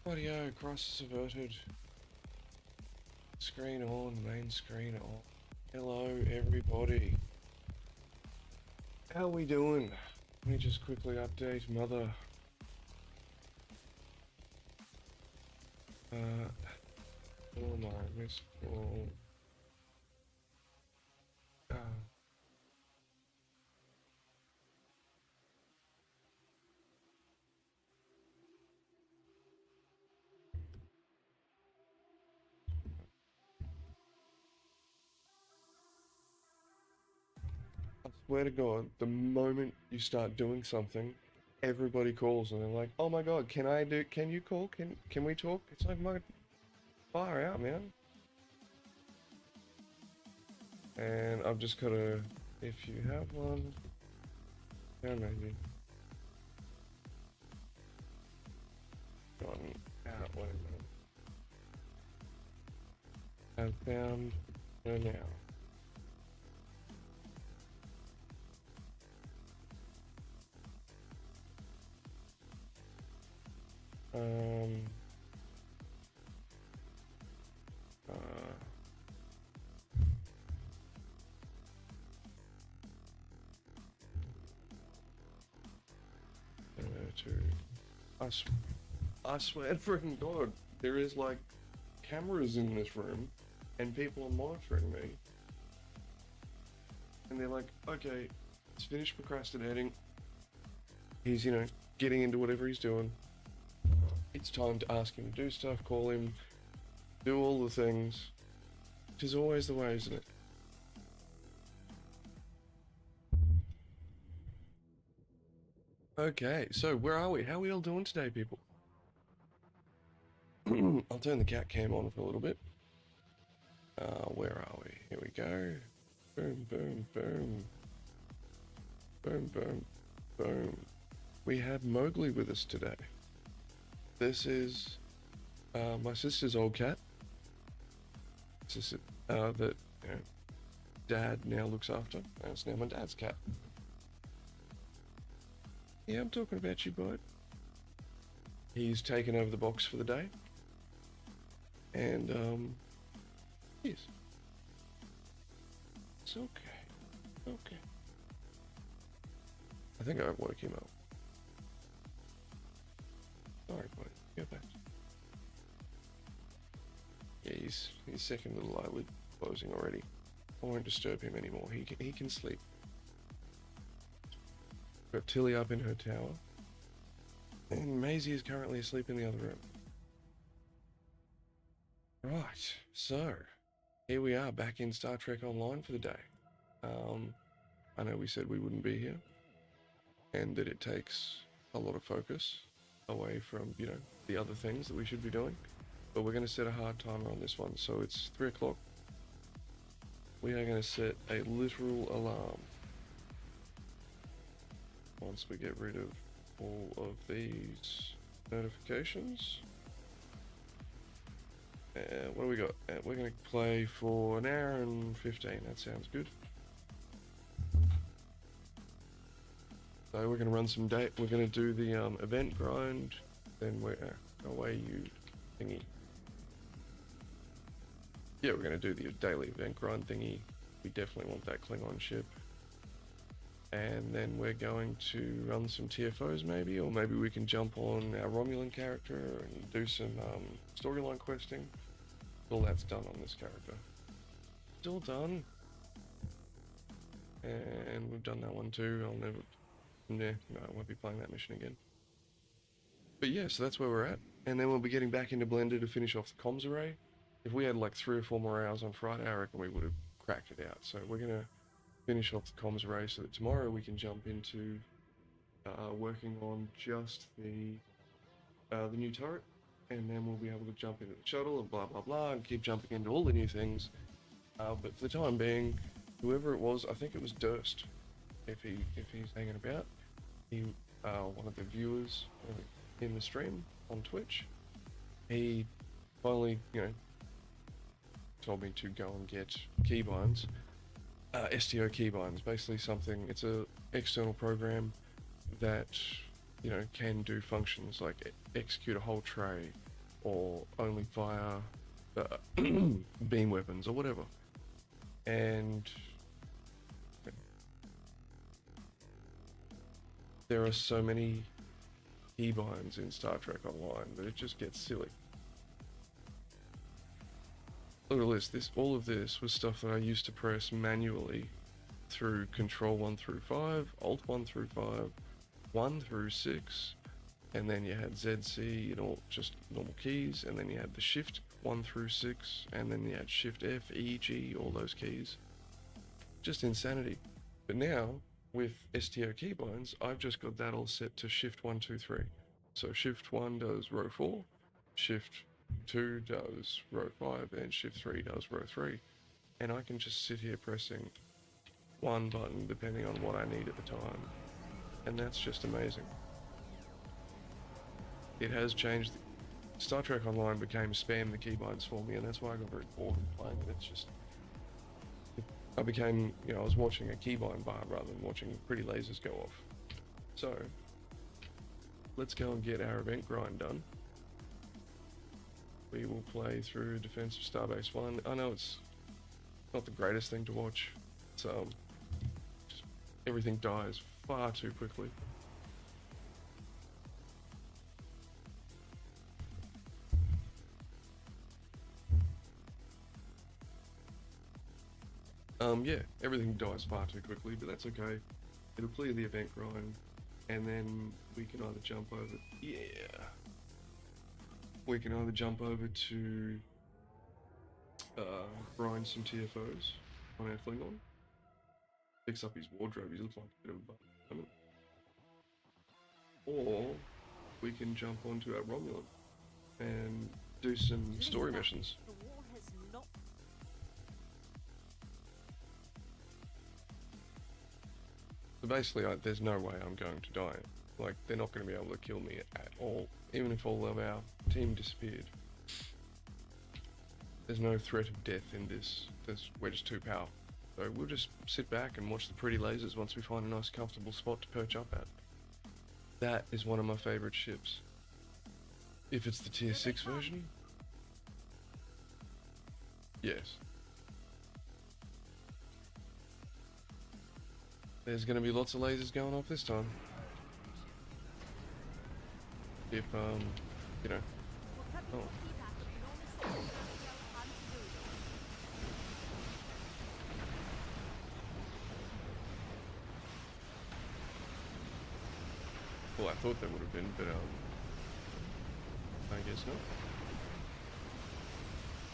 Audio, crisis averted. Screen on, main screen on. Hello everybody. How we doing? Let me just quickly update Mother. Oh my, miss call. I swear to God, the moment you start doing something, everybody calls and they're like, "Oh my God, can you call? Can we talk?" It's like, my far out, man. And I've just gotta, if you have one, yeah, maybe. Gone out, wait a minute. I've found her now. Um, to, I swear to freaking God, there is like cameras in this room and people are monitoring me. And they're like, okay, he's finished procrastinating. He's, getting into whatever he's doing. It's time to ask him to do stuff, call him, do all the things. Which is always the way, isn't it? Okay, so where are we? How are we all doing today, people? I'll turn the cat cam on for a little bit. Where are we? Here we go. Boom, boom, boom. Boom, boom, boom. We have Mowgli with us today. This is my sister's old cat. Sister that Dad now looks after. And it's now my dad's cat. Yeah, I'm talking about you, bud. He's taken over the box for the day. And, yes. It's okay. Okay. I think I woke him up. Sorry, buddy. Go back. Yeah, his second little eyelid closing already. I won't disturb him anymore. He can sleep. Got Tilly up in her tower. And Maisie is currently asleep in the other room. Right, so here we are back in Star Trek Online for the day. I know we said we wouldn't be here and that it takes a lot of focus away from, the other things that we should be doing. But we're going to set a hard timer on this one. So it's 3 o'clock. We are going to set a literal alarm. Once we get rid of all of these notifications. What do we got? We're going to play for an hour and 15. That sounds good. So we're going to run some date. We're going to do the event grind. Then we're away you thingy. Yeah, we're going to do the daily event grind thingy. We definitely want that Klingon ship. And then we're going to run some TFOs maybe, or maybe we can jump on our Romulan character and do some storyline questing. All that's done on this character. Still done. And we've done that one too. No, I won't be playing that mission again. But yeah, so that's where we're at. And then we'll be getting back into Blender to finish off the comms array. If we had like 3 or 4 more hours on Friday, I reckon we would have cracked it out. So we're going to finish off the comms array so that tomorrow we can jump into working on just the new turret, and then we'll be able to jump into the shuttle and blah blah blah and keep jumping into all the new things. But for the time being, whoever it was, I think it was Durst, if he's hanging about, he one of the viewers in the stream on Twitch, he finally told me to go and get keybinds. STO keybinds, basically something, it's a external program that, can do functions like execute a whole tray, or only fire beam weapons or whatever. And there are so many keybinds in Star Trek Online that it just gets silly. Look at this. All of this was stuff that I used to press manually through Control 1 through 5, Alt 1 through 5, 1 through 6, and then you had ZC, you know, just normal keys, and then you had the Shift 1 through 6, and then you had Shift F, E, G, all those keys. Just insanity. But now, with STO keybinds, I've just got that all set to Shift 1, 2, 3. So Shift 1 does row 4, Shift 2 does row 5, and Shift 3 does row 3. And I can just sit here pressing one button depending on what I need at the time. And that's just amazing. It has changed. Star Trek Online became spam the keybinds for me, and that's why I got very bored of playing it. It's just, I became, you know, I was watching a keybind bar rather than watching pretty lasers go off. So, let's go and get our event grind done. We will play through Defense of Starbase 1. I know it's not the greatest thing to watch. It's, just, everything dies far too quickly. Yeah, everything dies far too quickly, but that's okay. It'll clear the event grind, and then we can either jump over... Yeah! We can either jump over to grind some TFOs on our Klingon. Picks up his wardrobe, he looks like a bit of a bum. Or we can jump onto our Romulan and do some story missions. So basically, there's no way I'm going to die. Like, they're not going to be able to kill me at all, even if all of our team disappeared. There's no threat of death in this. We're just too powerful. So we'll just sit back and watch the pretty lasers once we find a nice comfortable spot to perch up at. That is one of my favourite ships. If it's the tier 6 version? Yes. There's going to be lots of lasers going off this time. If, you know... Oh. Well, I thought there would have been, but, I guess not.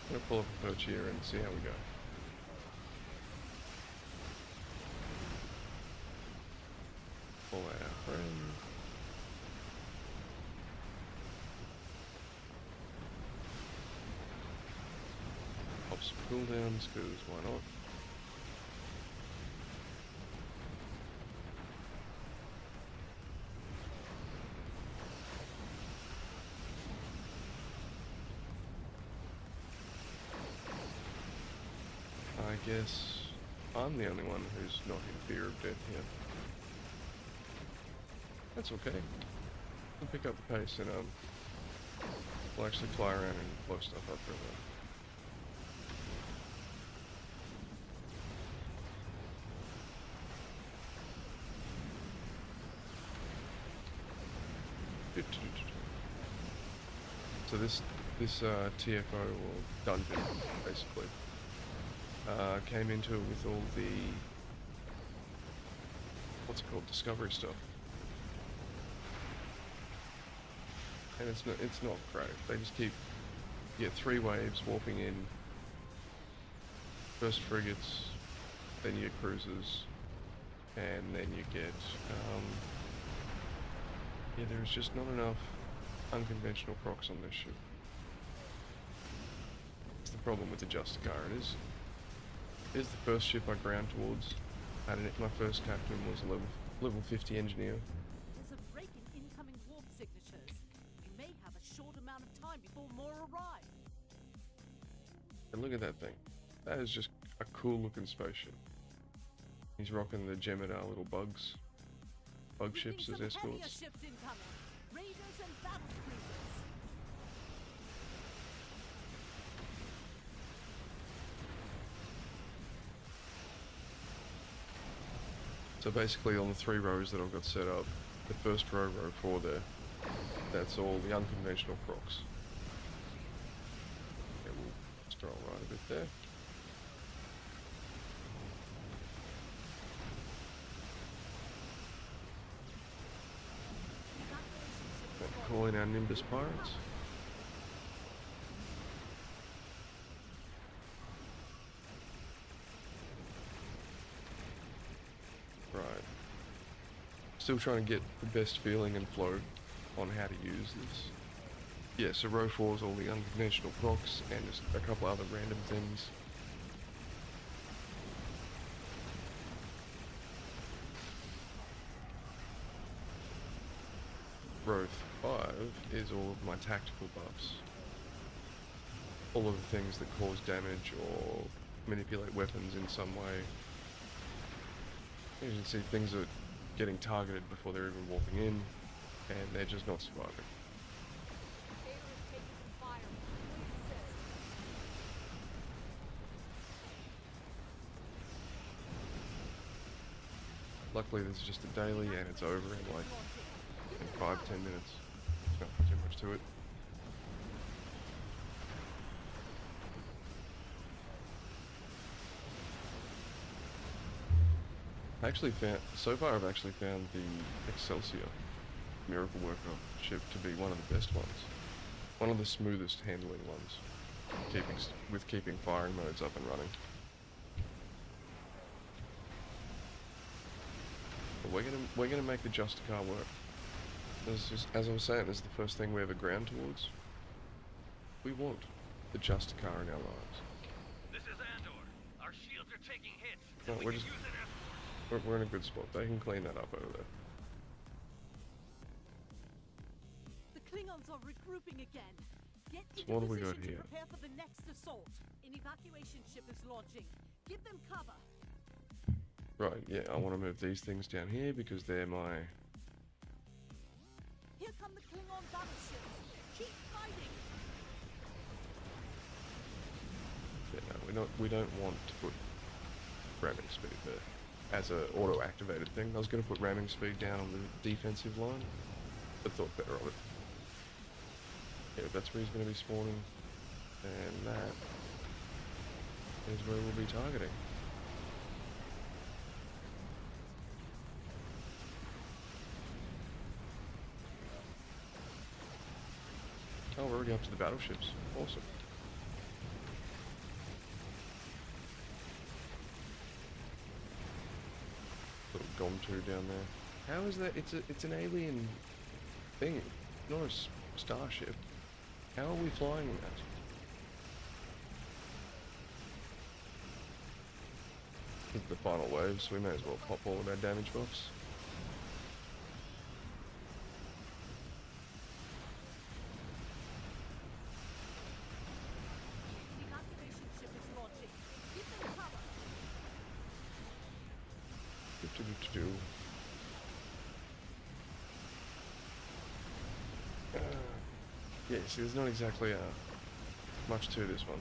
I'm going to pull up a perch here and see how we go. Pull our friend. Pop some cooldowns, because why not? I guess I'm the only one who's not in fear of death here. That's okay. We'll pick up the pace and we'll actually fly around and blow stuff up for a while. So this TFO or dungeon basically came into it with all the what's it called, discovery stuff. And it's not great. They just keep, you get 3 waves warping in. First frigates, then you get cruisers, and then you get, yeah, there's just not enough unconventional procs on this ship. It's the problem with the Justicar. It is the first ship I ground towards. My first captain was a level 50 engineer. There's a break in incoming warp signatures. You may have a short amount of time before more arrive. And look at that thing. That is just a cool looking spaceship. He's rocking the Gemini little bug ships as escorts. Ships incoming. Raiders and battle cruisers. So basically on the 3 rows that I've got set up, the first row 4 there, that's all the unconventional procs. Okay, we'll scroll right a bit there. Call in our Nimbus pirates. Right. Still trying to get the best feeling and flow on how to use this. Yeah, so row 4 is all the unconventional procs and just a couple other random things. Row 5 is all of my tactical buffs. All of the things that cause damage or manipulate weapons in some way. As you can see, things are getting targeted before they're even walking in, and they're just not surviving. Luckily this is just a daily and it's over in like 5-10 minutes. It's not too much to it. So far I've actually found the Excelsior Miracle Worker ship to be one of the best ones. One of the smoothest handling ones, with keeping firing modes up and running. But we're gonna make the Justicar work. As I was saying, this is the first thing we ever ground towards. We want the Justicar in our lives. This is Andor. Our shields are taking hits. No, we're in a good spot. They can clean that up over there. The Klingons are regrouping again. Get So into what do we position got to here? prepare for the next assault. An evacuation ship is launching. Give them cover. Right, yeah, I want to move these things down here because they're my... Here come the Klingon battleships. Keep fighting. Yeah, no, we don't want to put ramming speed there as a auto-activated thing. I was going to put ramming speed down on the defensive line, but thought better of it. Yeah, that's where he's going to be spawning, and that is where we'll be targeting. Oh, we're already up to the battleships. Awesome. Little Gom2 down there. How is that? It's an alien thing, not a starship. How are we flying that? This is the final wave, so we may as well pop all of our damage buffs. The evacuation ship is launching. Give them cover. Yeah, see, there's not exactly much to this one.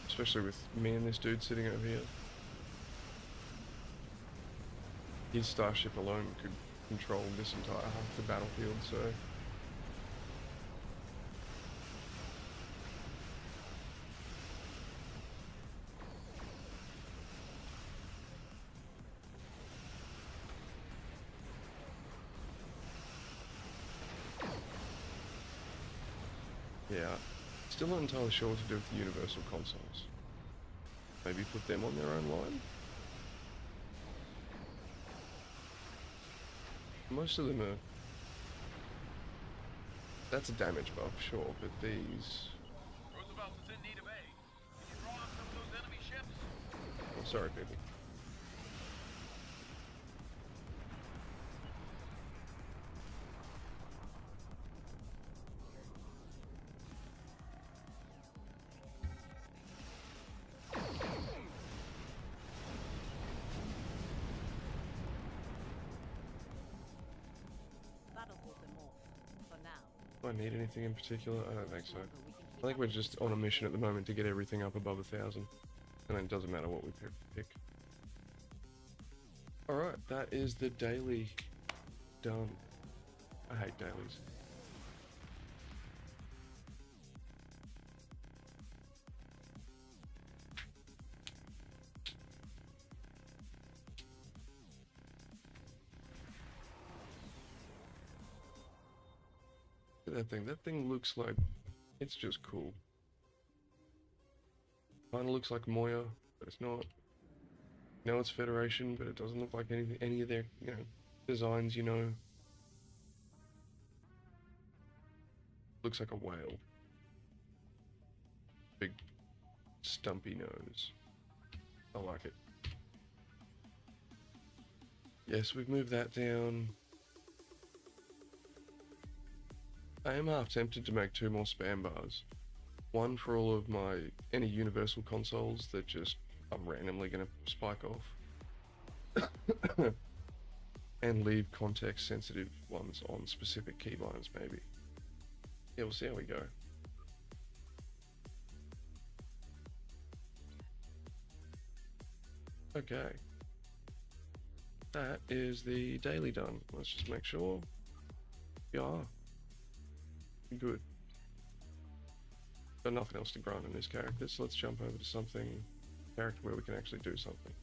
Especially with me and this dude sitting over here. His starship alone could control this entire half the battlefield, so... Yeah, still not entirely sure what to do with the universal consoles. Maybe put them on their own line? Most of them are... That's a damage buff, sure, but these... Roosevelt is in need of aid. Can you draw off some of those enemy ships? Oh, sorry, people. That'll hold them off. For now. Do I need anything in particular? I don't think so. Longer we can I keep think up we're with just this on a fight. mission at the moment to get everything up above 1,000. And then it doesn't matter what we pick. Alright, that is the daily done. I hate dailies. Look at that thing. That thing looks like it's just cool. Kinda looks like Moya, but it's not. No, it's Federation, but it doesn't look like any of their, designs, Looks like a whale. Big, stumpy nose. I like it. Yes, we've moved that down. I am half tempted to make 2 more spam bars. One for all of any universal consoles that just I'm randomly going to spike off. And leave context sensitive ones on specific keybinds maybe. Yeah, we'll see how we go. Okay. That is the daily done. Let's just make sure. Yeah. Good. Got nothing else to grind on this character, so let's jump over to character where we can actually do something.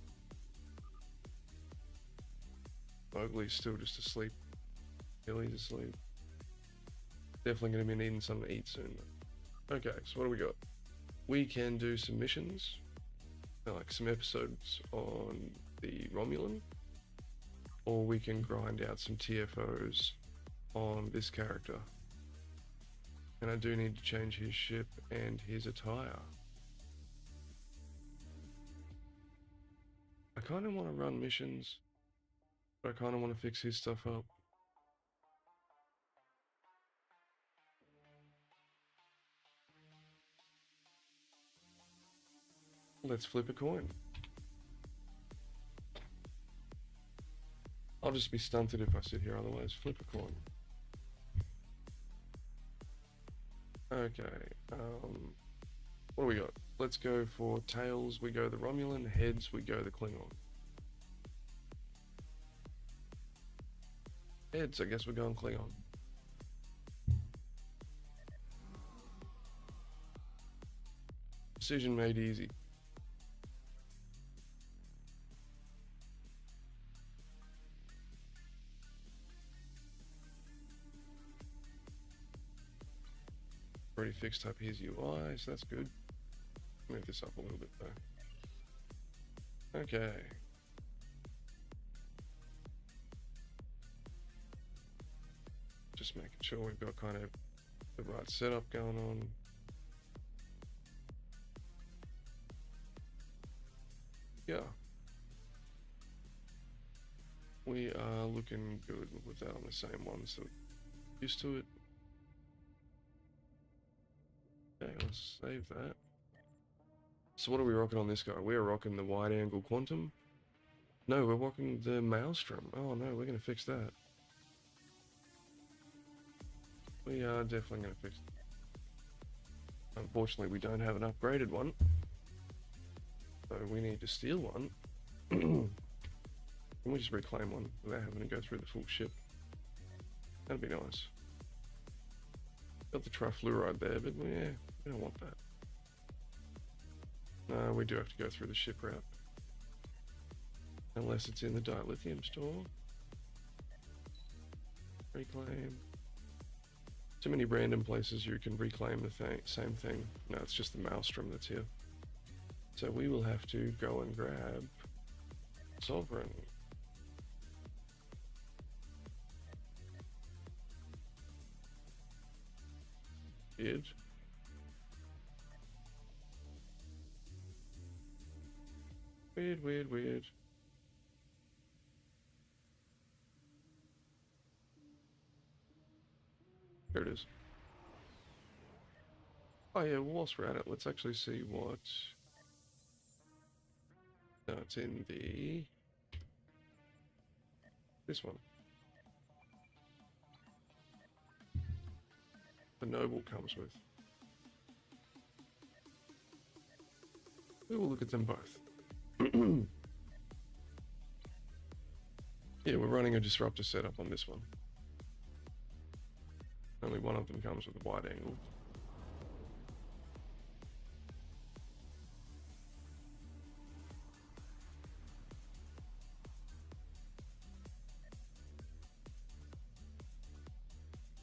Mowgli's still just asleep. Billy's asleep. Definitely going to be needing something to eat soon. Okay, so what do we got? We can do some missions, like some episodes on the Romulan, or we can grind out some TFOs on this character. And I do need to change his ship and his attire. I kind of want to run missions, but I kind of want to fix his stuff up. Let's flip a coin. I'll just be stunted if I sit here otherwise. Flip a coin. Okay, what do we got? Let's go for tails, we go the Romulan, heads, we go the Klingon. Heads, I guess we're going Klingon. Decision made easy. Already fixed up his UI, so that's good. Move this up a little bit though. Okay. Just making sure we've got kind of the right setup going on. Yeah. We are looking good with that on the same one, so used to it. Okay, let's save that. So what are we rocking on this guy? We're rocking the wide angle quantum. No, we're rocking the maelstrom. Oh no, we're gonna fix that. We are definitely gonna fix it. Unfortunately, we don't have an upgraded one. So we need to steal one. Can we just reclaim one without having to go through the full ship? That'd be nice. Got the trifluoride there, but yeah, we don't want that. No, we do have to go through the ship route. Unless it's in the dilithium store. Reclaim. Too many random places you can reclaim the same thing. No, it's just the maelstrom that's here. So we will have to go and grab Sovereign. Weird. Weird, weird, weird. There it is. Oh yeah, whilst we're at it, let's actually see what... No, it's in this one. The Noble comes with. We will look at them both. Yeah, we're running a disruptor setup on this one. Only one of them comes with a wide angle.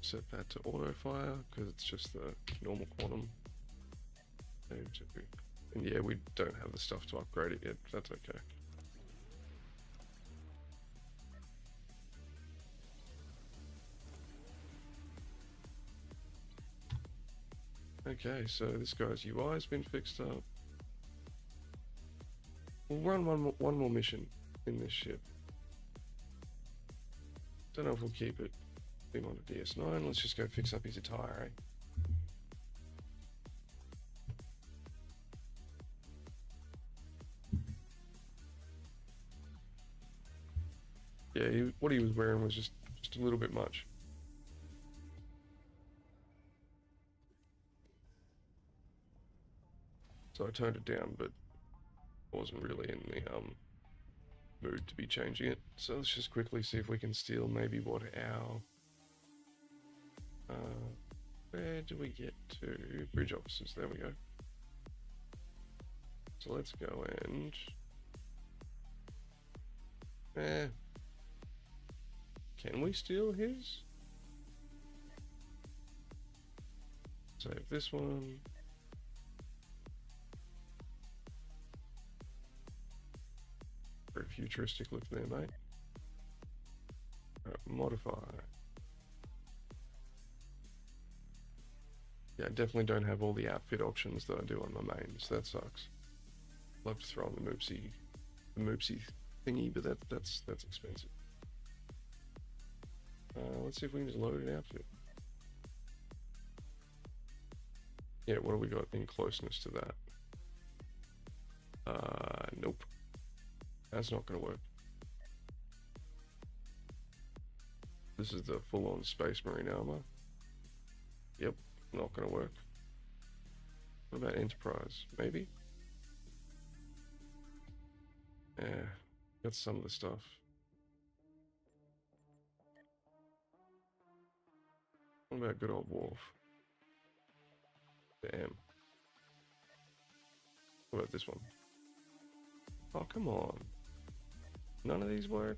Set that to auto fire because it's just the normal quantum. And yeah, we don't have the stuff to upgrade it yet. That's okay. Okay, so this guy's UI has been fixed up. We'll run one more mission in this ship. Don't know if we'll keep it. Him on a DS9. Let's just go fix up his attire, eh? Yeah, what he was wearing was just a little bit much. So I toned it down, but I wasn't really in the mood to be changing it. So let's just quickly see if we can steal maybe what our where do we get to? Bridge officers, there we go. So let's go and can we steal his? Save this one. Very futuristic look there, mate. Modify. Yeah, I definitely don't have all the outfit options that I do on my main, so that sucks. Love to throw on the moopsie thingy, but that's expensive. Let's see if we can just load an outfit. Yeah, what do we got in closeness to that? Nope. That's not gonna work. This is the full-on Space Marine armor. Yep, not gonna work. What about Enterprise? Maybe? Yeah, that's some of the stuff. What about good old Worf? Damn. What about this one? Oh, come on. None of these work?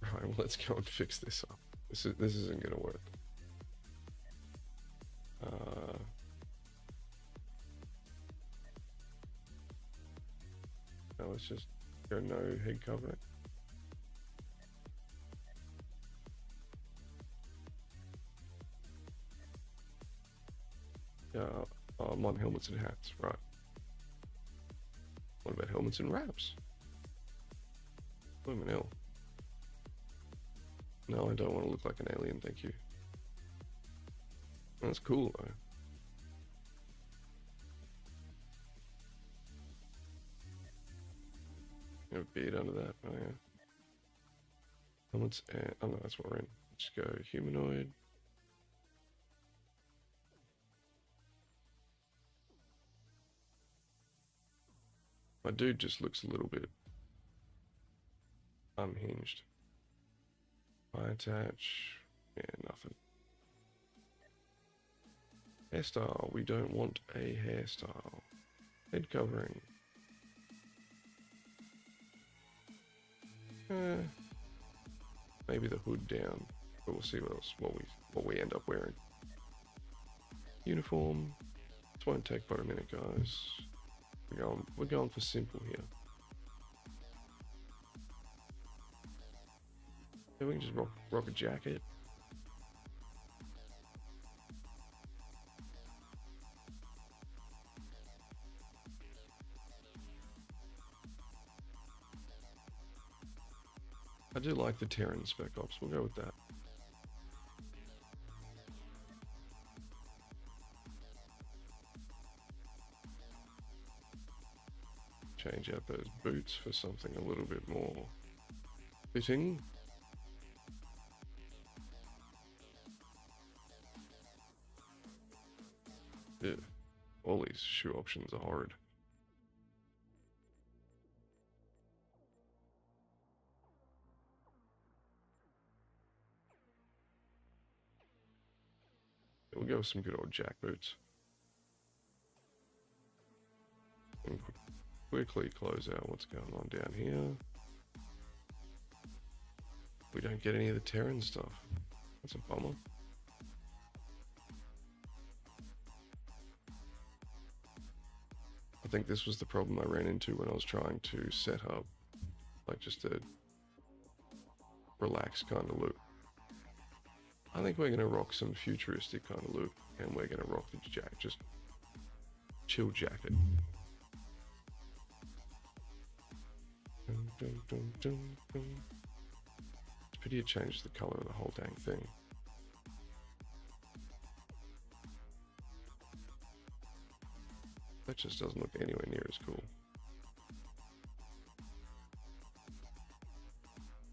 Right, well, let's go and fix this up. This isn't gonna work. Now let's just go no head covering. Yeah, I'm on helmets and hats, right. What about helmets and wraps? Blooming hell. No, I don't want to look like an alien, thank you. That's cool though. You have a beard under that, oh yeah. Helmets and, oh no, that's what we're in. Let's go humanoid. My dude just looks a little bit unhinged. Eye attach, yeah, nothing. Hairstyle, we don't want a hairstyle. Head covering. Maybe the hood down, but we'll see what we end up wearing. Uniform. This won't take but a minute, guys. We're going for simple here. Yeah, we can just rock a jacket. I do like the Terran Spec Ops, we'll go with that. Change out those boots for something a little bit more fitting. Yeah. All these shoe options are horrid. We'll go with some good old jack boots. And quickly close out what's going on down here. We don't get any of the Terran stuff. That's a bummer. I think this was the problem I ran into when I was trying to set up like just a relaxed kind of loot. I think we're going to rock some futuristic kind of loot, and we're going to rock the just chill jacket. Dun, dun, dun, dun, dun. It's pretty it changed the color of the whole dang thing. That just doesn't look anywhere near as cool.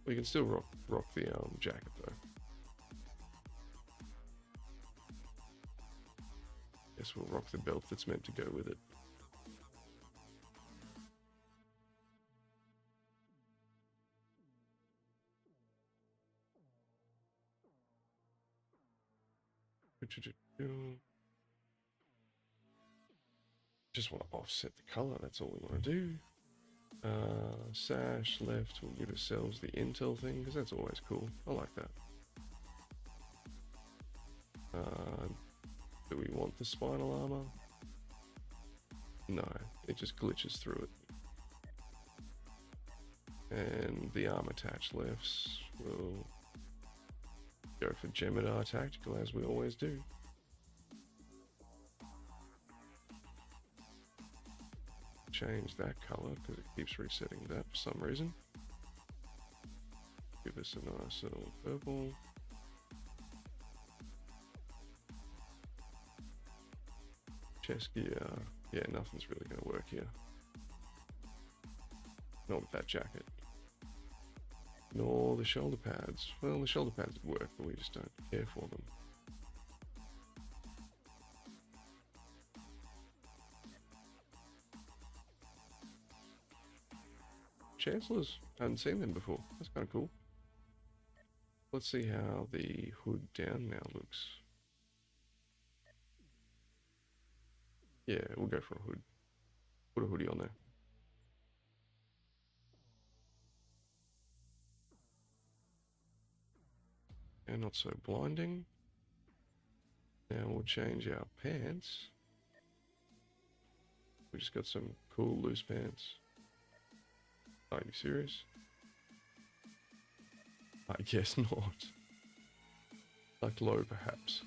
We can still rock the jacket though. Guess we'll rock the belt that's meant to go with it. Just want to offset the color, that's all we want to do. Sash left, we'll give ourselves the intel thing, because that's always cool. I like that. Do we want the spinal armor? No, it just glitches through it. And the arm attach lefts, we'll go for Gemidar Tactical, as we always do. Change that color because it keeps resetting that for some reason. Give us a nice little purple. Chest gear, yeah, nothing's really going to work here. Not with that jacket. Nor the shoulder pads. Well, the shoulder pads work, but we just don't care for them. Chancellors, I hadn't seen them before. That's kind of cool. Let's see how the hood down now looks. Yeah, we'll go for a hood. Put a hoodie on there. And not so blinding. Now we'll change our pants. We just got some cool loose pants. Are you serious? I guess not. Like low, perhaps.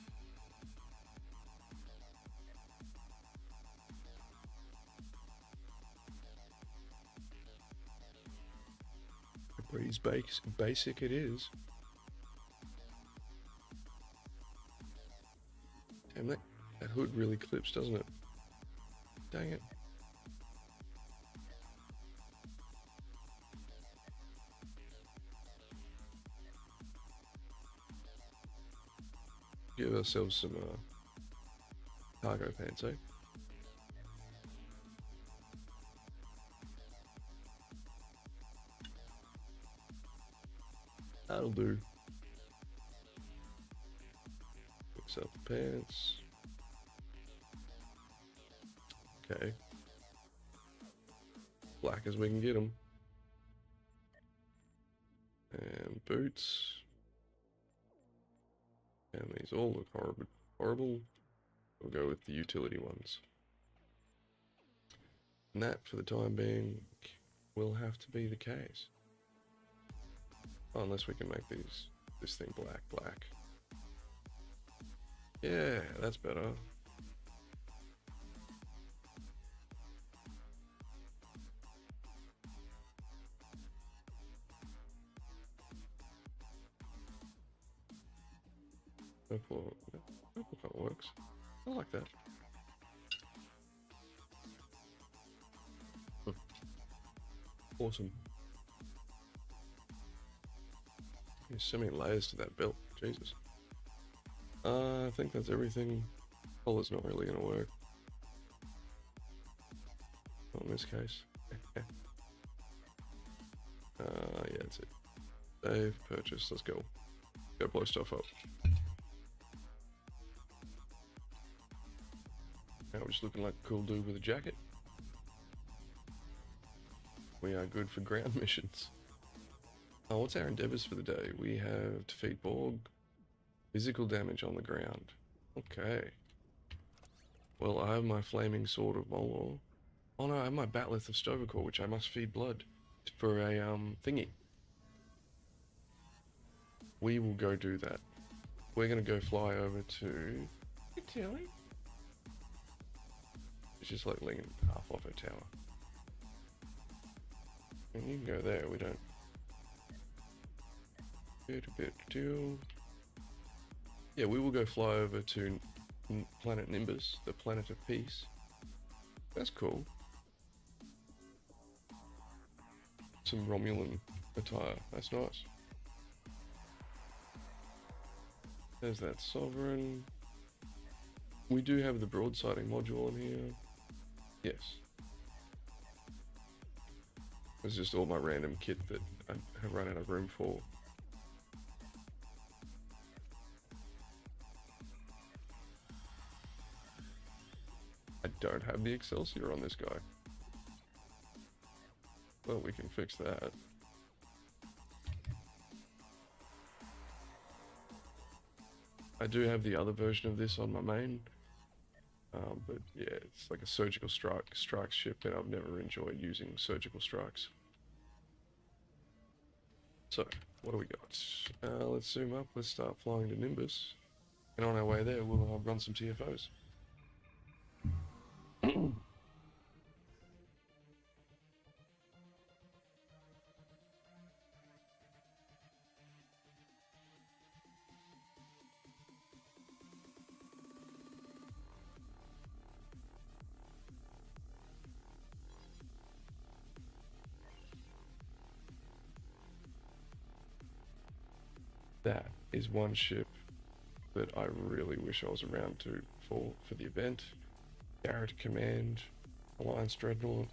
Breeze basic it is. Damn, that hood really clips, doesn't it? Dang it. Give ourselves some cargo pants, eh? That'll do. Fix up the pants. Okay. Black as we can get them. And boots. And these all look horrible. We'll go with the utility ones. And that, for the time being, will have to be the case. Oh, unless we can make this thing black. Yeah, that's better. Purple kind of works. I like that. Awesome. There's so many layers to that belt. Jesus. I think that's everything. Collar's not really going to work. Not in this case. Yeah, that's it. Save, purchase, let's go. Go blow stuff up. Now we're just looking like a cool dude with a jacket. We are good for ground missions. Oh, what's our endeavors for the day? We have defeat Borg, physical damage on the ground. Okay. Well, I have my flaming sword of Molor. Oh no, I have my Batleth of Stovacor, which I must feed blood for a thingy. We will go do that. We're gonna go fly over to Tilly. It's just like leaning half off her tower. And you can go there, we don't. Bit deal. Yeah, we will go fly over to planet Nimbus, the planet of peace. That's cool. Some Romulan attire, that's nice. There's that Sovereign. We do have the broadsiding module in here. Yes. It's just all my random kit that I have run out of room for. I don't have the Excelsior on this guy. Well, we can fix that. I do have the other version of this on my main. But yeah, it's like a surgical strike ship, and I've never enjoyed using surgical strikes. So, what do we got? Let's zoom up, let's start flying to Nimbus. And on our way there, we'll run some TFOs. That is one ship that I really wish I was around for the event. Garrett Command, Alliance Dreadnought.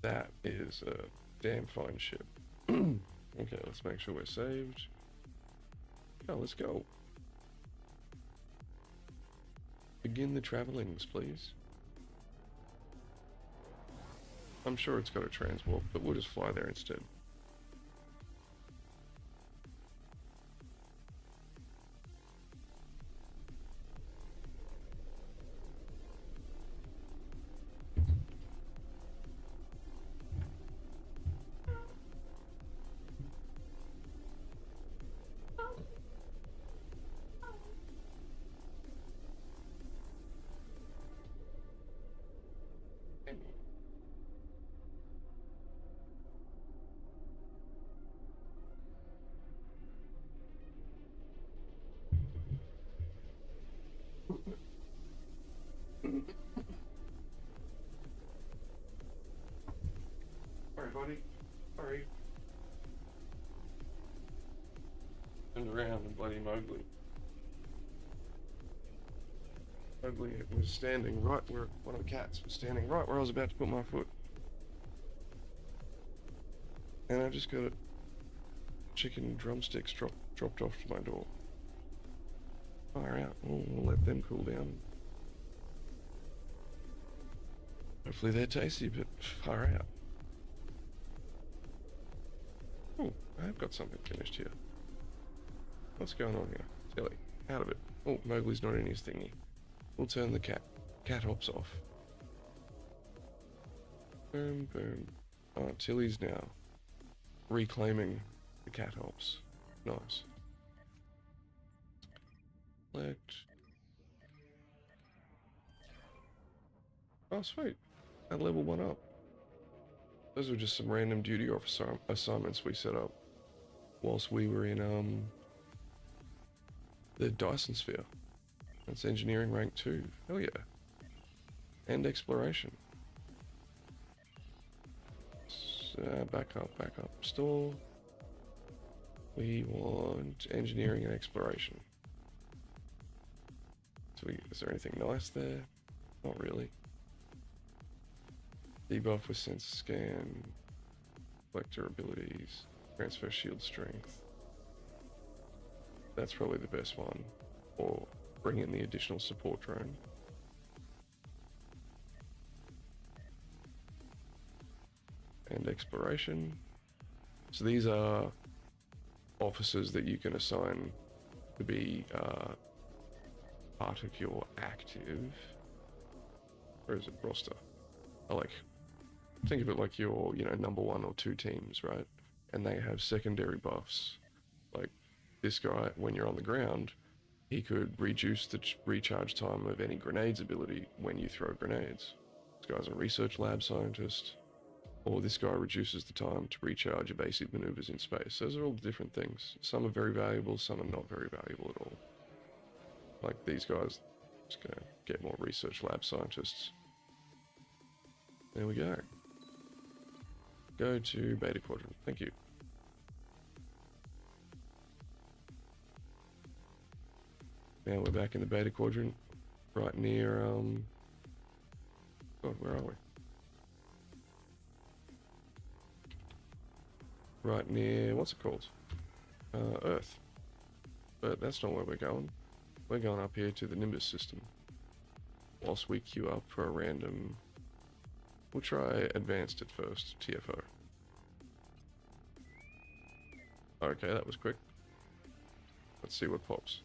That is a damn fine ship. Okay, let's make sure we're saved. Oh, let's go. Begin the travelings, please. I'm sure it's got a transwarp, but we'll just fly there instead. Alright, buddy. Sorry. Turned around and bloody Mowgli. Mowgli was standing right where one of the cats was standing right where I was about to put my foot. And I just got a chicken drumsticks dropped off to my door. Fire out. We'll let them cool down. Hopefully they're tasty, but far out. Oh, I have got something finished here. What's going on here? Tilly, out of it. Oh, Mowgli's not in his thingy. We'll turn the cat hops off. Boom, boom. Oh, Tilly's now reclaiming the cat hops. Nice. Select. Oh, sweet. At level 1 up. Those were just some random duty officer assignments we set up whilst we were in the Dyson Sphere. That's engineering rank 2. Hell yeah. And exploration. Back up. Store. We want engineering and exploration. So is there anything nice there? Not really. Debuff with sense scan, collector abilities, transfer shield strength. That's probably the best one. Or bring in the additional support drone. And exploration. So these are officers that you can assign to be part of your active. Where is it? Roster. Think of it like your, number 1 or 2 teams, right? And they have secondary buffs. Like this guy, when you're on the ground, he could reduce the recharge time of any grenades ability when you throw grenades. This guy's a research lab scientist. Or this guy reduces the time to recharge your basic maneuvers in space. Those are all different things. Some are very valuable, some are not very valuable at all. Like these guys, just gonna get more research lab scientists. There we go. Go to Beta Quadrant. Thank you. Now we're back in the Beta Quadrant, right near, God, where are we? Right near, what's it called? Earth. But that's not where we're going. We're going up here to the Nimbus system. Whilst we queue up for a random... We'll try Advanced at first, TFO. Okay, that was quick. Let's see what pops.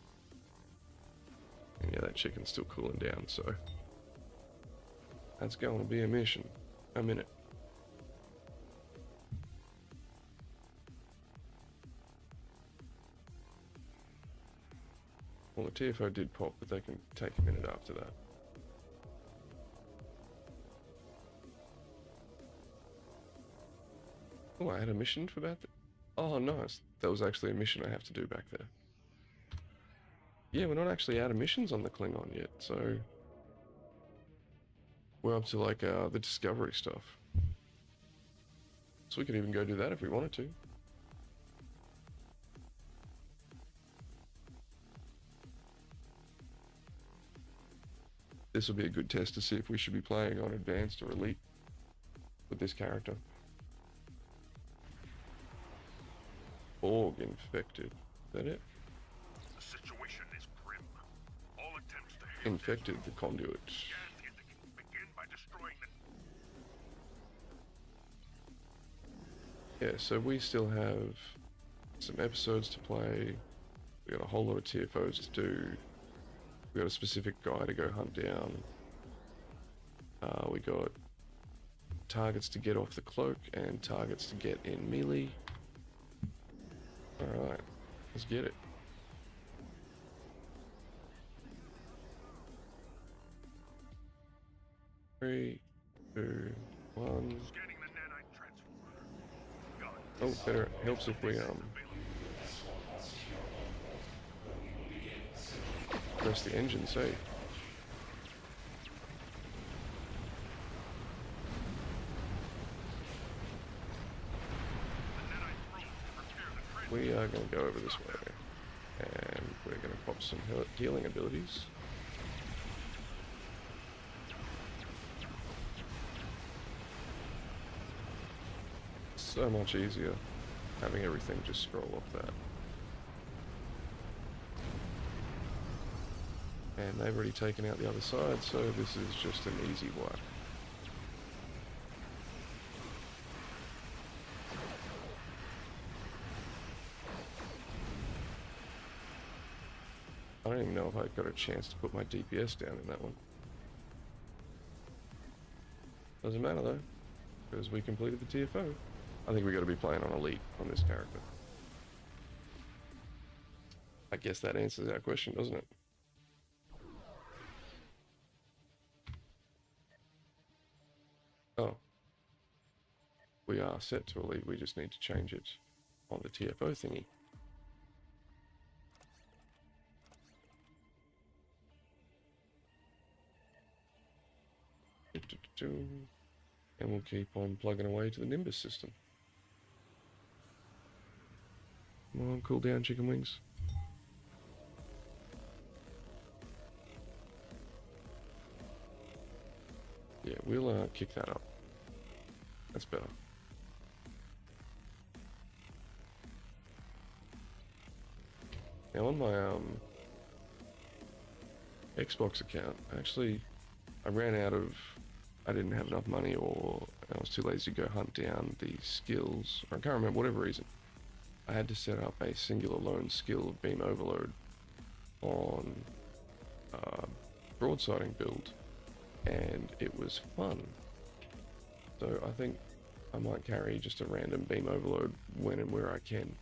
And yeah, that chicken's still cooling down, so... That's going to be a mission. A minute. Well, the TFO did pop, but they can take a minute after that. Oh, I had a mission for that? Oh, nice. That was actually a mission I have to do back there. Yeah, we're not actually out of missions on the Klingon yet, so... We're up to, like, the discovery stuff. So we could even go do that if we wanted to. This will be a good test to see if we should be playing on Advanced or Elite with this character. Borg infected. Is that it? The situation is grim. All attempts to Infected the conduit. begin by destroying the... Yeah, so we still have some episodes to play. We got a whole lot of TFOs to do. We got a specific guy to go hunt down. We got targets to get off the cloak and targets to get in melee. Alright, let's get it. Three, two, one. Scanning the nanite transformer. Oh, better helps if we press the engine safe. We are going to go over this way, and we're going to pop some healing abilities. So much easier having everything just scroll off that. And they've already taken out the other side, so this is just an easy wipe. I don't even know if I got a chance to put my DPS down in that one. Doesn't matter though, because we completed the TFO. I think we got to be playing on Elite on this character. I guess that answers our question, doesn't it? Oh. We are set to Elite, we just need to change it on the TFO thingy. And we'll keep on plugging away to the Nimbus system. Come on, cool down, chicken wings. Yeah, we'll kick that up. That's better. Now on my Xbox account, actually, I ran out of, I didn't have enough money, or I was too lazy to go hunt down these skills, or I can't remember, whatever reason. I had to set up a singular lone skill of beam overload on broadsiding build, and it was fun. So I think I might carry just a random beam overload when and where I can,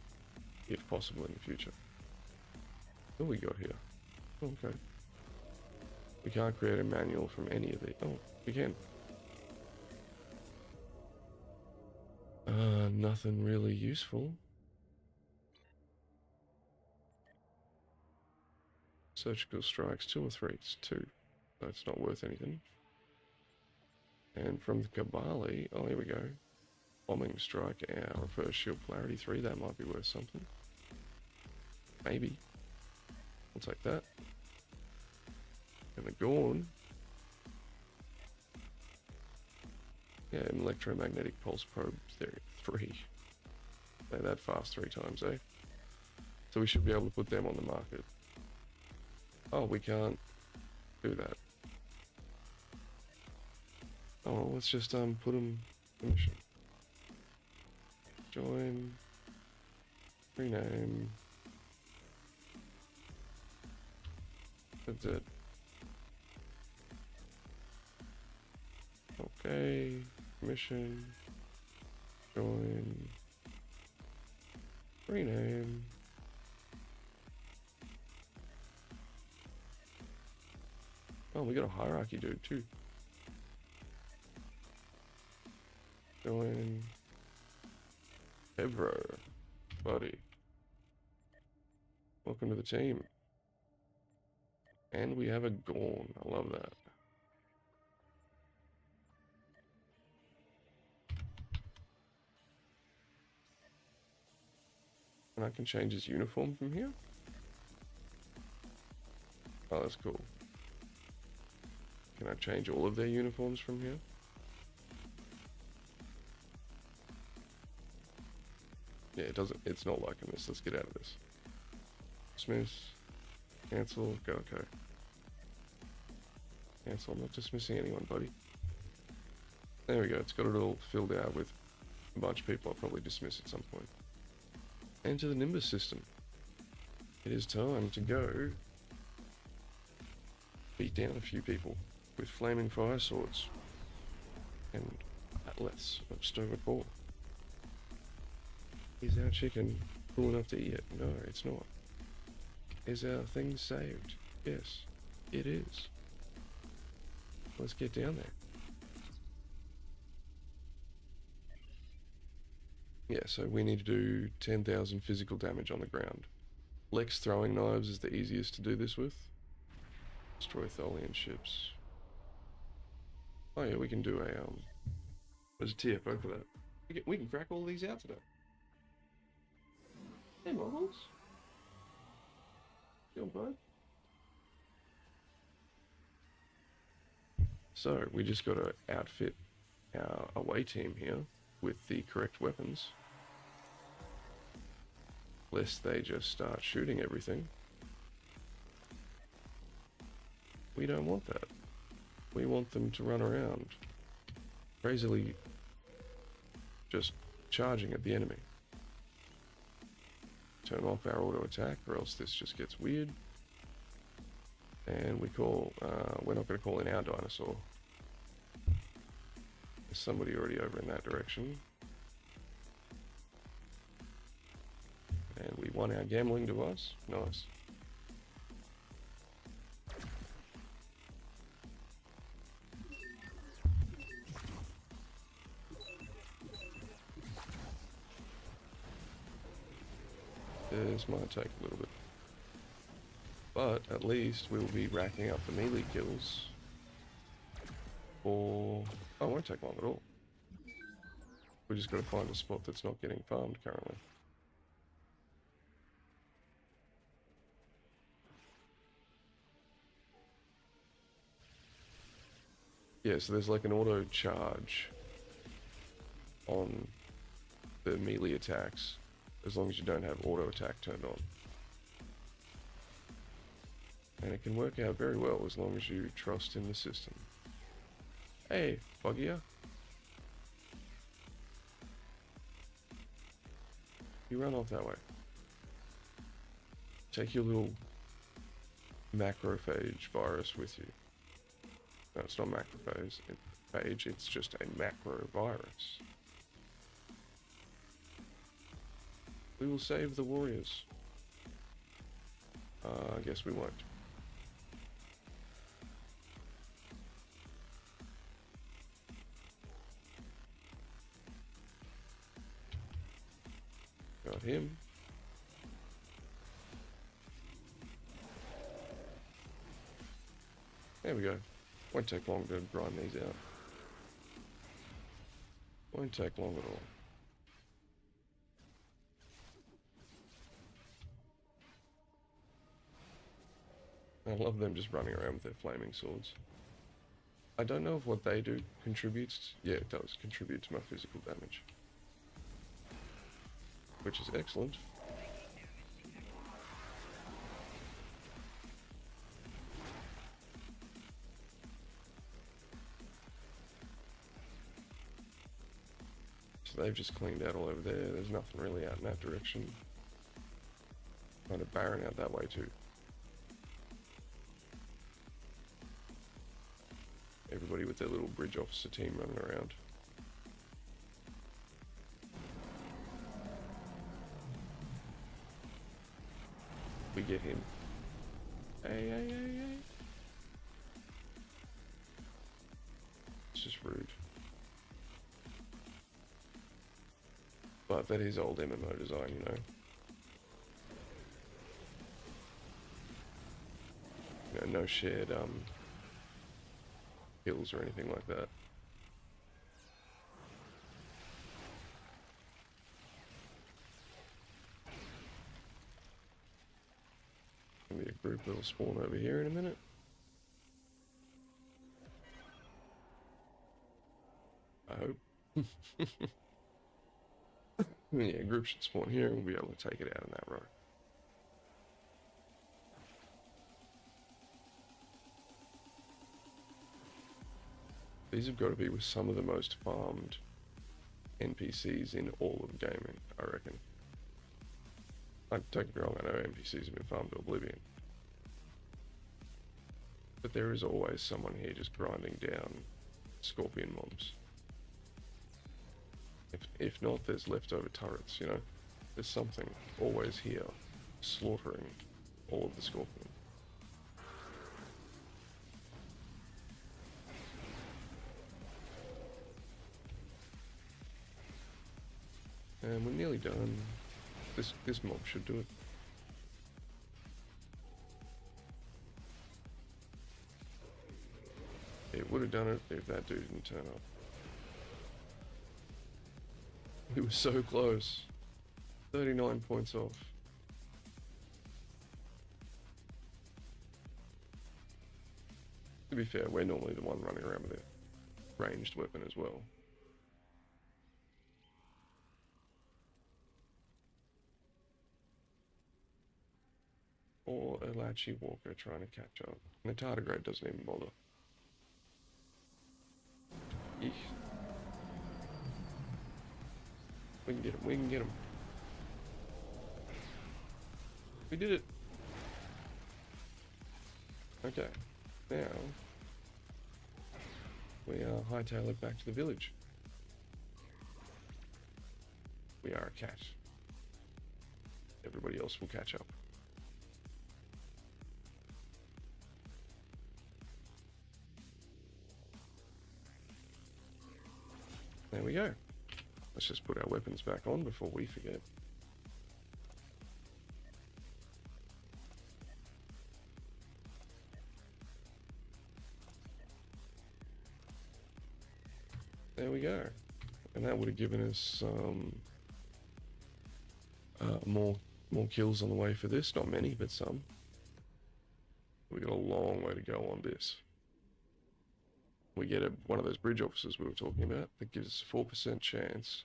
if possible in the future. What do we got here? Okay. We can't create a manual from any of the... Oh, we can. Nothing really useful. Surgical strikes, 2 or 3? It's 2. That's not worth anything. And from the Kabali, oh, here we go. Bombing strike, our reverse shield polarity 3, that might be worth something. Maybe. I'll take that. And the Gorn. Yeah, an electromagnetic pulse probe there, 3. They're that fast 3 times, eh? So we should be able to put them on the market. Oh, we can't do that. Oh, let's just put them in mission. Join. Rename. That's it. Okay. Mission. Join. Rename. Oh, we got a hierarchy dude too. Join. Evro. Buddy. Welcome to the team. And we have a Gorn. I love that. And I can change his uniform from here? Oh, that's cool. Can I change all of their uniforms from here? Yeah, it doesn't, it's not liking this. Let's get out of this. Dismiss. Cancel. Go, okay. Cancel. I'm not dismissing anyone, buddy. There we go. It's got it all filled out with a bunch of people I'll probably dismiss at some point. Enter the Nimbus system. It is time to go beat down a few people with flaming fire swords and atlas of Stover Core. Is our chicken cool enough to eat it? No, it's not. Is our thing saved? Yes, it is. Let's get down there. Yeah, so we need to do 10,000 physical damage on the ground. Lex throwing knives is the easiest to do this with. Destroy Tholian ships. Oh yeah, we can do a there's a TFO for that. We can crack all these out today. Hey, Moggles. Still bud. So we just got to outfit our away team here with the correct weapons, lest they just start shooting everything. We don't want that. We want them to run around crazily just charging at the enemy. Turn off our auto attack or else this just gets weird. And we call, we're not going to call in our dinosaur. There's somebody already over in that direction. And we won our gambling device. Nice. This might take a little bit. But at least we'll be racking up the melee kills. Or... oh, it won't take long at all. We just got to find a spot that's not getting farmed currently. Yeah, so there's like an auto charge on the melee attacks, as long as you don't have auto attack turned on. And it can work out very well as long as you trust in the system. Hey, Foggier. You run off that way. Take your little macrophage virus with you. No, it's not phage, it's just a macro virus. We will save the warriors. I guess we won't. Got him. There we go. Won't take long to grind these out. Won't take long at all. I love them just running around with their flaming swords. I don't know if what they do contributes. Yeah, it does contribute to my physical damage. Which is excellent. So they've just cleaned out all over there. There's nothing really out in that direction. Kind of barren out that way too. Everybody with their little bridge officer team running around. We get him. Hey, hey, hey, hey. It's just rude. But that is old MMO design, you know. You know, no shared hills or anything like that. Gonna be a group that'll spawn over here in a minute. I hope. Yeah, group should spawn here and we'll be able to take it out in that row. These have got to be with some of the most farmed NPCs in all of gaming, I reckon. Don't get me wrong, I know NPCs have been farmed to oblivion. But there is always someone here just grinding down scorpion mobs. If not, there's leftover turrets, you know? There's something always here, slaughtering all of the scorpion. And we're nearly done. This mob should do it. It would have done it if that dude didn't turn up. He was so close. 39 points off. To be fair, we're normally the one running around with a ranged weapon as well. Or a Latchy Walker trying to catch up. And the tardigrade doesn't even bother. Eek. We can get him, we can get him. We did it. Okay, now we hightail it back to the village. We are a cat. Everybody else will catch up. There we go. Let's just put our weapons back on before we forget. There we go. And that would have given us more kills on the way for this. Not many, but some. We got a long way to go on this. we get one of those bridge officers we were talking about that gives us a 4% chance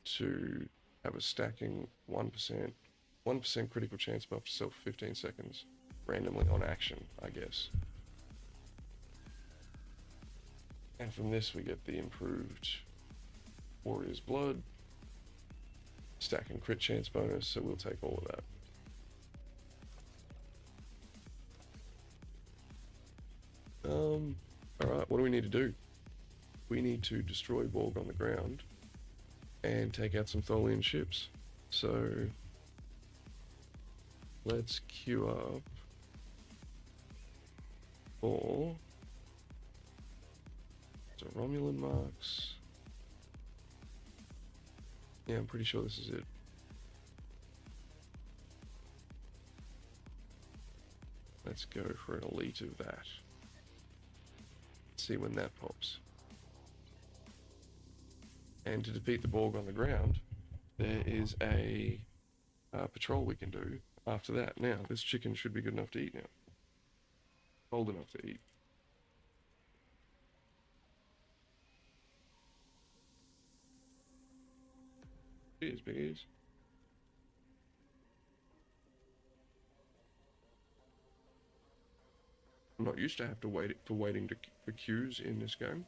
to have a stacking 1% critical chance buff to self for 15 seconds randomly on action, I guess. And from this we get the improved Warrior's Blood, stack and crit chance bonus, so we'll take all of that. Alright, what do we need to do? We need to destroy Borg on the ground and take out some Tholian ships. So let's queue up for Romulan marks. Yeah, I'm pretty sure this is it. Let's go for an elite of that. See when that pops. And to defeat the Borg on the ground, there is a patrol we can do after that. Now, this chicken should be good enough to eat now. Old enough to eat. Cheers, beers. I'm not used to have to waiting for queues in this game.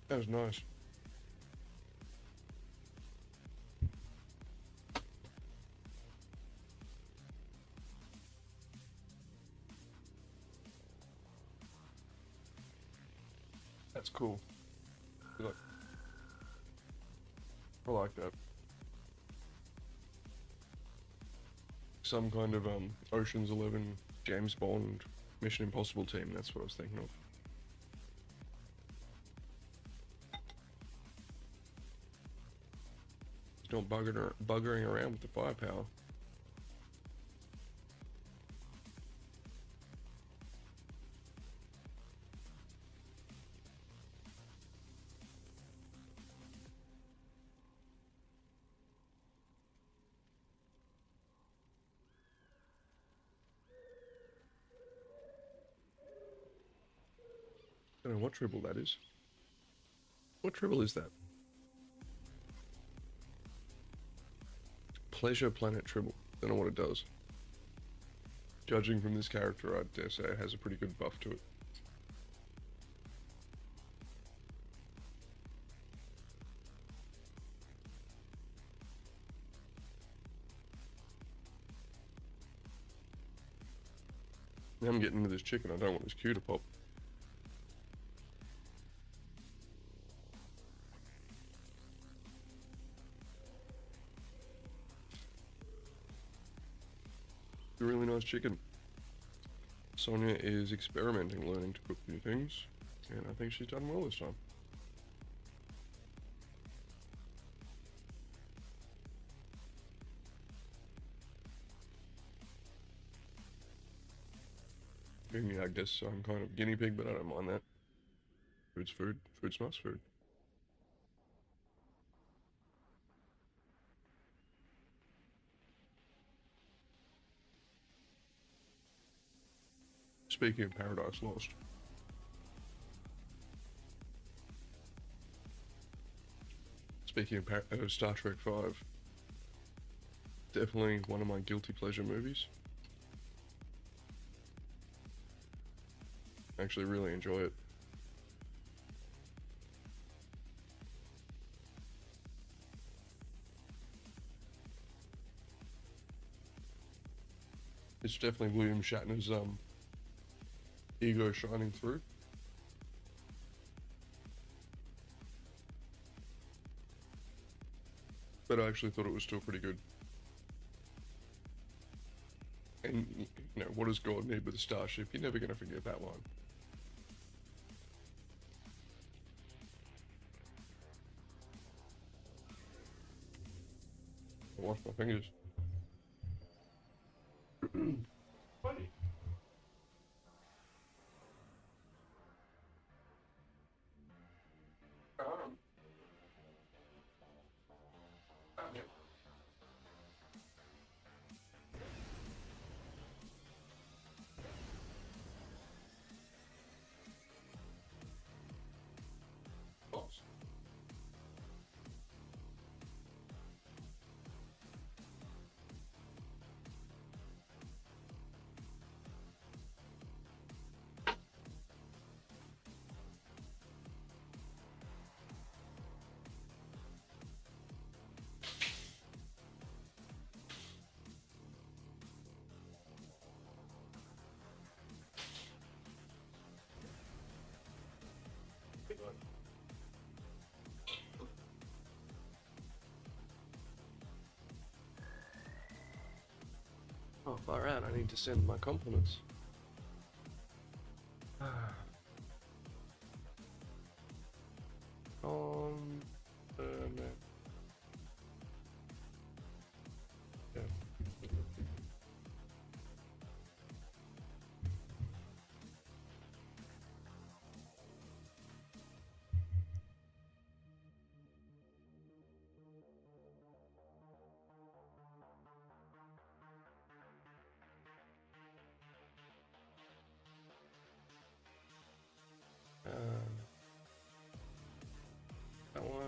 That was nice. That's cool. Look, I like that. Some kind of Ocean's 11 James Bond Mission Impossible team. That's what I was thinking of. Just not buggering around with the firepower. I don't know what tribble that is. What tribble is that? Pleasure Planet Tribble. Don't know what it does. Judging from this character, I dare say it has a pretty good buff to it. Now I'm getting into this chicken. I don't want this queue to pop. It's a really nice chicken. Sonia is experimenting, learning to cook new things, and I think she's done well this time. Yeah, I guess I'm kind of guinea pig, but I don't mind that. Food's food. Food's nice food. Speaking of Paradise Lost. Speaking of Star Trek 5. Definitely one of my guilty pleasure movies. I actually really enjoy it. It's definitely William Shatner's ego shining through. But I actually thought it was still pretty good. And, you know, what does God need with a starship? You're never going to forget that line. I wash my fingers. Funny. Oh, far out. I need to send my compliments. Man. Yeah. That one.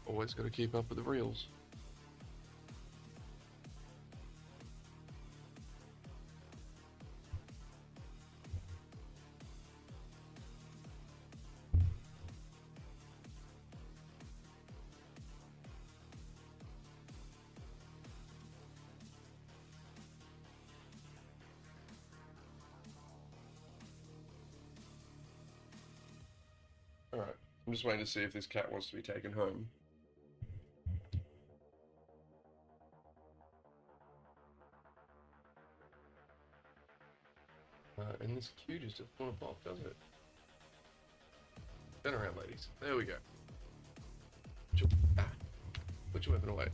Always got to keep up with the reels. Alright, I'm just waiting to see if this cat wants to be taken home. And this queue just doesn't want to pop, does it? Turn around, ladies. There we go. Put your weapon away.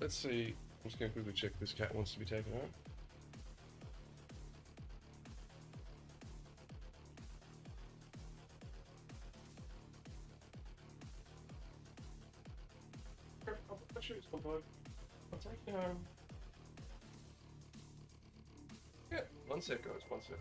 Let's see. I'm just going to quickly check if this cat wants to be taken home. I'll put my shoes on, bud. I'll take you home. Yeah, one sec, guys, one sec.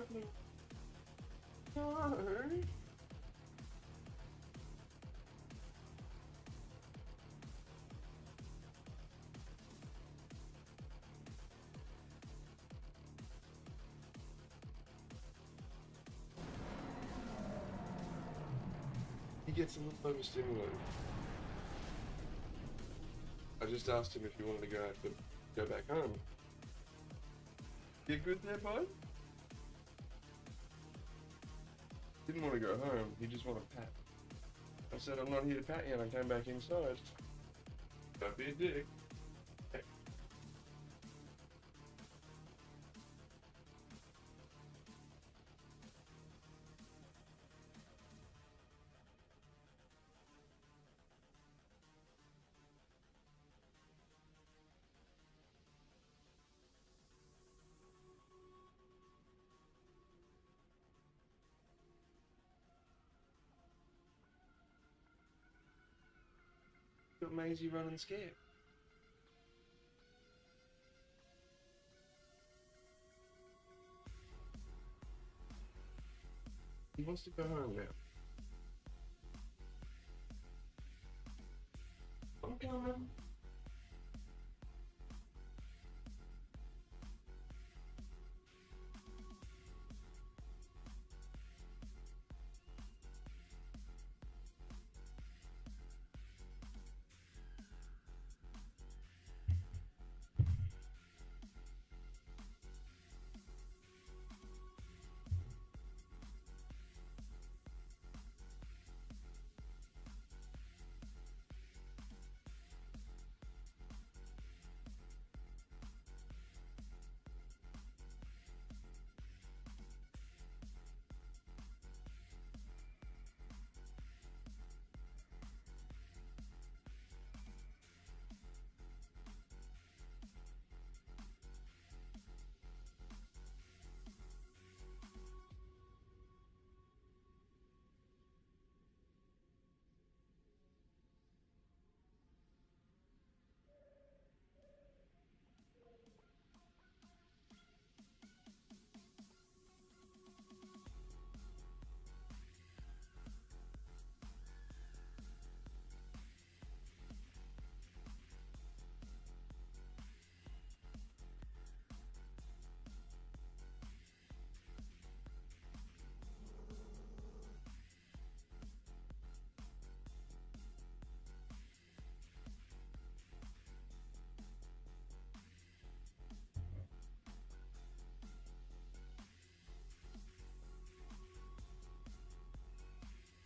happening? No. He gets a little overstimulated. I just asked him if he wanted to go back home. You good there, bud? Didn't want to go home, he just wanted a pat. I said, I'm not here to pat you, and I came back inside. Don't be a dick. Got Maisie running scared. He wants to go home now. I'm coming.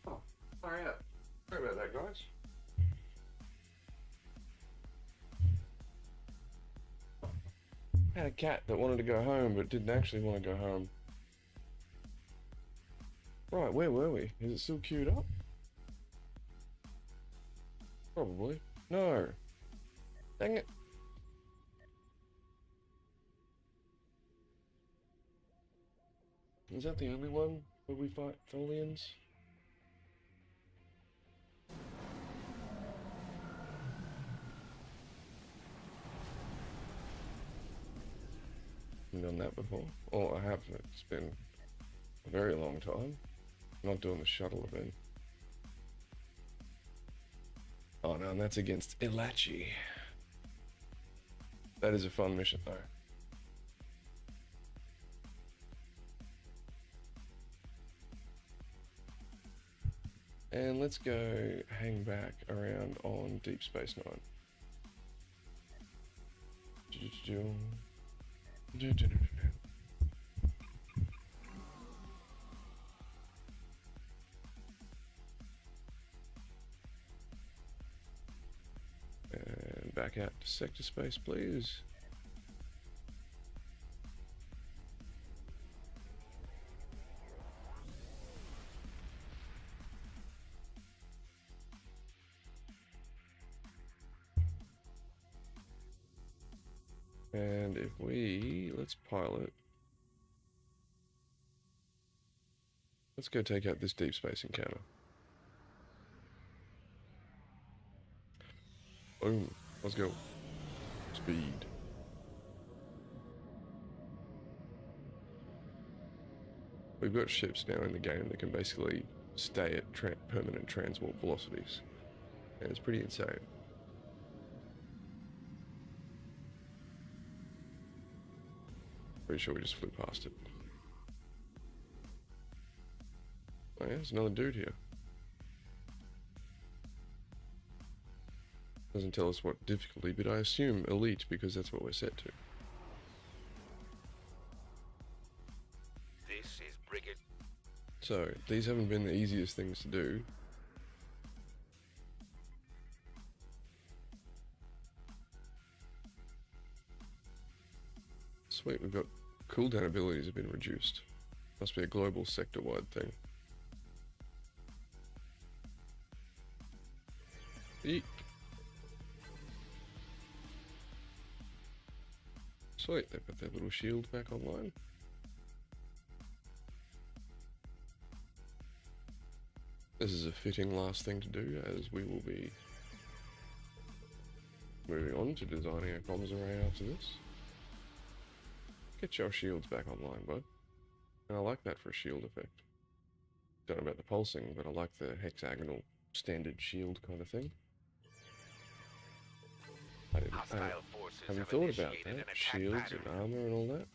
Oh, hurry up. Sorry about that, guys. I had a cat that wanted to go home but didn't actually want to go home. Right, where were we? Is it still queued up? Probably. No. Dang it. Is that the only one where we fight Tholians? I've done that before. Oh, I have. It's been a very long time. I'm not doing the shuttle event. Oh no, and that's against Ilachi. That is a fun mission though. And let's go hang back around on Deep Space Nine. And back out to sector space, please. And if let's pilot. Let's go take out this deep space encounter. Boom. Let's go. Speed. We've got ships now in the game that can basically stay at permanent transport velocities. And it's pretty insane. Pretty sure we just flew past it. Oh yeah, there's another dude here. Doesn't tell us what difficulty, but I assume elite because that's what we're set to. This is Brigade. So, these haven't been the easiest things to do. Sweet, we've got cooldown abilities have been reduced. Must be a global sector-wide thing. Eek. Sweet, they've got their little shield back online. This is a fitting last thing to do, as we will be moving on to designing a comms array after this. Get your shields back online, bud. And I like that for a shield effect. Don't know about the pulsing, but I like the hexagonal standard shield kind of thing. I haven't thought about that. Shields and armor and all that.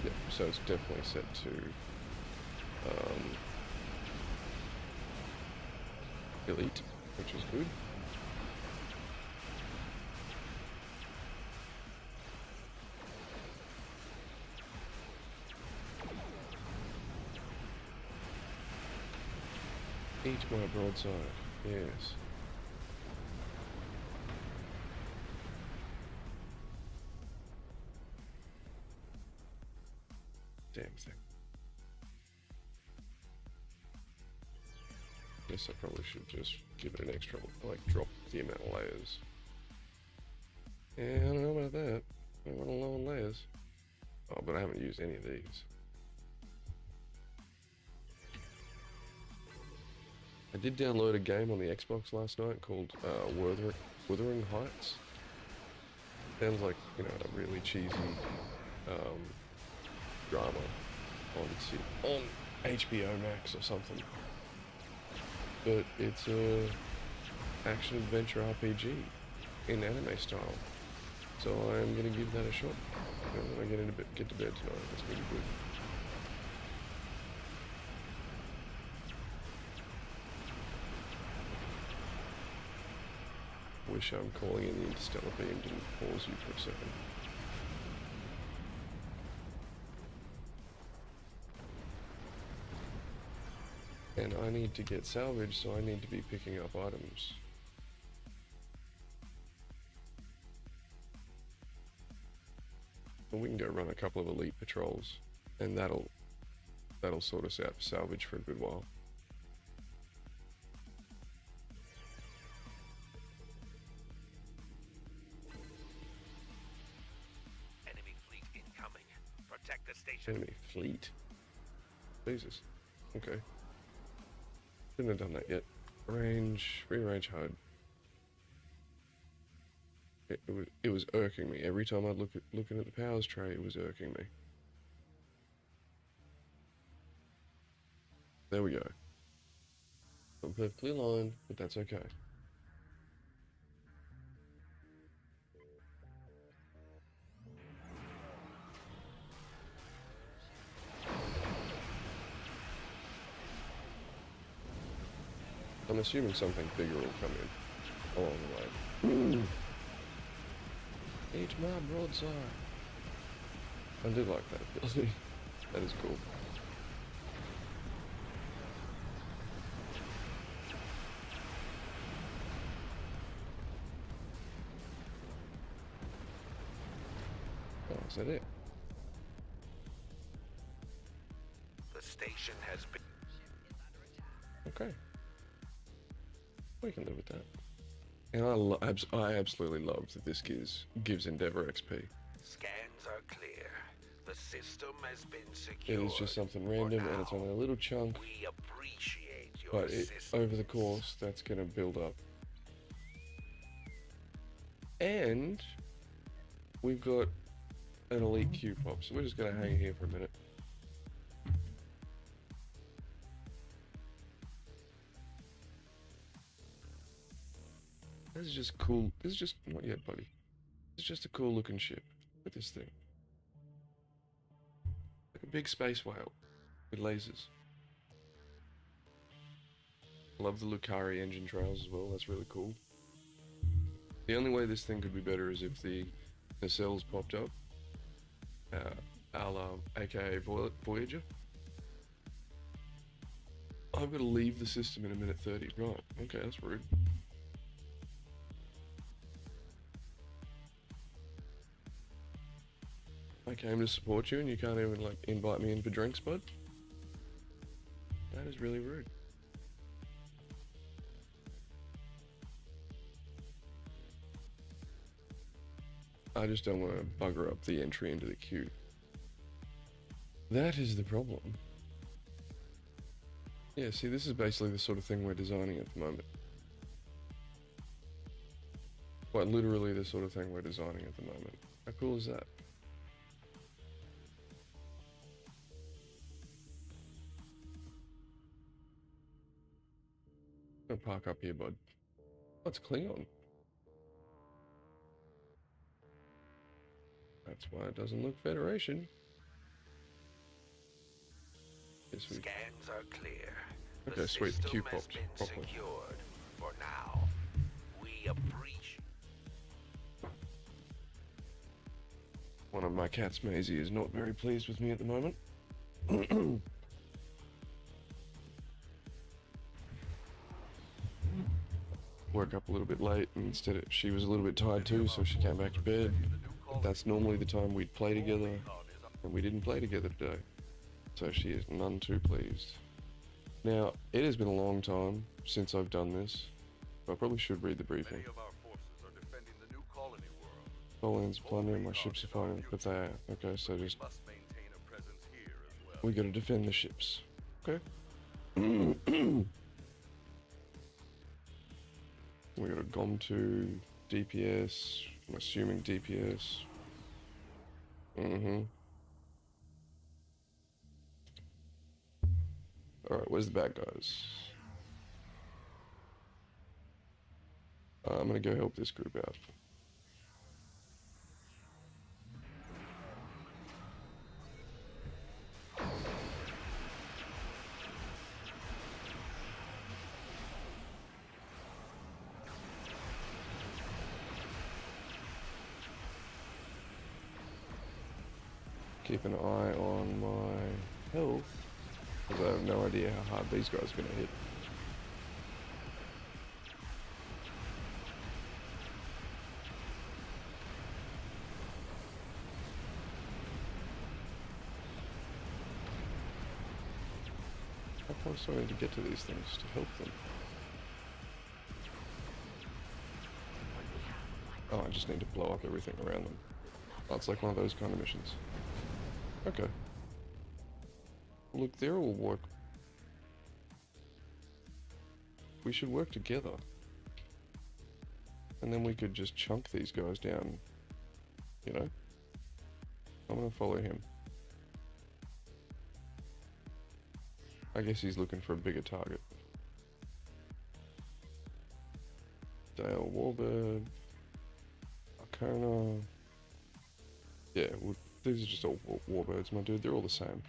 Yep, so it's definitely set to elite, which is good. Eat my broadside, yes. Damn thing. Guess I probably should just give it an extra, like, drop the amount of layers. Yeah, I don't know about that. I want to low on layers. Oh, but I haven't used any of these. I did download a game on the Xbox last night called Wuthering Heights. Sounds like, you know, a really cheesy drama on HBO Max or something. But it's a action adventure RPG in anime style. So I'm gonna give that a shot. And when I get to bed tonight, it's really good. Wish I'm calling in the interstellar beam didn't pause you for a second. And I need to get salvage, so I need to be picking up items. And we can go run a couple of elite patrols, and that'll sort us out for salvage for a good while. Enemy fleet incoming. Protect the station. Enemy fleet? Jesus. Okay. Shouldn't have done that yet. Rearrange HUD. It was irking me. Every time I'd looking at the powers tray, it was irking me. There we go. I'm perfectly aligned, but that's okay. I'm assuming something bigger will come in along the way. Eat my broadside. I did like that ability. That is cool. Oh, is that it? The station has been. Okay. We can live with that. And I absolutely love that this gives Endeavor XP. Scans are clear. The system has been secured. It is just something random and it's only a little chunk, We appreciate your but assistance. over the course that's going to build up. And we've got an elite Q pop, so we're just gonna hang here for a minute. This is just cool. This is just not yet, buddy. It's just a cool looking ship. Look at this thing. Like a big space whale with lasers. Love the Lucari engine trails as well. That's really cool. The only way this thing could be better is if the nacelles popped up, a la aka Voyager. I'm gonna leave the system in a minute 30. Right, okay, that's rude. I came to support you and you can't even like invite me in for drinks, bud? That is really rude. I just don't want to bugger up the entry into the queue. That is the problem. Yeah, see, this is basically the sort of thing we're designing at the moment. Quite literally the sort of thing we're designing at the moment. How cool is that? I'm gonna park up here, bud. Oh, it's Klingon. That's why it doesn't look Federation. Yes, we... Scans are clear. Okay, The sweet. system Q has popped been properly. secured for now. We appreciate. One of my cats, Maisie, is not very pleased with me at the moment. Woke up a little bit late, and instead she was a little bit tired too, so she came back to bed. But that's normally the time we'd play together, and we didn't play together today. So she is none too pleased. Now, it has been a long time since I've done this. I probably should read the briefing. Many of our forces are defending the new colony world. Poland's plundering, my ships are fighting, but they are. Okay, so just... We must maintain a presence here as well. we gotta defend the ships. Okay. We got a GOM2, DPS, I'm assuming DPS. Alright, where's the bad guys? I'm gonna go help this group out. Keep an eye on my health, because I have no idea how hard these guys are going to hit. How close do I need to get to these things to help them? Oh, I just need to blow up everything around them. Oh, it's like one of those kind of missions. Okay. Look, they're all work. We should work together. And then we could just chunk these guys down. You know? I'm gonna follow him. I guess he's looking for a bigger target. Dale Warbird. Arcana. Yeah, well, these are just all warbirds, my dude. They're all the same.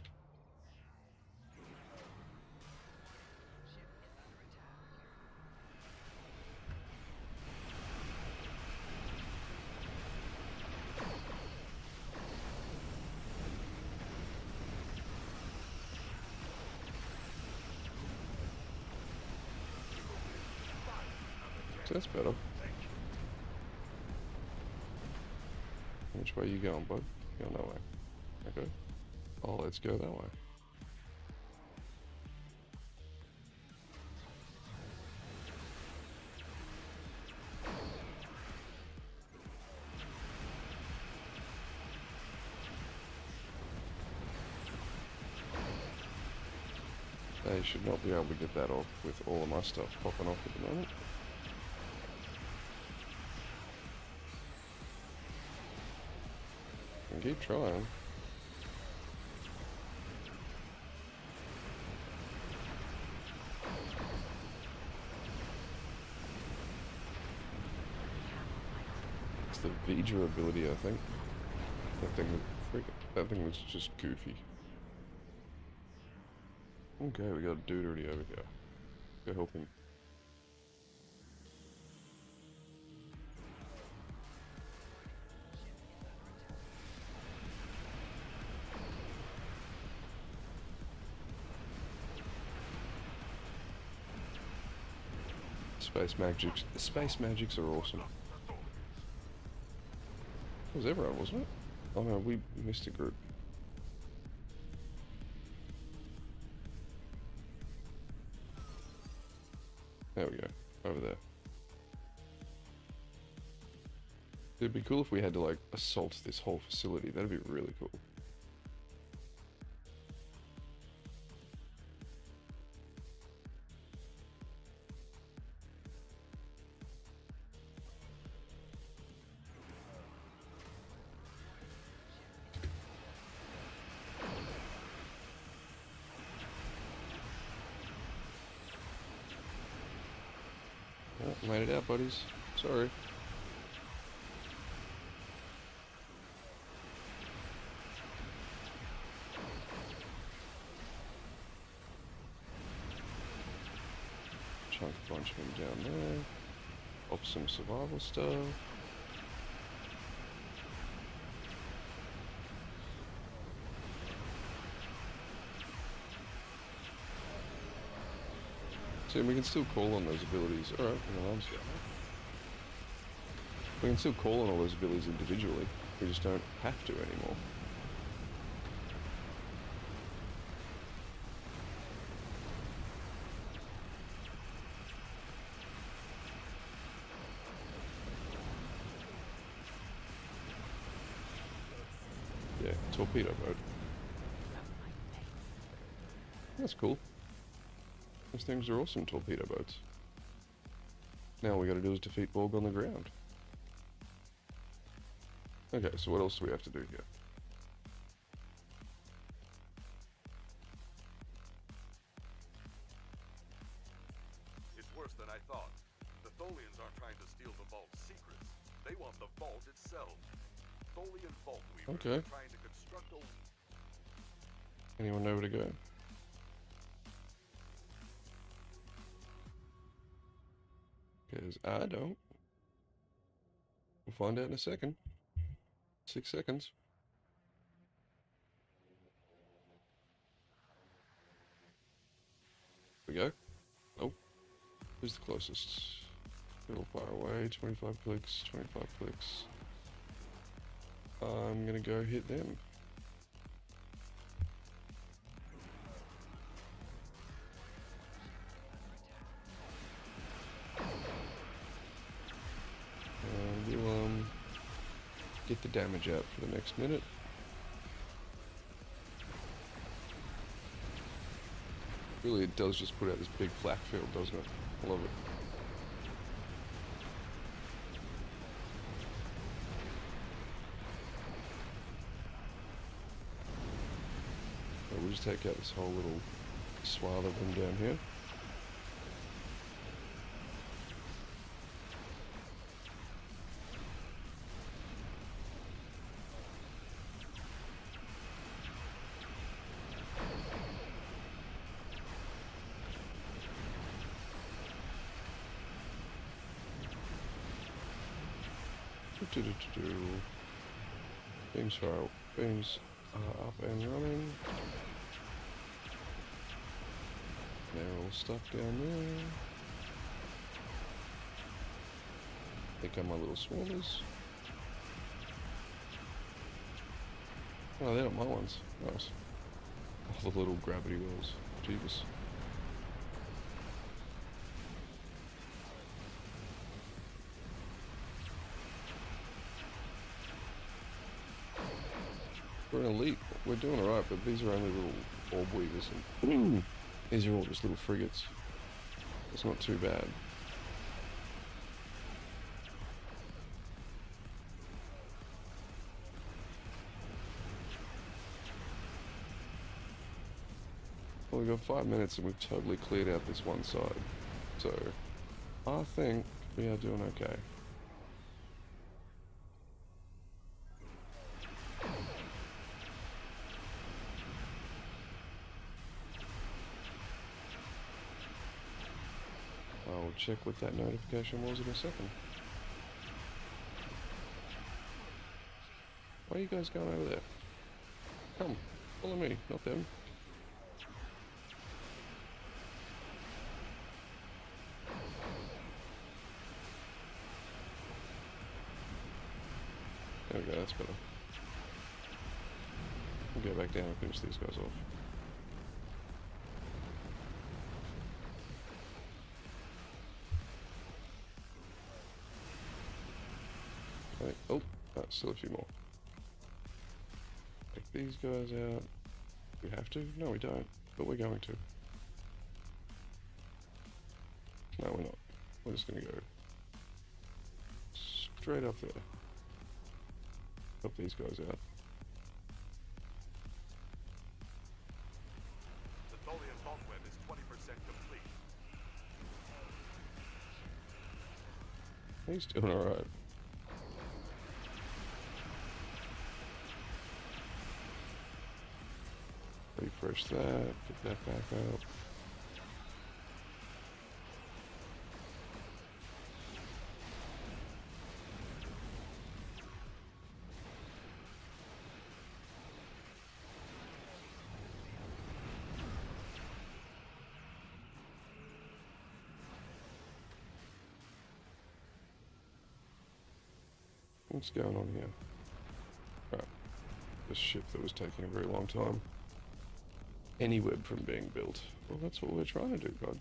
So that's better. Which way are you going, bud? You're going that way. Okay. Oh, let's go that way. They should not be able to get that off with all of my stuff popping off at the moment. keep trying. It's the Vija ability, I think. That thing was just goofy. Okay, we got a dude already over here. Go help him. Space magics are awesome. It was everyone, wasn't it? Oh no, we missed a group. There we go. Over there. It'd be cool if we had to like assault this whole facility. That'd be really cool. Oh, made it out, buddies. Sorry. Chunk a bunch of them down there. Pop some survival stuff. See, we can still call on those abilities. Alright, we can still call on all those abilities individually. We just don't have to anymore. Yeah, torpedo mode. That's cool. Those things are awesome, torpedo boats. Now all we gotta do is defeat Borg on the ground. Okay, so what else do we have to do here? It's worse than I thought. The Tholians aren't trying to steal the vault's secrets. They want the vault itself. Tholian vault weavers Okay. are trying to construct a... Anyone know where to go? Because I don't. We'll find out in a second. 6 seconds. We go. Oh. Who's the closest? They're all far away. 25 clicks, 25 clicks. I'm gonna go hit them. We'll get the damage out for the next minute. Really, it does just put out this big flak field, doesn't it? I love it. So we'll just take out this whole little swath of them down here. Beams are up and running. They're all stuck down there. Here come my little swarmers. Oh, they're not my ones. Nice. All the little gravity wells. Jeebus. We're an elite. We're doing alright, but these are only little orb weavers. And these are all just little frigates. It's not too bad. Well, we've got 5 minutes and we've totally cleared out this one side. So, I think we are doing okay. I'll check what that notification was in a second. Why are you guys going over there? Come, follow me, not them. There we go, that's better. We'll go back down and finish these guys off. Okay. Oh, still a few more. Take these guys out. We have to? No, we don't. But we're going to. No, we're not. We're just going to go straight up there. Help these guys out. The Tholian vault web is 20% complete. He's doing alright. Refresh that, get that back up. What's going on here? Right. This ship that was taking a very long time. Any web from being built. Well, that's what we're trying to do, God.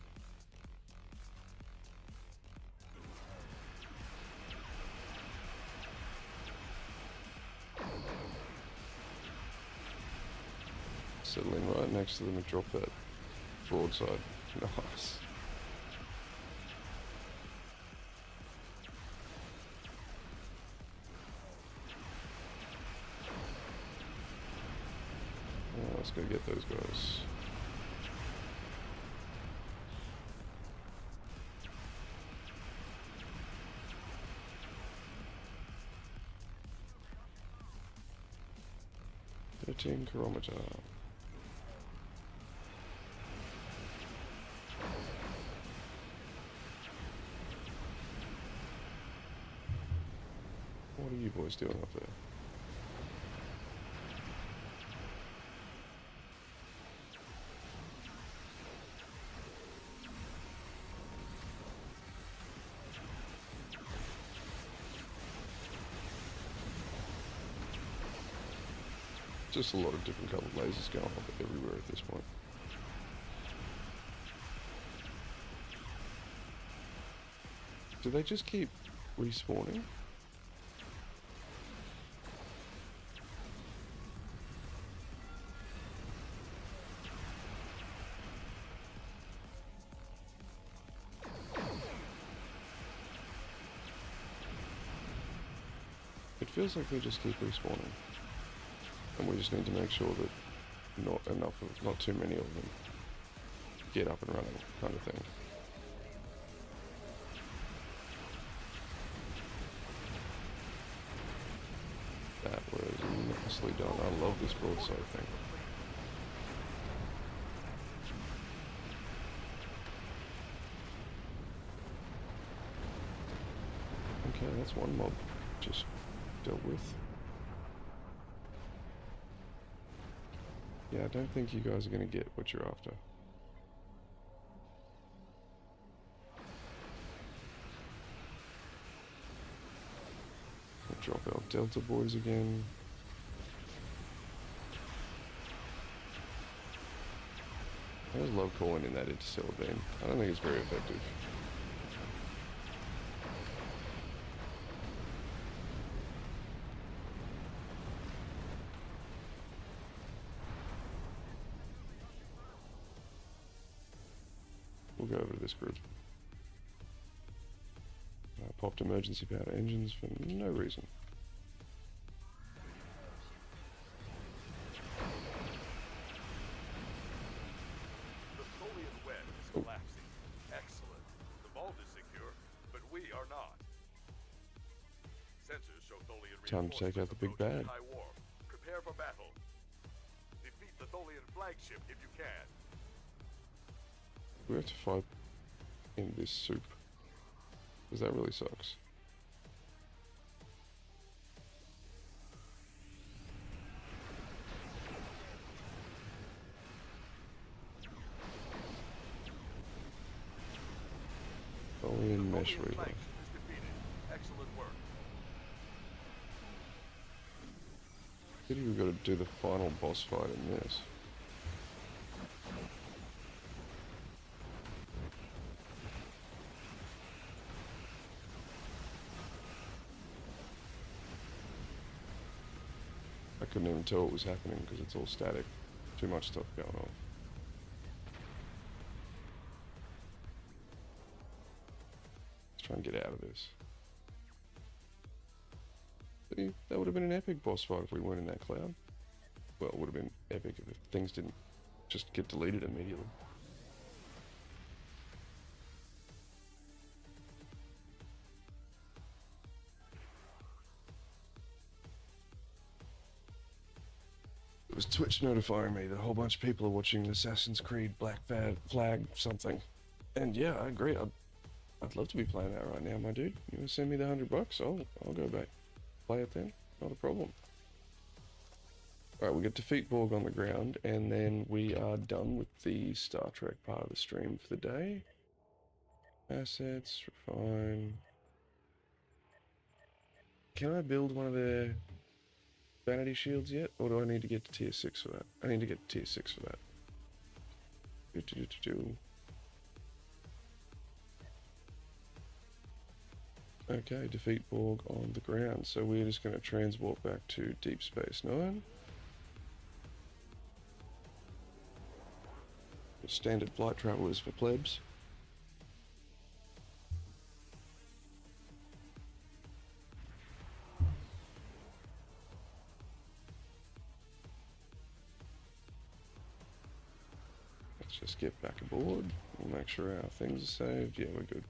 Settling right next to them and drop that broadside. Nice. Let's go get those guys. $13 kilometer. What are you boys doing up there? Just a lot of different colored lasers going on everywhere at this point. Do they just keep respawning? It feels like they just keep respawning. And we just need to make sure that not too many of them get up and running, kind of thing. That was nicely done. I love this broadside thing. Okay, that's one mob just dealt with. Yeah, I don't think you guys are going to get what you're after. We'll drop our Delta boys again. I just love calling in that interstellar beam. I don't think it's very effective. We'll go over to this group. Popped emergency power engines for no reason. We are not. Sensors show Tholian Time to take out the big reinforcements approaching bad. high warp. Prepare for battle. Defeat the Tholian flagship if you can. We have to fight in this soup. Because that really sucks. Tholian mesh Tholian relay. flagship is defeated. Excellent work. Pity we've got to do the final boss fight in this. I couldn't even tell what was happening because it's all static. Too much stuff going on. Let's try and get out of this. See, that would have been an epic boss fight if we weren't in that cloud. Well, it would have been epic if things didn't just get deleted immediately. It was Twitch notifying me that a whole bunch of people are watching Assassin's Creed Black Flag something. And yeah, I agree. I'd love to be playing that right now, my dude. You want to send me the $100? I'll go back. Play it then. Not a problem. Alright, we get Defeat Borg on the ground, and then we are done with the Star Trek part of the stream for the day. Assets, refine. Can I build one of their vanity shields yet? Or do I need to get to tier 6 for that? I need to get to tier 6 for that. Okay, Defeat Borg on the ground. So we're just going to transport back to Deep Space Nine. Standard flight travel is for plebs. Let's just get back aboard. We'll make sure our things are saved. Yeah, we're good.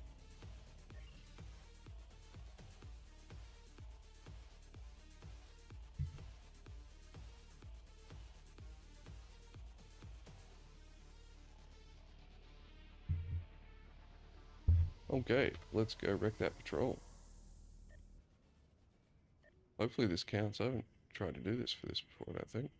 Okay, let's go wreck that patrol. Hopefully this counts. I haven't tried to do this for this before, I don't think.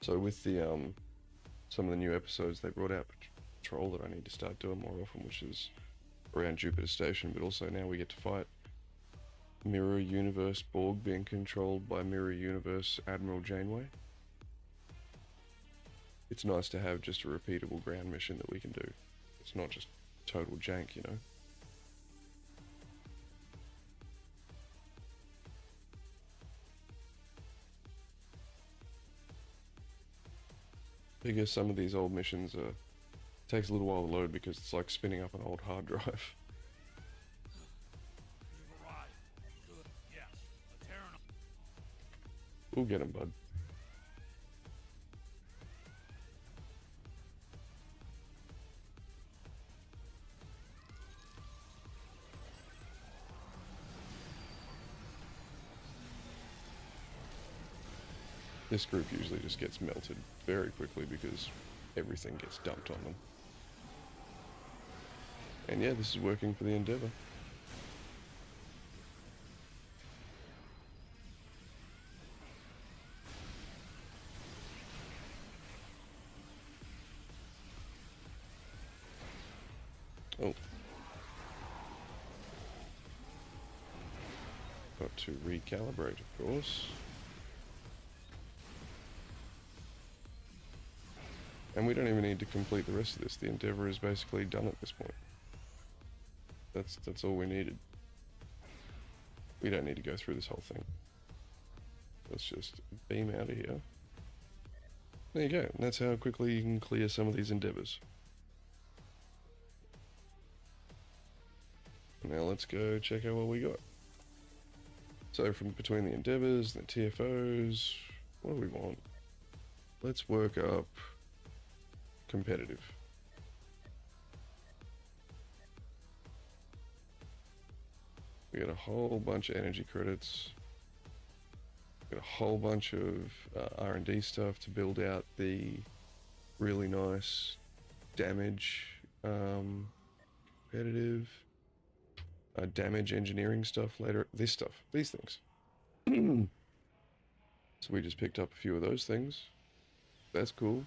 So with the some of the new episodes, they brought out patrol that I need to start doing more often, which is around Jupiter Station, but also now we get to fight Mirror Universe Borg being controlled by Mirror Universe Admiral Janeway. It's nice to have just a repeatable ground mission that we can do. It's not just total jank, you know. I guess some of these old missions takes a little while to load because it's like spinning up an old hard drive. You've arrived. Good. Yes. A Terran. We'll get him, bud. This group usually just gets melted very quickly because everything gets dumped on them. And yeah, this is working for the Endeavour. Oh. Got to recalibrate, of course. And we don't even need to complete the rest of this. The Endeavour is basically done at this point. That's all we needed. We don't need to go through this whole thing. Let's just beam out of here. There you go. And that's how quickly you can clear some of these endeavors. Now let's go check out what we got. So from between the endeavors, the TFOs, what do we want? Let's work up competitive. We got a whole bunch of energy credits. Got a whole bunch of R&D stuff to build out the really nice damage competitive damage engineering stuff later. These things. So we just picked up a few of those things. That's cool.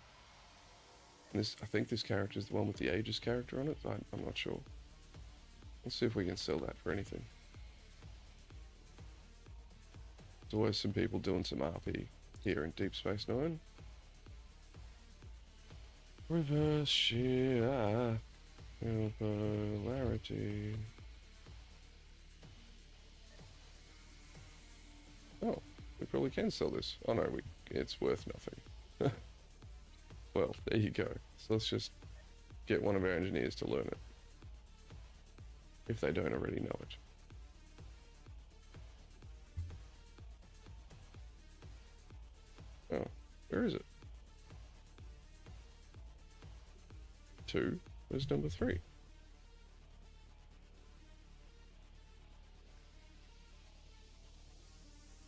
And I think this character is the one with the Aegis character on it. I'm not sure. Let's see if we can sell that for anything. There's always some people doing some RP here in Deep Space Nine. Reverse shear polarity. Oh, we probably can sell this. Oh no, it's worth nothing. Well, there you go. So let's just get one of our engineers to learn it, if they don't already know it. Oh, where is it? 2. Where's number 3?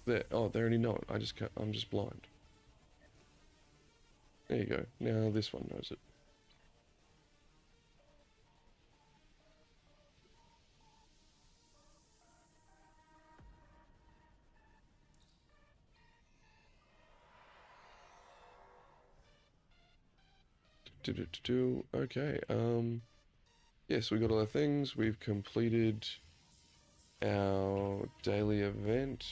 There. Oh, they already know it. I'm just blind. There you go. Now this one knows it. Okay. Yes, we got all our things. We've completed our daily event.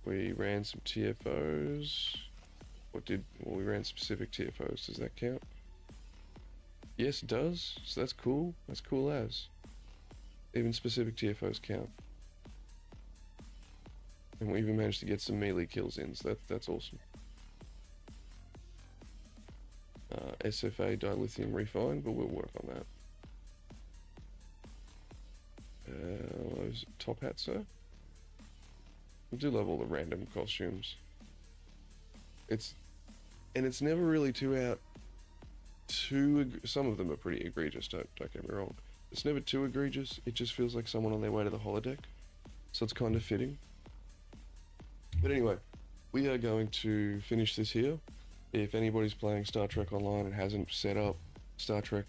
We ran some TFOs. Well, we ran specific TFOs. Does that count? Yes, it does. So that's cool. That's cool as. Even specific TFOs count. And we even managed to get some melee kills in, so that's awesome. SFA dilithium refined, but we'll work on that. Those top hats, sir. I do love all the random costumes. It's never really some of them are pretty egregious, don't get me wrong. It's never too egregious, it just feels like someone on their way to the holodeck. So it's kind of fitting. But anyway, we are going to finish this here. If anybody's playing Star Trek Online and hasn't set up Star Trek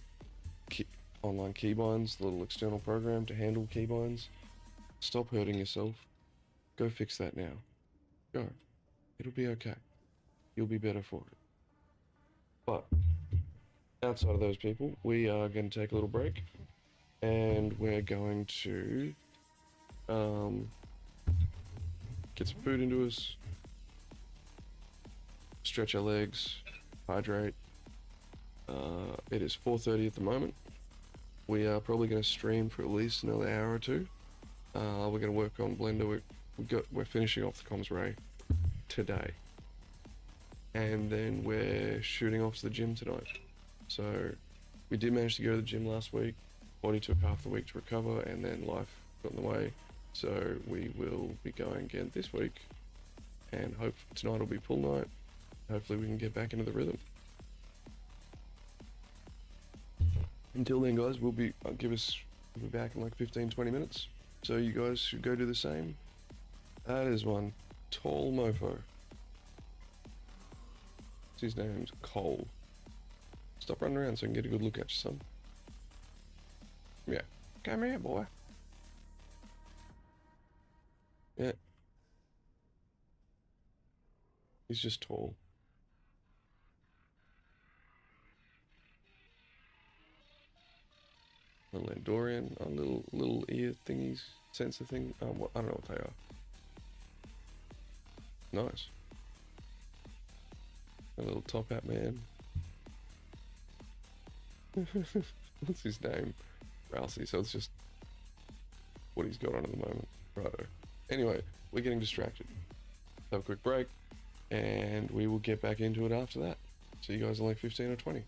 Online keybinds, the little external program to handle keybinds, stop hurting yourself. Go fix that now. Go. It'll be okay. You'll be better for it. But outside of those people, we are going to take a little break, and we're going to get some food into us, stretch our legs, hydrate. It is 4:30 at the moment. We are probably going to stream for at least another hour or two. We're going to work on Blender. We're finishing off the comms array today, and then we're shooting off to the gym tonight. So we did manage to go to the gym last week. Body took half the week to recover, and then life got in the way. So we will be going again this week, and hope tonight will be pool night. Hopefully we can get back into the rhythm. Until then, guys, we'll be back in like 15-20 minutes. So you guys should go do the same. That is one tall mofo. His name's Cole. Stop running around so I can get a good look at you, son. Yeah. Come here, boy. Yeah. He's just tall. Little Andorian, a little ear thingies, sensor thing. I don't know what they are. Nice. A little top hat man. What's his name? Rousey. So it's just what he's got on at the moment. Righto. Anyway, we're getting distracted. Have a quick break, and we will get back into it after that. See you guys in like 15 or 20.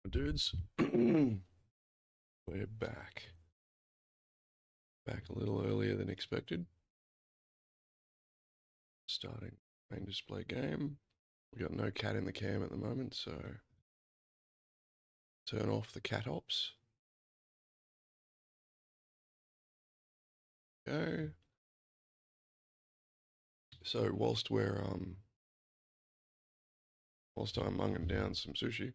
Dudes, we're back. Back a little earlier than expected. Starting main display game. We got no cat in the cam at the moment, so turn off the cat ops. Go. So whilst I'm munging down some sushi,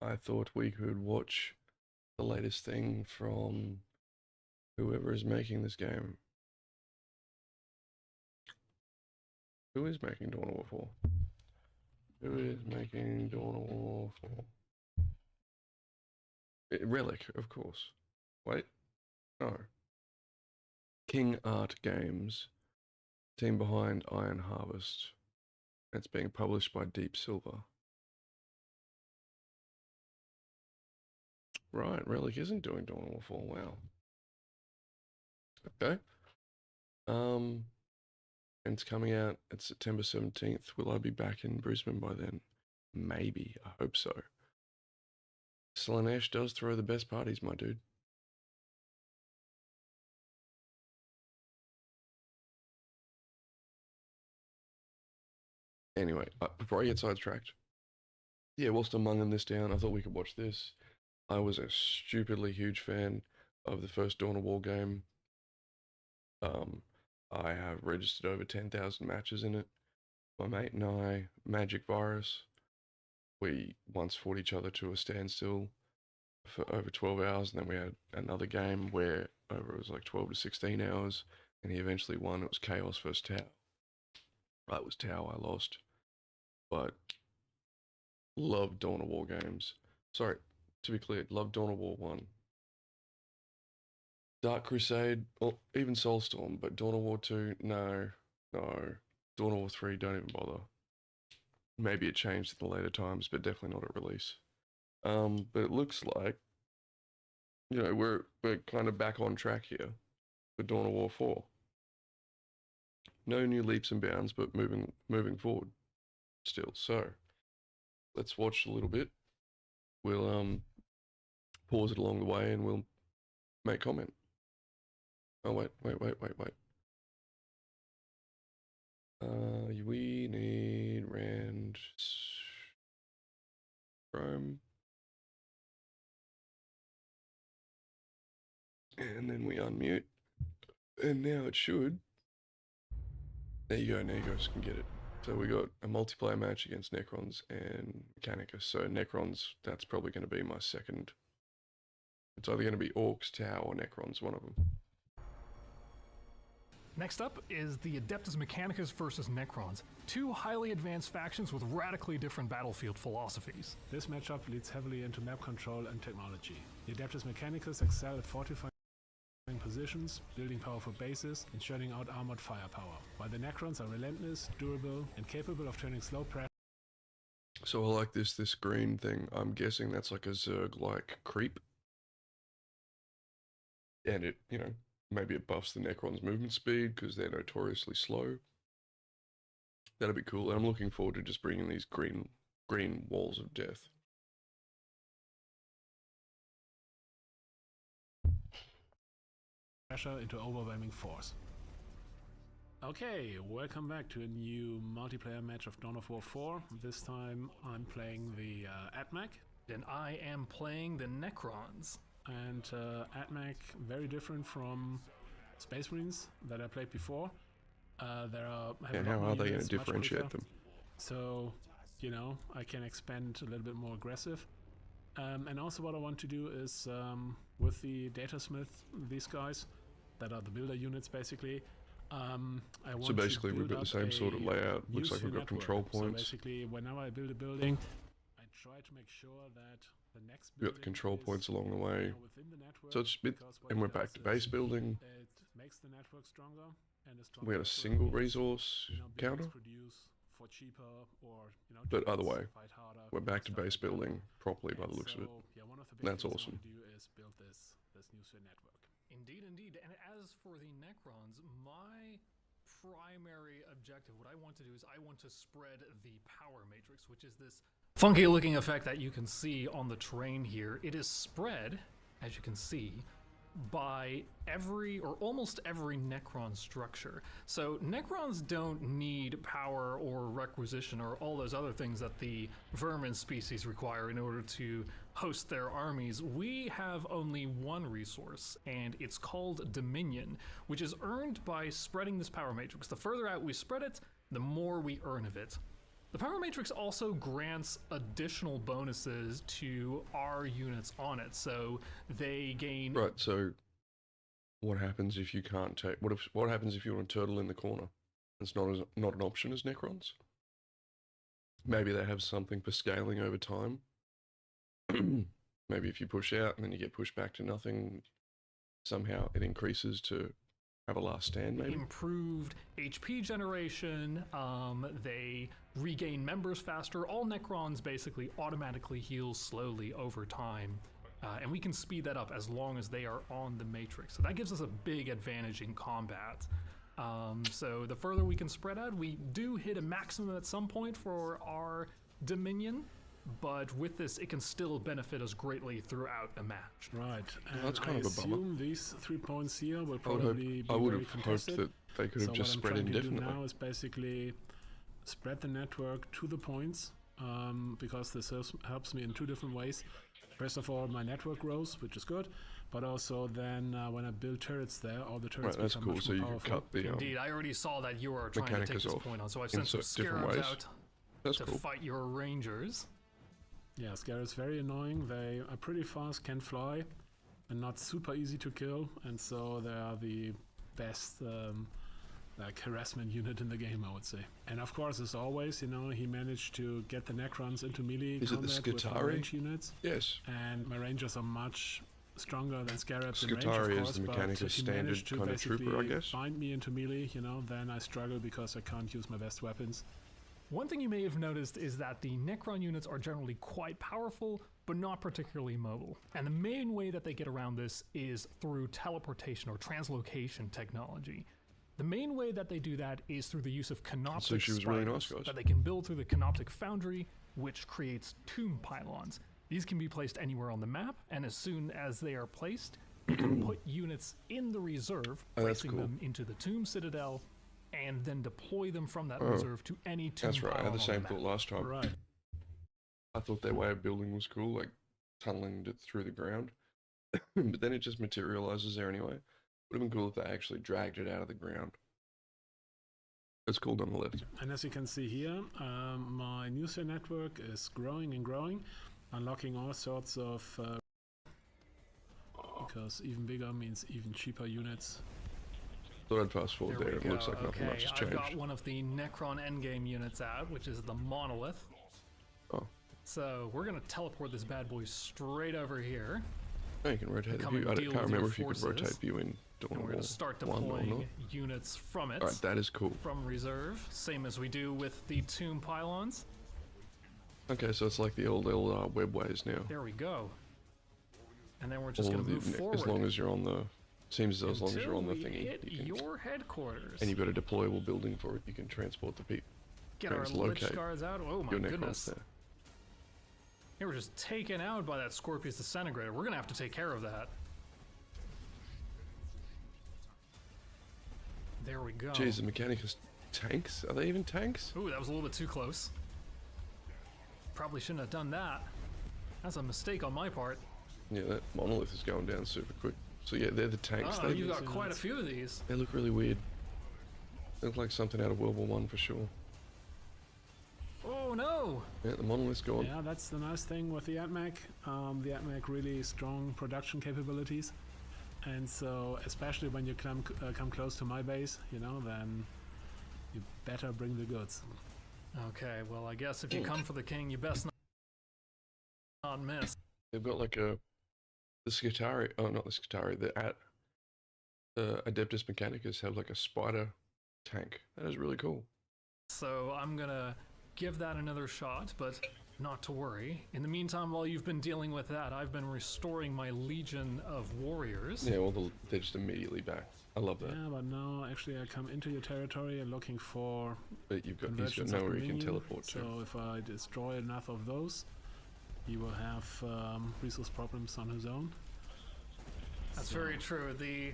I thought we could watch the latest thing from whoever is making this game. Who is making Dawn of War 4? Who is making Dawn of War 4? Relic, of course. Wait. No. King Art Games. Team behind Iron Harvest. It's being published by Deep Silver. Right, Relic isn't doing Dawn of War 4. Wow. Okay. And it's coming out at September 17th. Will I be back in Brisbane by then? Maybe. I hope so. Slanesh does throw the best parties, my dude. Anyway, before I get sidetracked, yeah, whilst I'm munging this down, I thought we could watch this. I was a stupidly huge fan of the first Dawn of War game. I have registered over 10,000 matches in it. My mate and I, Magic Virus, we once fought each other to a standstill for over 12 hours, and then we had another game where over it was like 12 to 16 hours, and he eventually won. It was Chaos vs. Tau. It was Tau I lost, but love Dawn of War games. Sorry, to be clear, love Dawn of War 1. Dark Crusade, or even Soulstorm, but Dawn of War 2, no. Dawn of War 3, don't even bother. Maybe it changed in the later times, but definitely not at release. But it looks like, you know, we're kind of back on track here for Dawn of War 4. No new leaps and bounds, but moving forward still. So let's watch a little bit. We'll pause it along the way and we'll make comment. Oh wait. We need Rand Chrome. And then we unmute. And now it should. There you go, Negos can get it. So we got a multiplayer match against Necrons and Mechanicus. So Necrons, that's probably going to be my second. It's either going to be Orcs, Tau, or Necrons, one of them. Next up is the Adeptus Mechanicus versus Necrons, two highly advanced factions with radically different battlefield philosophies. This matchup leads heavily into map control and technology. The Adeptus Mechanicus excel at fortifying positions, building powerful bases, and churning out armored firepower, while the Necrons are relentless, durable, and capable of turning slow pressure. So I like this green thing. I'm guessing that's like a Zerg-like creep. And it, you know, maybe it buffs the Necrons' movement speed because they're notoriously slow. That'd be cool. And I'm looking forward to just bringing these green walls of death. Pressure into overwhelming force. Okay, welcome back to a new multiplayer match of Dawn of War 4. This time I'm playing the AdMech. And I am playing the Necrons. And AdMech, very different from Space Marines that I played before. There are and how are they going to differentiate them? So, you know, I can expand a little bit more aggressive. And also what I want to do is, with the Datasmith, these guys, that are the builder units basically, I want so basically to we've got the same sort of layout. Looks like we've got control points. So basically, whenever I build a building, I try to make sure that the next We've got the control points along the way. Within the network, So it's a bit, and we're back to base building. It makes the network stronger and a We had a single resource counter. For cheaper or, you know, But either way, fight harder, we're back to stuff base like that. building properly by the looks of it. So, yeah, one of the big That's things awesome. I want to do is build this new sphere network. Indeed. And as for the Necrons, my primary objective, what I want to do is I want to spread the power matrix, which is this funky looking effect that you can see on the terrain here. It is spread, as you can see, by every or almost every Necron structure. So Necrons don't need power or requisition or all those other things that the vermin species require in order to host their armies. We have only one resource, and it's called Dominion, which is earned by spreading this power matrix. The further out we spread it, the more we earn of it. The power matrix also grants additional bonuses to our units on it, so they gain... Right, so what happens if you can't take... What happens if you want a turtle in the corner? It's not an option as Necrons? Maybe they have something for scaling over time. Maybe if you push out and then you get pushed back to nothing, somehow it increases to have a last stand, maybe? Improved HP generation, they regain members faster. All Necrons basically automatically heal slowly over time, and we can speed that up as long as they are on the matrix. So that gives us a big advantage in combat. So the further we can spread out, we do hit a maximum at some point for our Dominion, but with this, it can still benefit us greatly throughout a match. Right, and that's kind I of a bummer. assume these 3 points here will I probably would be very have hoped contested. that they could have just spread indefinitely. So what I'm trying to indefinitely. do now is basically spread the network to the points, because this helps me in 2 different ways. First of all, my network grows, which is good, but also then when I build turrets there, all the turrets Right, that's become cool, much so more you can powerful. cut the Indeed, I already saw that you are trying to take Mechanicus this off point on, so I've in sent some different scarabs ways. out That's to cool. fight your rangers. Yeah, Scarab's very annoying. They are pretty fast, can fly, and not super easy to kill, and so they are the best like harassment unit in the game, I would say. And of course, as always, you know, he managed to get the Necrons into melee Is it the combat with my Skitarii? range units, Yes. and my rangers are much stronger than Scarabs in range, Skitarii of is course, the but Mechanicus if he standard managed to kind of trooper, I basically guess. bind me into melee, you know, then I struggle because I can't use my best weapons. One thing you may have noticed is that the Necron units are generally quite powerful, but not particularly mobile. And the main way that they get around this is through teleportation or translocation technology. The main way that they do that is through the use of canoptic So she was really nice, spiders guys. that they can build through the canoptic foundry, which creates tomb pylons. These can be placed anywhere on the map, and as soon as they are placed, you can put units in the reserve, Oh, that's placing cool. them into the tomb citadel, and then deploy them from that reserve to any tomb That's right, I pylon had the on same map. thought last time. Right. I thought their way of building was cool, like tunneling it through the ground. But then it just materializes there anyway. Would have been cool if they actually dragged it out of the ground. It's cool on the left. And as you can see here, my user network is growing and growing, unlocking all sorts of because even bigger means even cheaper units. Thought I'd fast forward there. we It looks go. like nothing Okay, much has I've changed. got one of the Necron endgame units out, which is the Monolith. Oh. So we're gonna teleport this bad boy straight over here, Oh, you can rotate the Come and view. I deal can't with remember your if you could forces. rotate view in Dawn and we're of gonna War start 1 or not. deploying units from it, Alright, that is cool. from reserve, same as we do with the tomb pylons. Okay, so it's like the old webways now. There we go. And then we're just All gonna of the- move forward. as long as you're on the... Seems as long as you're on the until we thingy. hit You can, your headquarters. and you've got a deployable building for it. You can transport the people. Get our Lich translocate Guards out. Oh my Your Necrons goodness. there. They were just taken out by that Scorpius Disintegrator. We're gonna have to take care of that. There we go. Jeez, the Mechanicus tanks? Are they even tanks? Ooh, that was a little bit too close. Probably shouldn't have done that. That's a mistake on my part. Yeah, that monolith is going down super quick. So yeah, they're the tanks. Oh, They, you've got quite a few of these. they look really weird. They look like something out of World War One for sure. Oh no! Yeah, the monolith's gone. Yeah, that's the nice thing with the ATMAC. The ATMAC really strong production capabilities, and so especially when you come close to my base, you know, then you better bring the goods. Okay, well I guess if you come for the king, you best not miss. They've got like the Skitarii, oh not the Skitarii, the Adeptus Mechanicus have like a spider tank. That is really cool. So I'm gonna give that another shot, but not to worry. In the meantime, while you've been dealing with that, I've been restoring my legion of warriors. Yeah, well they're just immediately back. I love that. Yeah, but now actually I come into your territory and looking for But he's got convergence of nowhere you can dominion. teleport to. So if I destroy enough of those, he will have resource problems on his own. That's very true. The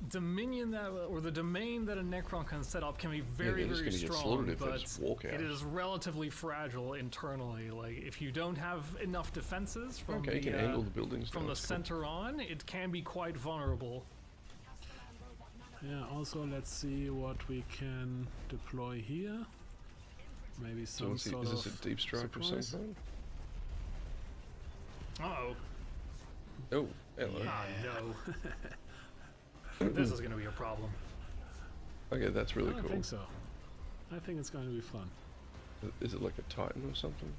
dominion that, or the domain that a Necron can set up can be very, they're just very gonna get strong, slaughtered if they but just walk out. it is relatively fragile internally. Like, if you don't have enough defenses from Okay, you can angle the buildings from now, the that's cool. center on, it can be quite vulnerable. Yeah, also let's see what we can deploy here. Maybe So some what's sort is of this a deep strike of surprise. some kind? Uh-oh. Oh, hello. Ah, no. This is going to be a problem. Okay, that's really I don't cool. think so. I think it's going to be fun. Is it like a Titan or something?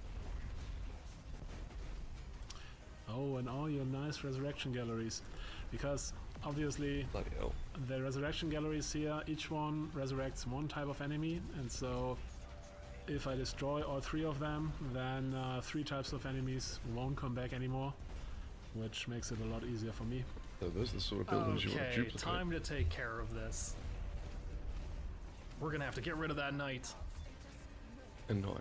Oh, and all your nice resurrection galleries. Because obviously Bloody hell. the resurrection galleries here, each one resurrects one type of enemy, and so if I destroy all three of them, then three types of enemies won't come back anymore, which makes it a lot easiher for me. So those are the sort of buildings you want to Okay, duplicate. time to take care of this. We're going to have to get rid of that knight. And Knight.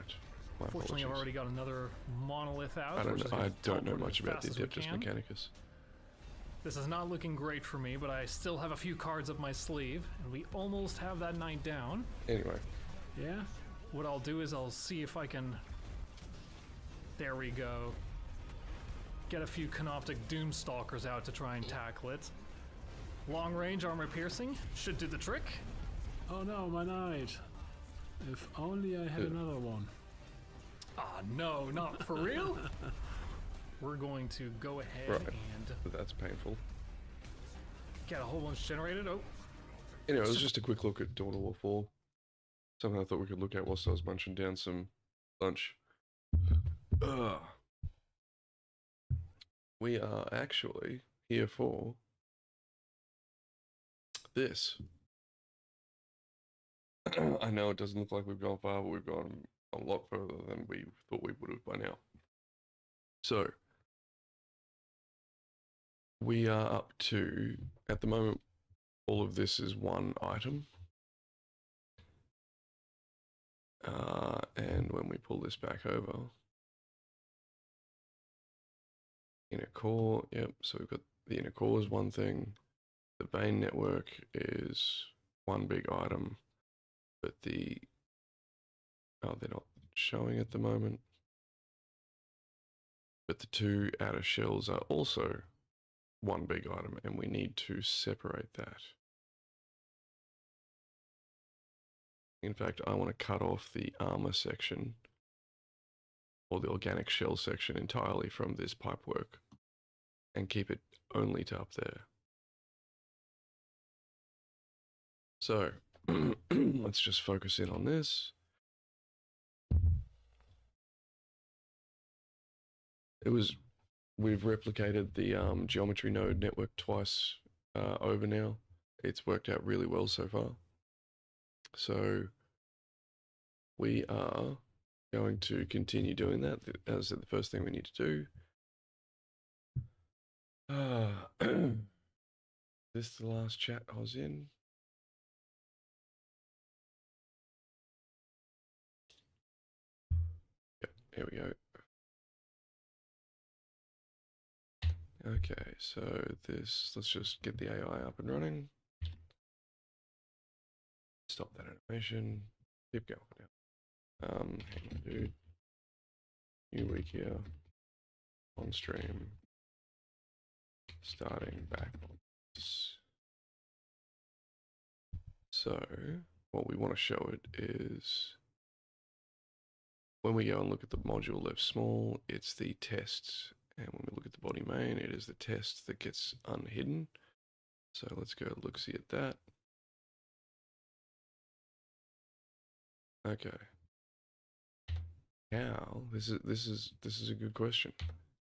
My Fortunately, I've apologies. already got another monolith out. I We're just don't know. gonna I don't know teleport much as about fast the as we Adeptus can. Mechanicus. This is not looking great for me, but I still have a few cards up my sleeve, and we almost have that knight down. Anyway, Yeah? What I'll do is I'll see if I can... There we go. Get a few Canoptic Doomstalkers out to try and tackle it. Long range armor piercing should do the trick. Oh no, my knight! If only I had another one. Ah, no, not for real. We're going to go ahead Right. and but that's painful. get a whole bunch generated. Oh, Anyway, it was just a quick look at Dawn of War 4. Something I thought we could look at whilst I was munching down some lunch. Ugh. We are actually here for this. I know it doesn't look like we've gone far, but we've gone a lot further than we thought we would have by now. So, we are up to, at the moment, all of this is one item. And when we pull this back over, inner core, yep, so we've got the inner core is one thing, the vein network is one big item, but they're not showing at the moment. But the two outer shells are also one big item, and we need to separate that. In fact, I want to cut off the armor section or the organic shell section entirely from this pipework and keep it only to up there. So let's just focus in on this. We've replicated the geometry node network twice over now. It's worked out really well so far. So we are going to continue doing that. As I said, the first thing we need to do. This is the last chat I was in. Yep, here we go. Okay, so let's just get the AI up and running. Stop that animation. Keep going now. Hang on, dude. New week here. On stream. Starting back on this. So, what we want to show it is when we go and look at the module left small, it's the tests. And when we look at the body main, it is the test that gets unhidden. So let's go look see at that. Okay. How? This is a good question.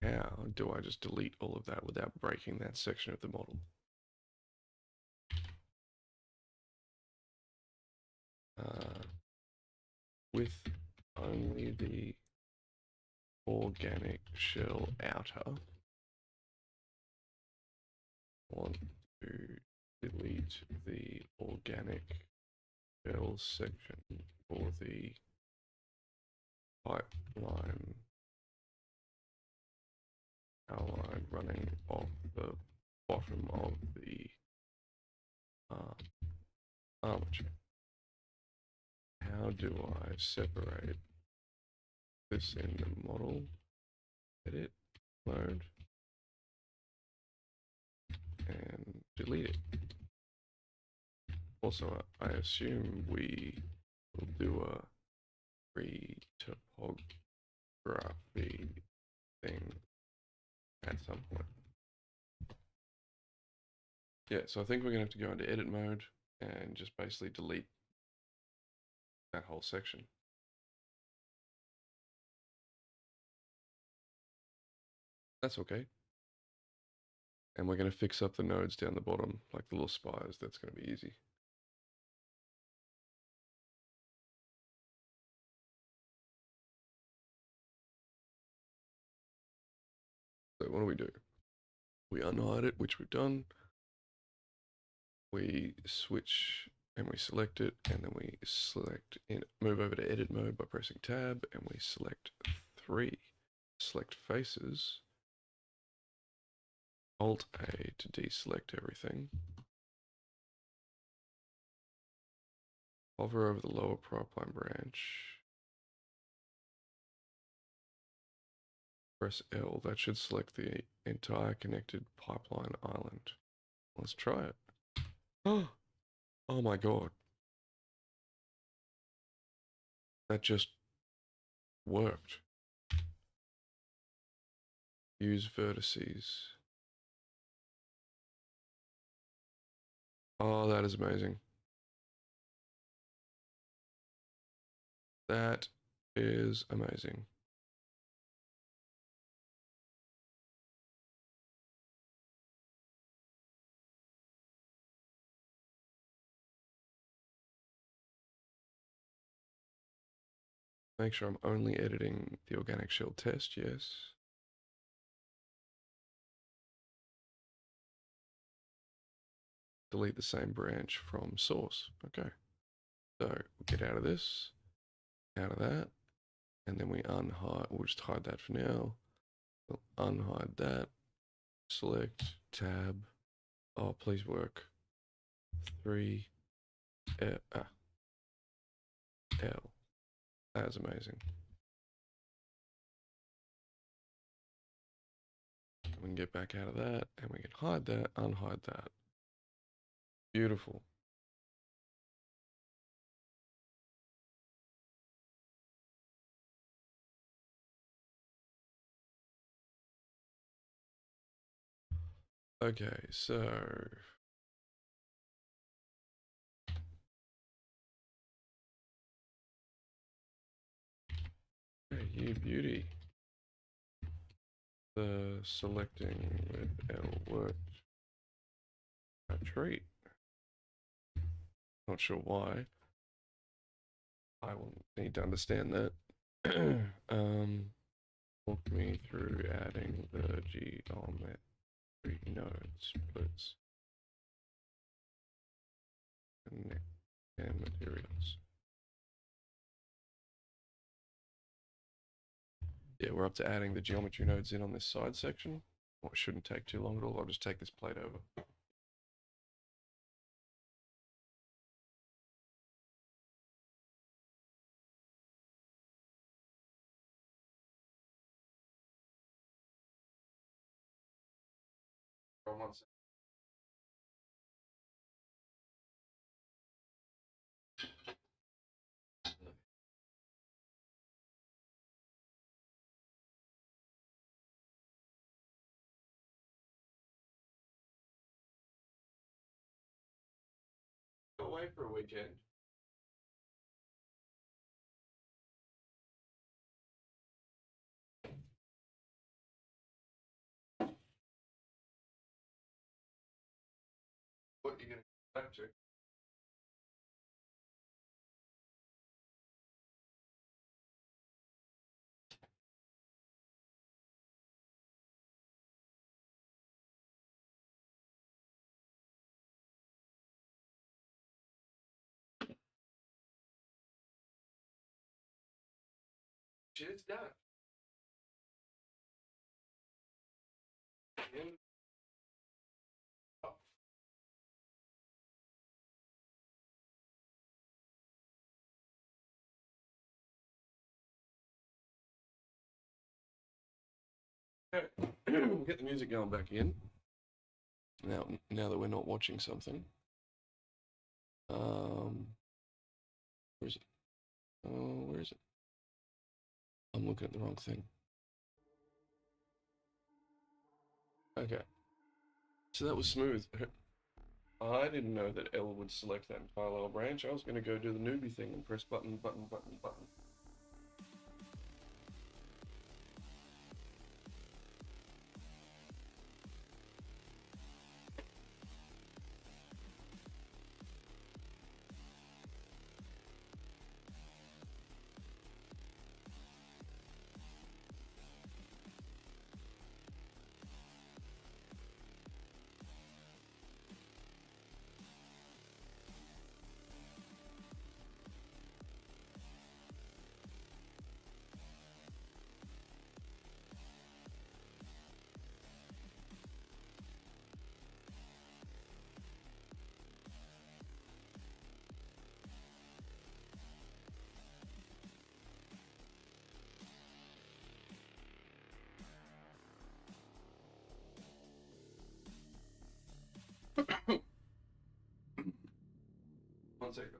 How do I just delete all of that without breaking that section of the model? With only the organic shell outer. Want to delete the organic shell section for the pipeline power line running off the bottom of the armature. How do I separate this in the model edit mode and delete it? Also, I assume we will do a free topography thing at some point. Yeah, so I think we're going to have to go into edit mode and just basically delete that whole section. That's okay. And we're going to fix up the nodes down the bottom, like the little spires. That's going to be easy. So what do? We unhide it, which we've done. We switch and we select it, and then we move over to edit mode by pressing tab, and we select 3. Select faces. Alt A to deselect everything. Hover over the lower pipeline branch. Press L. That should select the entire connected pipeline island. Let's try it. Oh my god. That just worked. Use vertices. Oh, that is amazing. That is amazing. Make sure I'm only editing the organic shell test, yes. Delete the same branch from source. Okay. So we'll get out of this, out of that, and then we unhide. We'll just hide that for now. We'll unhide that. Select tab. Oh, please work. 3 L. L. That's amazing. We can get back out of that, and we can hide that, unhide that. Beautiful. Okay, so hey, you beauty. The selecting with L worked a treat. Not sure why. I will need to understand that. Walk me through adding the geometry nodes, please. And materials. Yeah, we're up to adding the geometry nodes in on this side section. Well, it shouldn't take too long at all. I'll just take this plate over. Go away for a weekend. What are you going to go back to? Shit, it's done. And- oh. Okay. We'll get the music going back in. Now that we're not watching something. Where is it? Oh, where is it? I'm looking at the wrong thing. Okay. So that was smooth. I didn't know that L would select that entire lower branch. I was going to go do the newbie thing and press button, button, button, button. One second.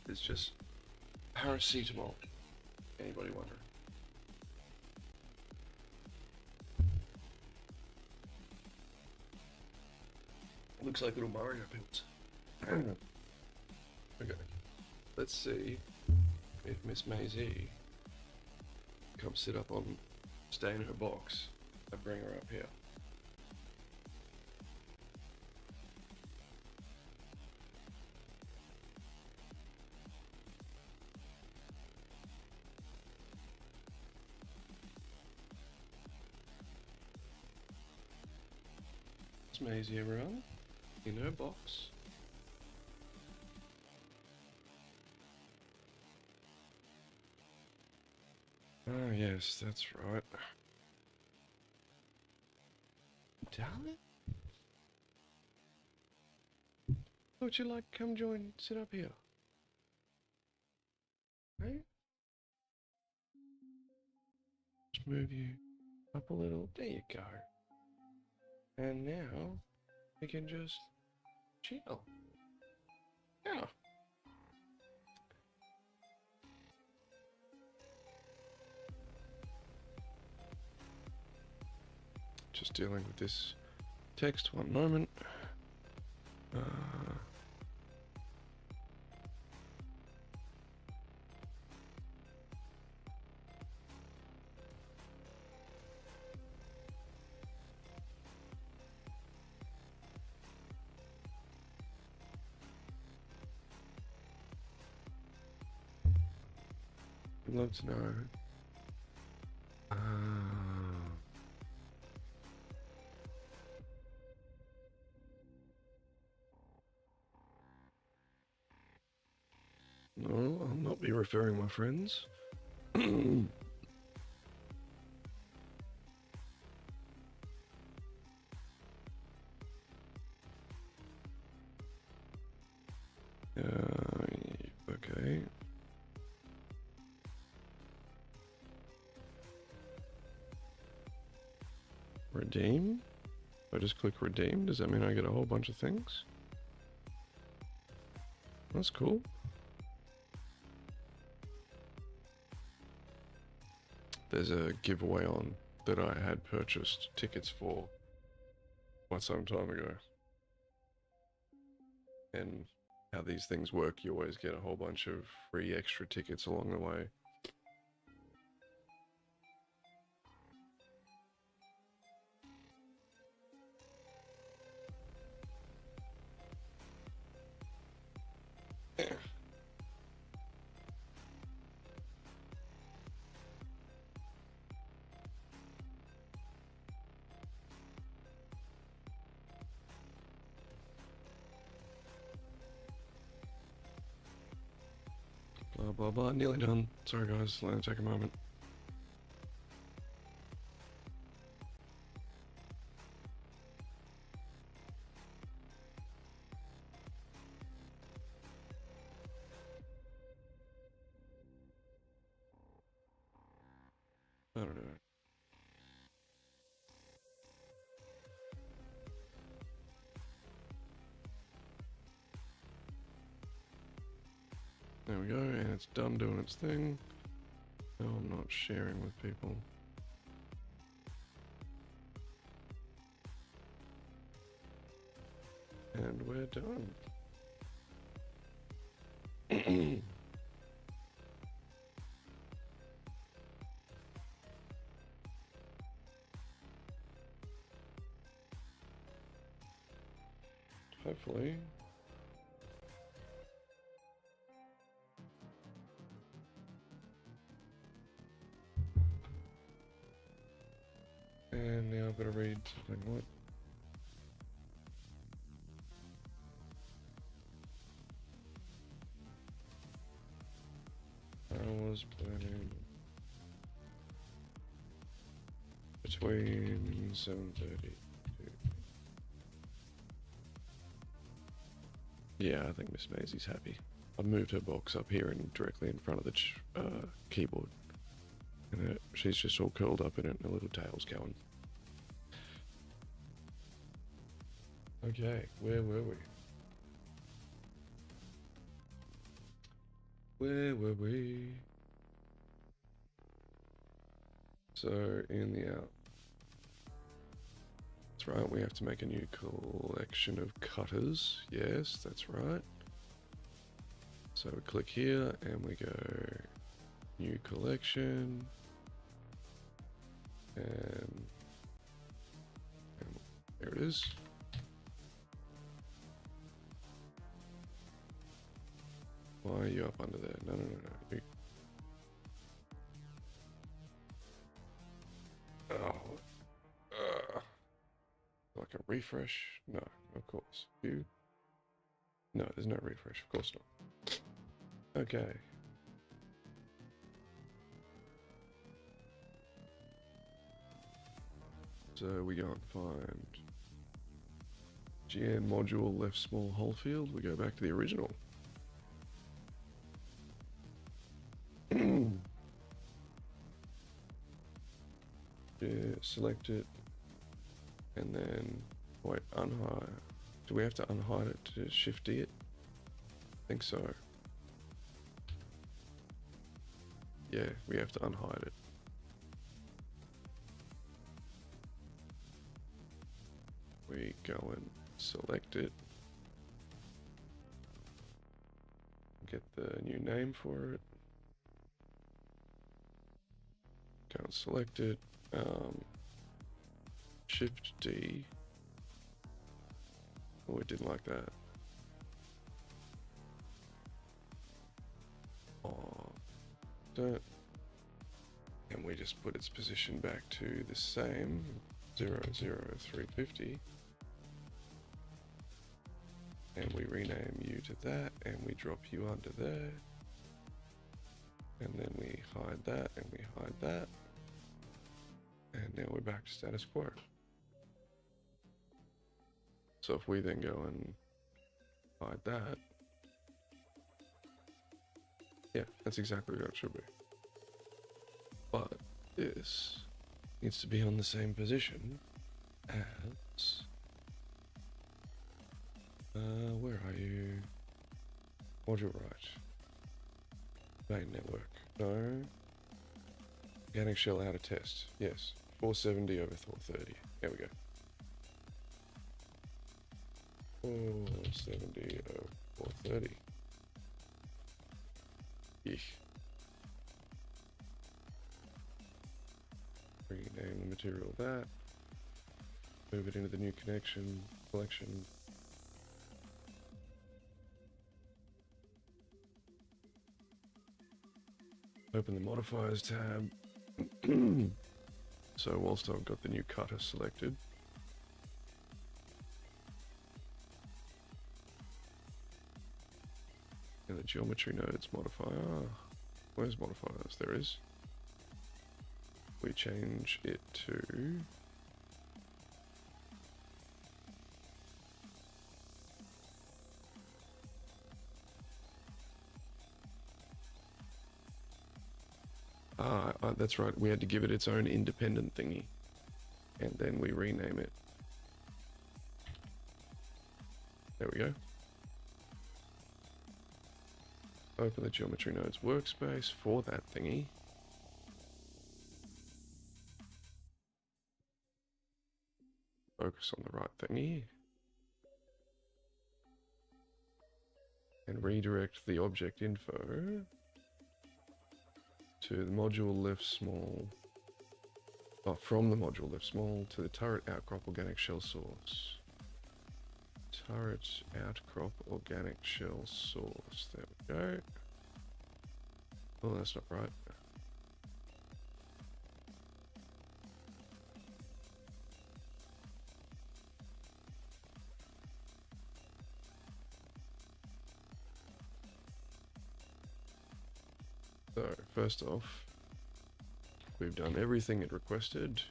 It's just paracetamol. Anybody wondering? Looks like little Mario pills. Okay. Let's see if Miss Maisie comes sit up on, stay in her box. I bring her up here. Miss Maisie, everyone, in her box. Ah, yes, that's right. Darling? Would you like to come join, sit up here? Hey? Just move you up a little. There you go. And now, we can just chill. Yeah. Just dealing with this text, one moment. I'd love to know. No, I'll not be referring my friends. Okay. Redeem? If I just click redeem, does that mean I get a whole bunch of things? That's cool. There's a giveaway on that I had purchased tickets for quite some time ago. And how these things work, you always get a whole bunch of free extra tickets along the way. Blah, blah, blah. Nearly done. Sorry, guys. Let me take a moment. I don't know. There we go, and it's done doing its thing. No, I'm not sharing with people. And we're done. Hopefully. And now I've got to read something. What? I was planning between 7:30. Yeah, I think Miss Maisie's happy. I've moved her box up here and directly in front of the keyboard. And she's just all curled up in it and her little tail's going. Okay, where were we? Where were we? So, in the out. That's right, we have to make a new collection of cutters. Yes, that's right. So we click here and we go new collection. And there it is. Why are you up under there? No, no, no, no. Like a refresh? No, of course. You? No, there's no refresh. Of course not. Okay. So we go and find GN module left small hole field. We go back to the original. Yeah, select it. And then, wait, unhide. Do we have to unhide it to shift D it? I think so. Yeah, we have to unhide it. We go and select it. Get the new name for it. Go and select it. Shift D. Oh, it didn't like that. Oh, don't. And we just put its position back to the same 00350. And we rename you to that, and we drop you under there. And then we hide that, and we hide that. And now we're back to status quo. So if we then go and hide that, yeah, that's exactly what it should be. But this needs to be on the same position as, where are you? Module right. Main network, no. Organic shell out of test, yes. 470 over 430, there we go. 470 over 430. Yeesh. Rename the material that. Move it into the new collection. Open the modifiers tab. So whilst I've got the new cutter selected, and the geometry nodes modifier. Where's modifiers? There is. We change it to that's right. We had to give it its own independent thingy, and then we rename it. There we go. Open the geometry nodes workspace for that thingy. Focus on the right thingy. And redirect the object info to the module left small. Oh, from the module left small to the turret outcrop organic shell source. Turret outcrop organic shell source. There we go. Oh, that's not right. So, first off, we've done everything it requested.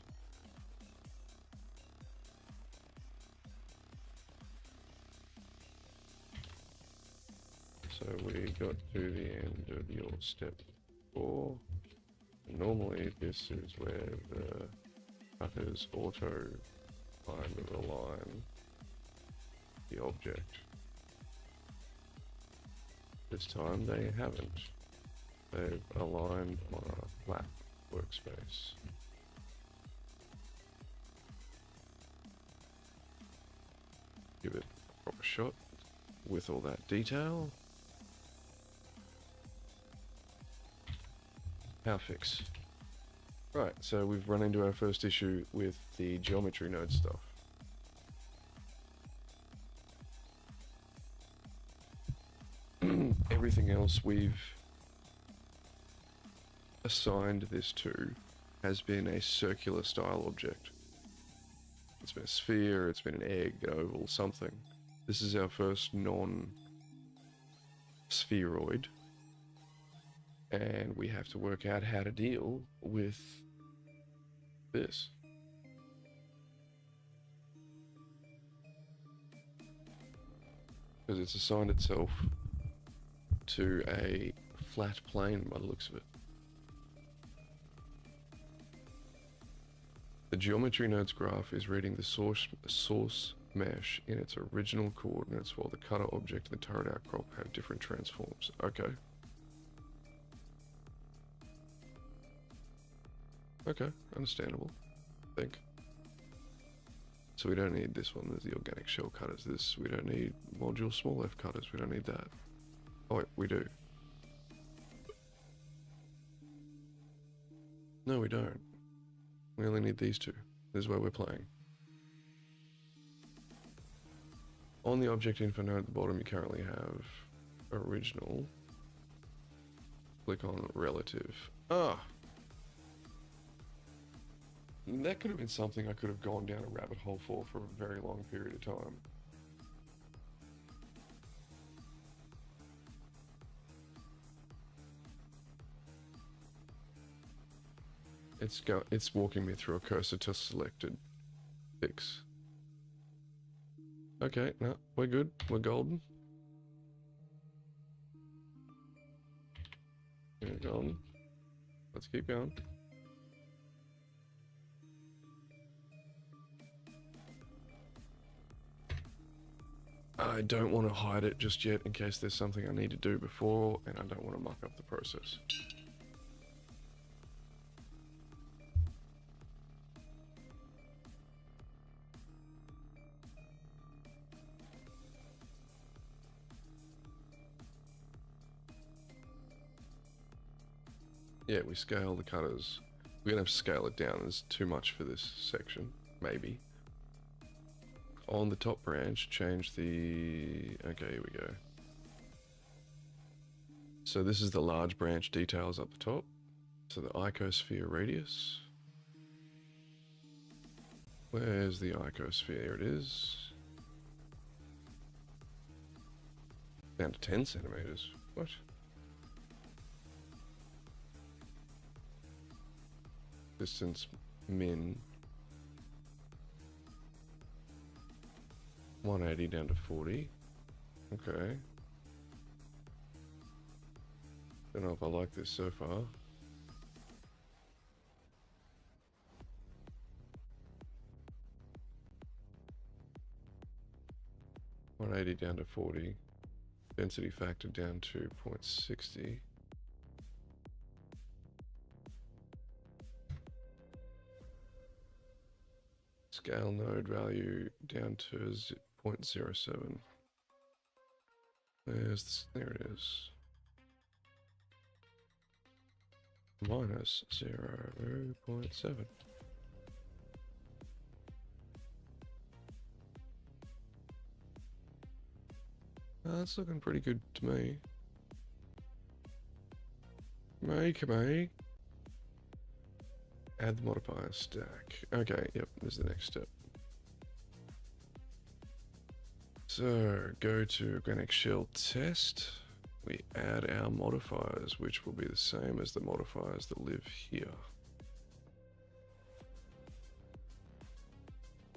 So we got to the end of your step 4. Normally this is where the cutters auto kind of align the object. This time they haven't. They've aligned on a flat workspace. Give it a proper shot with all that detail. How fix? Right, so we've run into our first issue with the geometry node stuff. Everything else we've assigned this to has been a circular style object. It's been a sphere, it's been an egg, an oval, something. This is our first non-spheroid. And we have to work out how to deal with this. Because it's assigned itself to a flat plane by the looks of it. The geometry nodes graph is reading the source mesh in its original coordinates, while the cutter object and the turret outcrop have different transforms. Okay. Okay, understandable, I think. So we don't need this one, there's the organic shell cutters. This, we don't need module small f cutters, we don't need that. Oh wait, we do. No, we don't. We only need these two. This is where we're playing. On the object info node at the bottom, you currently have original. Click on relative. Ah! That could have been something I could have gone down a rabbit hole for a very long period of time. It's walking me through a cursor to selected fix. Okay, no, we're good. We're golden. We're golden. Let's keep going. I don't want to hide it just yet in case there's something I need to do before, and I don't want to muck up the process. Yeah, we scale the cutters. We're gonna have to scale it down. There's too much for this section, maybe. On the top branch, change the... Okay, here we go. So this is the large branch details up the top. So the icosphere radius. Where's the icosphere? Here it is. Down to 10 centimeters. What? Distance min 180 down to 40. Okay. Don't know if I like this so far. $180 down to 40. Density factor down to 0.60. Scale node value down to 0.07. There it is. Minus 0.7. That's looking pretty good to me. Come on. Add the modifier stack. Okay, yep, this is the next step. So, go to organic shell test. We add our modifiers, which will be the same as the modifiers that live here.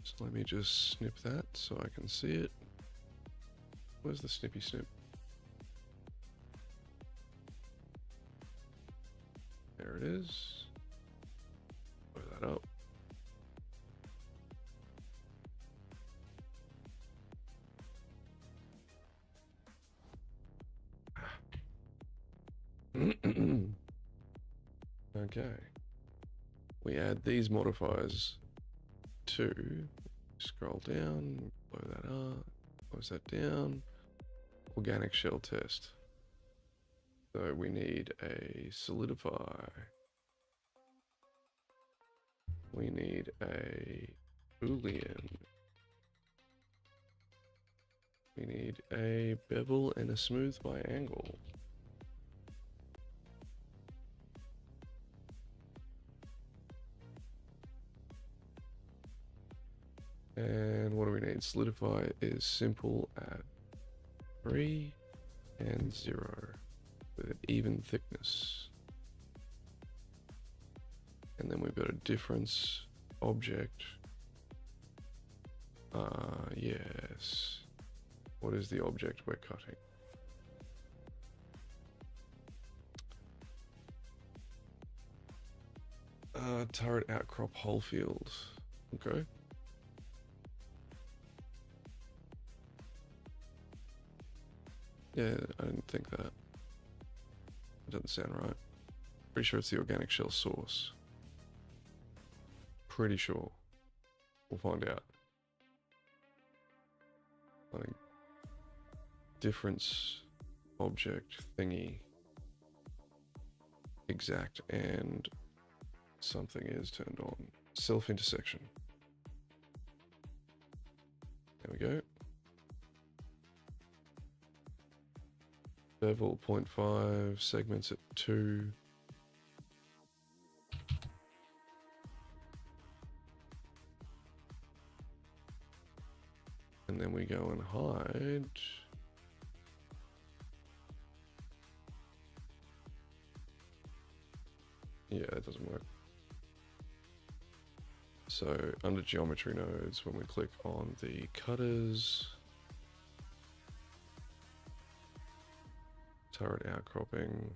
So let me just snip that so I can see it. Where's the snippy snip? There it is. Blow that up. Okay. We add these modifiers to, scroll down, blow that up, close that down, organic shell test. So we need a solidify. We need a boolean. We need a bevel and a smooth by angle. And what do we need? Solidify is simple at 3 and 0 with an even thickness. And then we've got a difference object. Yes. What is the object we're cutting? Turret outcrop whole field. Okay. Yeah, I didn't think that. It doesn't sound right. Pretty sure it's the organic shell source. Pretty sure. We'll find out. Like, difference object thingy exact and something is turned on. Self intersection. There we go. Bevel 0.5, segments at 2. And then we go and hide. Yeah, it doesn't work. So under geometry nodes, when we click on the cutters, turret outcropping,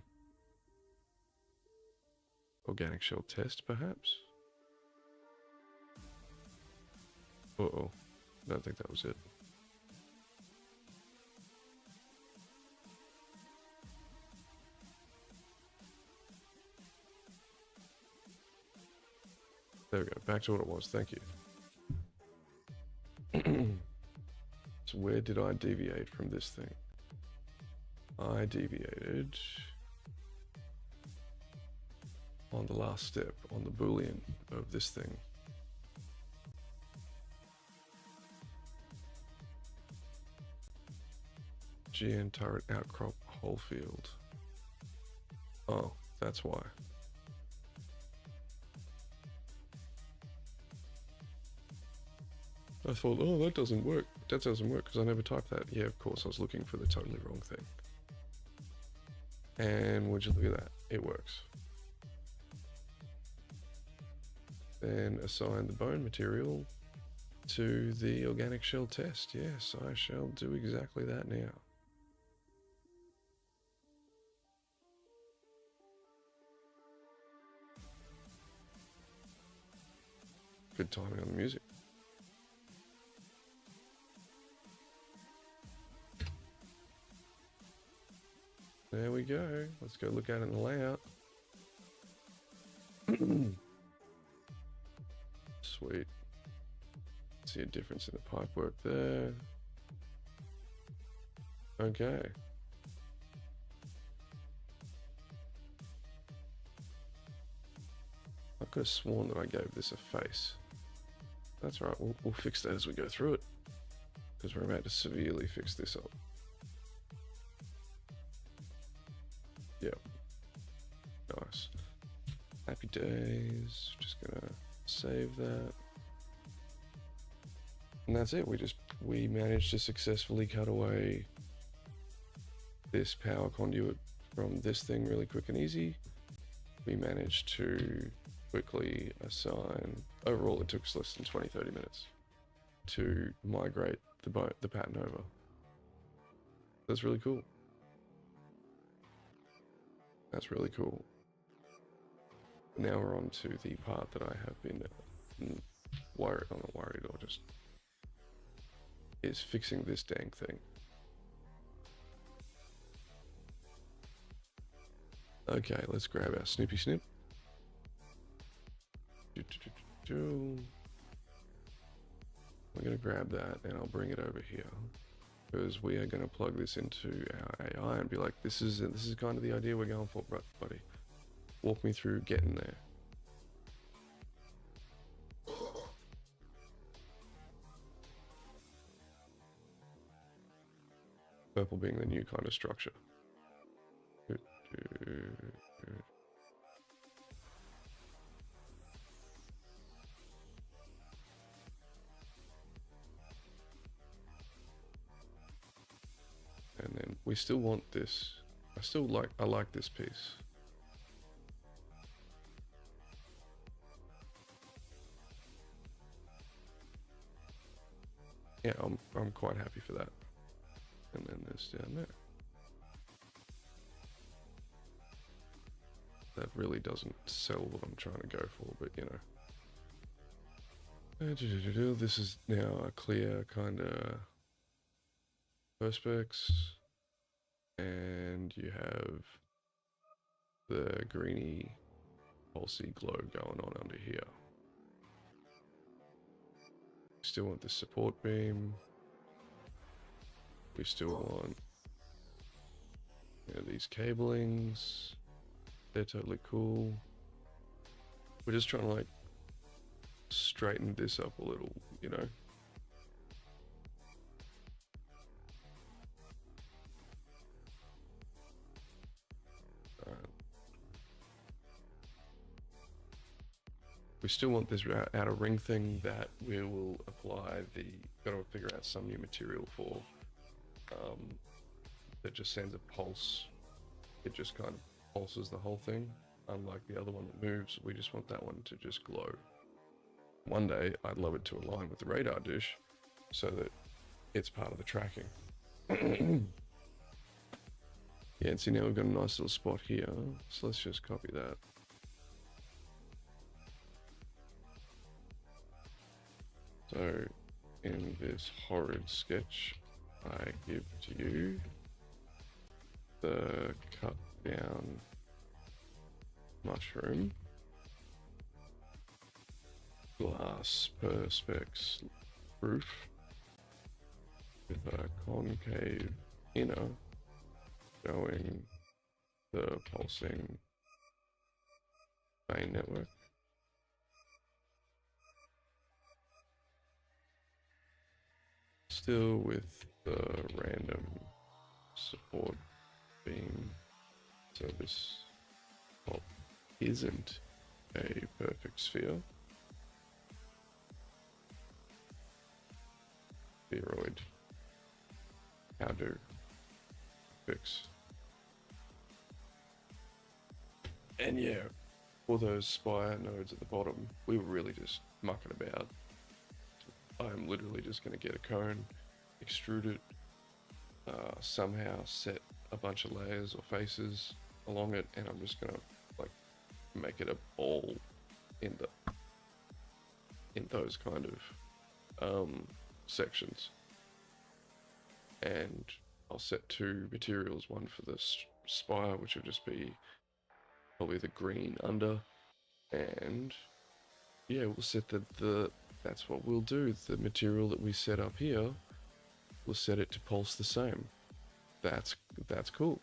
organic shell test perhaps? Uh-oh, I don't think that was it. There we go, back to what it was, thank you. So where did I deviate from this thing? I deviated on the last step, on the boolean of this thing. GN turret outcrop whole field. Oh, that's why. I thought, oh, that doesn't work. That doesn't work because I never typed that. Yeah, of course, I was looking for the totally wrong thing. And would you look at that? It works. Then assign the bone material to the organic shell test. Yes, I shall do exactly that now. Good timing on the music. There we go. Let's go look at it in the layout. Sweet. See a difference in the pipe work there. Okay. I could have sworn that I gave this a face. That's right, we'll fix that as we go through it, because we're about to severely fix this up. Yep. Nice. Happy days. Just gonna save that. And that's it. We managed to successfully cut away this power conduit from this thing really quick and easy. We managed to quickly assign, overall it took us less than 20-30 minutes to migrate the pattern over. That's really cool. That's really cool. Now we're on to the part that I have been worried, I'm not worried, or just is fixing this dang thing. Okay, let's grab our snippy snip. We're gonna grab that and I'll bring it over here, because we are gonna plug this into our AI and be like, this is kind of the idea we're going for, buddy. Walk me through getting there. Purple being the new kind of structure. And then we still want this. I like this piece. Yeah, I'm quite happy for that. And then this down there. That really doesn't sell what I'm trying to go for, but you know. This is now a clear kind of perspex, and you have the greeny pulsy glow going on under here. Still want this support beam. We still want, you know, these cablings. They're totally cool. We're just trying to like straighten this up a little, you know. We still want this outer ring thing that we will apply the, gotta figure out some new material for, that just sends a pulse. It just kind of pulses the whole thing. Unlike the other one that moves, we just want that one to just glow. One day, I'd love it to align with the radar dish so that it's part of the tracking. Yeah, and see now we've got a nice little spot here. So let's just copy that. So in this horrid sketch, I give to you the cut down mushroom, glass perspex roof with a concave inner showing the pulsing main network. Still with the random support beam, so this pop isn't a perfect sphere. Spheroid. How do fix? And yeah, for those spire nodes at the bottom, we were really just mucking about. I'm literally just going to get a cone, extrude it, somehow set a bunch of layers or faces along it, and I'm just going to like make it a ball in those kind of sections. And I'll set two materials, one for the spire, which will just be probably the green under, and yeah, we'll set that's what we'll do. The material that we set up here, we'll set it to pulse the same. That's cool.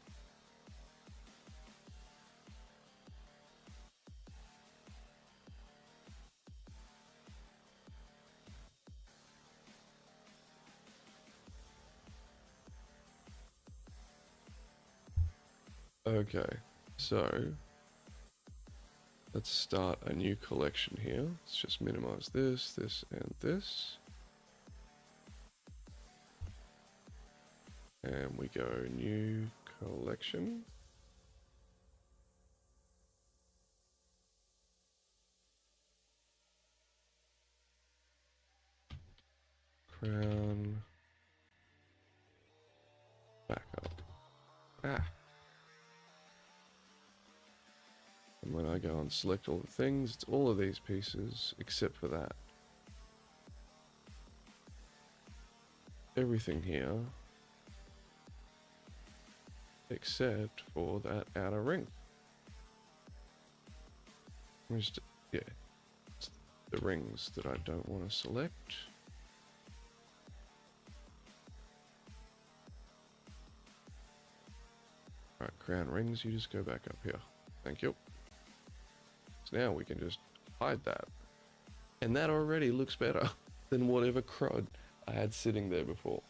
Okay, so let's start a new collection here. Let's just minimize this, and this. And we go new collection. Crown. Back up. Ah. And when I go and select all the things, it's all of these pieces except for that. Everything here except for that outer ring. Just, yeah, it's the rings that I don't want to select. Alright, crown rings, you just go back up here. Thank you. So now we can just hide that. And that already looks better than whatever crud I had sitting there before.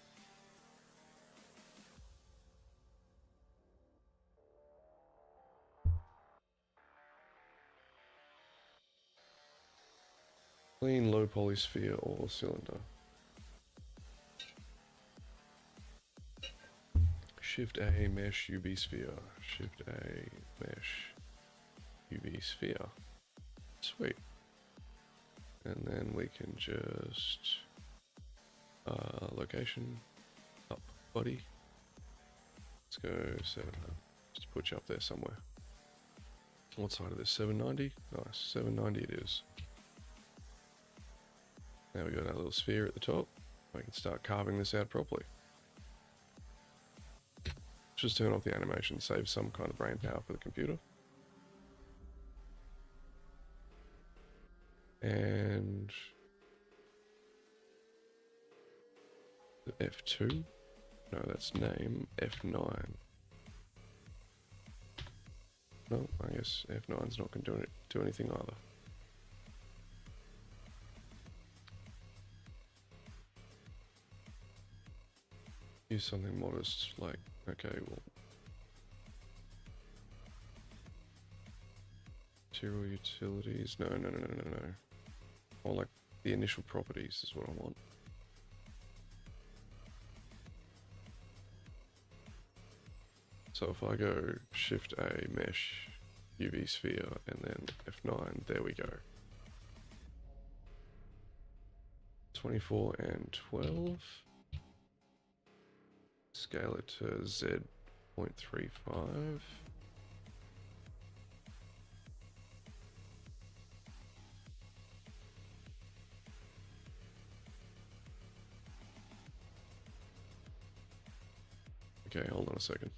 Clean low poly sphere or cylinder. Shift A mesh UV sphere. Shift A mesh UV sphere. Sweet. And then we can just location up body. Let's go 7. Just put you up there somewhere. What side of this? 790? Nice. 790 it is. Now we got our little sphere at the top. We can start carving this out properly. Just turn off the animation, save some kind of brain power for the computer. And the F2. No, that's name. F9. No, I guess F9's not going to do anything either. Use something modest, like, okay, well, material utilities, no. Or like the initial properties is what I want. So if I go Shift A mesh UV sphere and then F9, there we go. 24 and 12. Scale it to Z.35. Okay, hold on a second.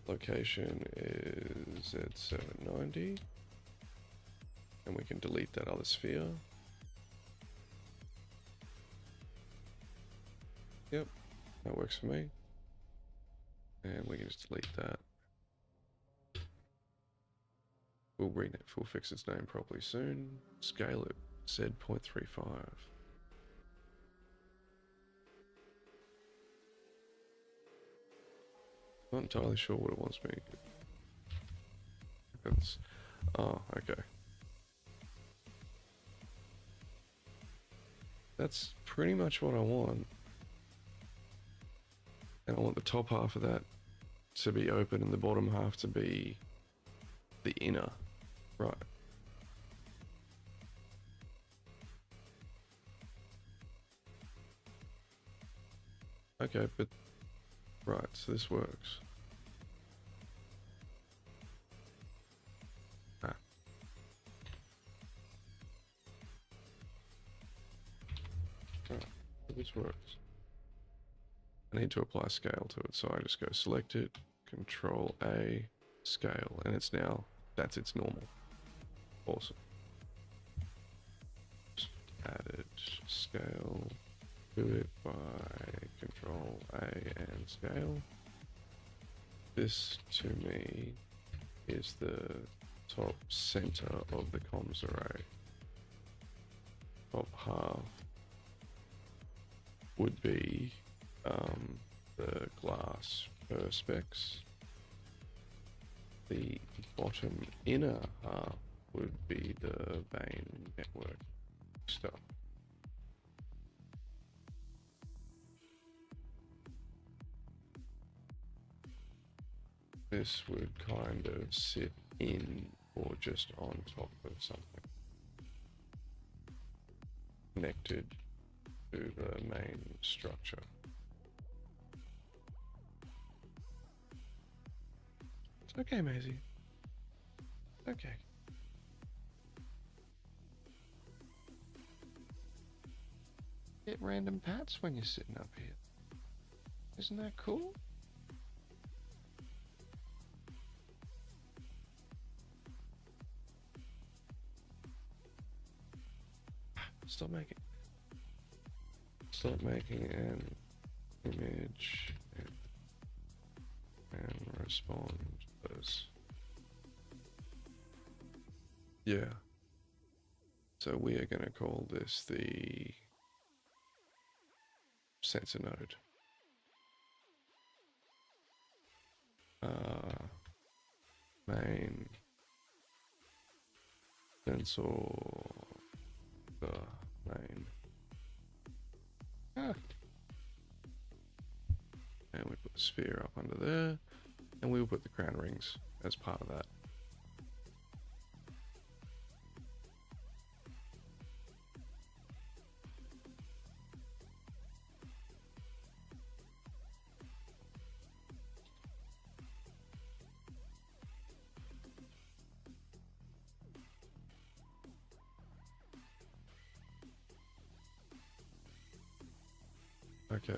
Location is Z790. And we can delete that other sphere. Yep, that works for me. And we can just delete that. We'll fix its name properly soon. Scale it, Z.35. Not entirely sure what it wants me. It's, oh, okay. That's pretty much what I want. And I want the top half of that to be open and the bottom half to be the inner, right? Okay, but right, so this works. Ah. Right, so this works. I need to apply scale to it, so I just go select it, Control A, scale, and it's now, that's its normal. Awesome. Just added scale, do it by Control A and scale. This to me is the top center of the comms array. Top half would be the glass perspex. The bottom inner half would be the vein network stuff. This would kind of sit in or just on top of something connected to the main structure. It's okay, Maisie. Okay. Get random pats when you're sitting up here. Isn't that cool? Stop making an image and respond as. Yeah. So we are going to call this the sensor node. Main sensor, the main. And we put the sphere up under there, and we will put the crown rings as part of that. Okay.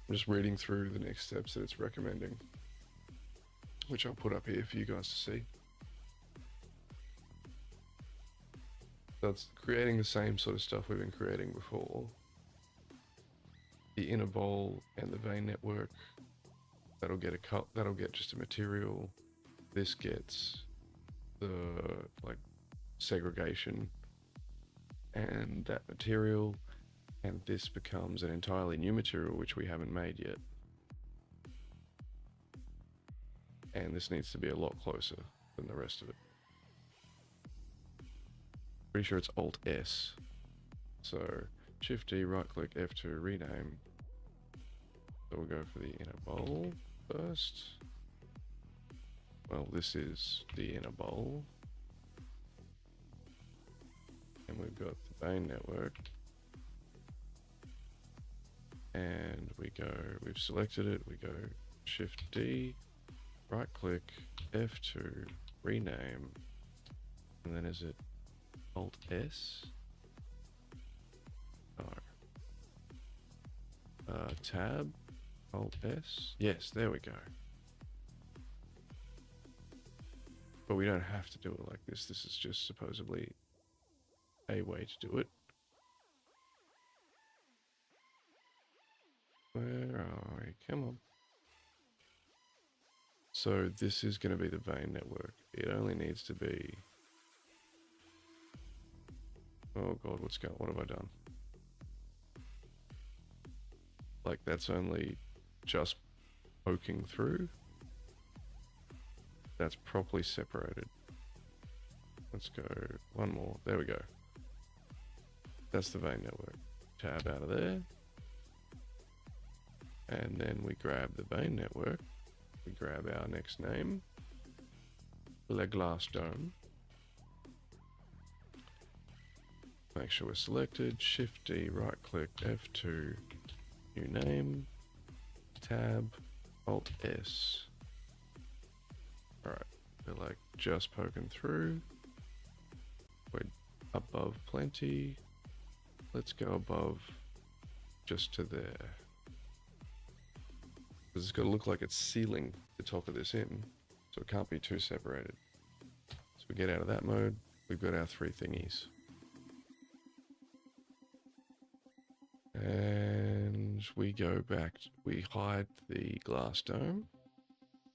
I'm just reading through the next steps that it's recommending, which I'll put up here for you guys to see. So it's creating the same sort of stuff we've been creating before. The inner bowl and the vein network, that'll get a cut, that'll get just a material. This gets the like segregation and that material, and this becomes an entirely new material which we haven't made yet. And this needs to be a lot closer than the rest of it. Pretty sure it's Alt S. So Shift D, right click F2, rename. So we'll go for the inner bowl first. Well, this is the inner bowl. And we've got the vein network. And we go, we've selected it, we go Shift D, right click, F2, rename, and then is it Alt S? No. Tab, Alt S? Yes, there we go. But we don't have to do it like this. This is just supposedly a way to do it. Where are we? Come on. So this is going to be the vein network. It only needs to be... Oh god, what have I done? Like that's only just poking through. That's properly separated. Let's go one more. There we go. That's the vein network. tab out of there. And then we grab the vein network. We grab our next name, Le Glass Dome. Make sure we're selected, Shift D, right click, F2, new name, tab, Alt S. Alright, they're like just poking through. We're above plenty. Let's go above just to there. Because it's got to look like it's sealing the top of this in, so it can't be too separated. So we get out of that mode, we've got our 3 thingies. And we go back, we hide the glass dome,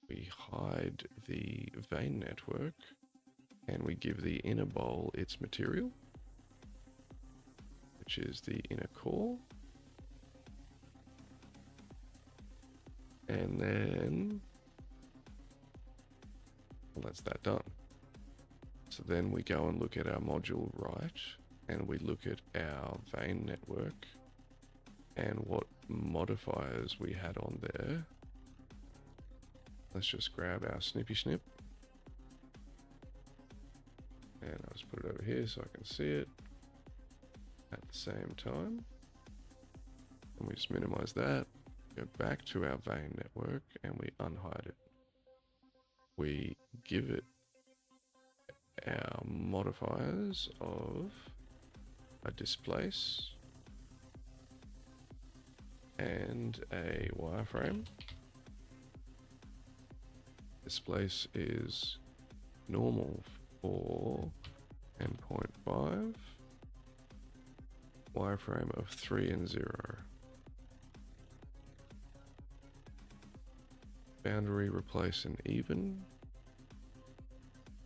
we hide the vein network, and we give the inner bowl its material, which is the inner core. And then, well, that's that done. So then we go and look at our module right, and we look at our vein network, and what modifiers we had on there. Let's just grab our snippy snip. And I'll just put it over here so I can see it at the same time. And we just minimize that. Go back to our vein network and we unhide it. We give it our modifiers of a displace and a wireframe. Displace is normal 4 and 0.5. Wireframe of 3 and 0. Boundary replace an even.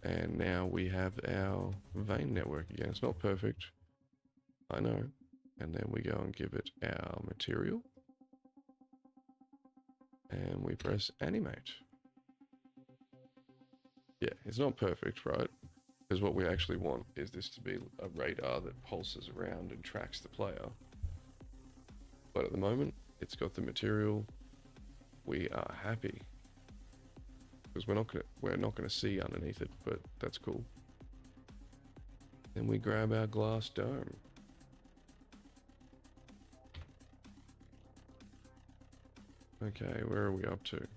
And now we have our vein network again. It's not perfect, I know. And then we go and give it our material. And we press animate. Yeah, it's not perfect, right? Because what we actually want is this to be a radar that pulses around and tracks the player. But at the moment, it's got the material. We are happy. Because we're not gonna see underneath it, but that's cool. Then we grab our glass dome. Okay, where are we up to?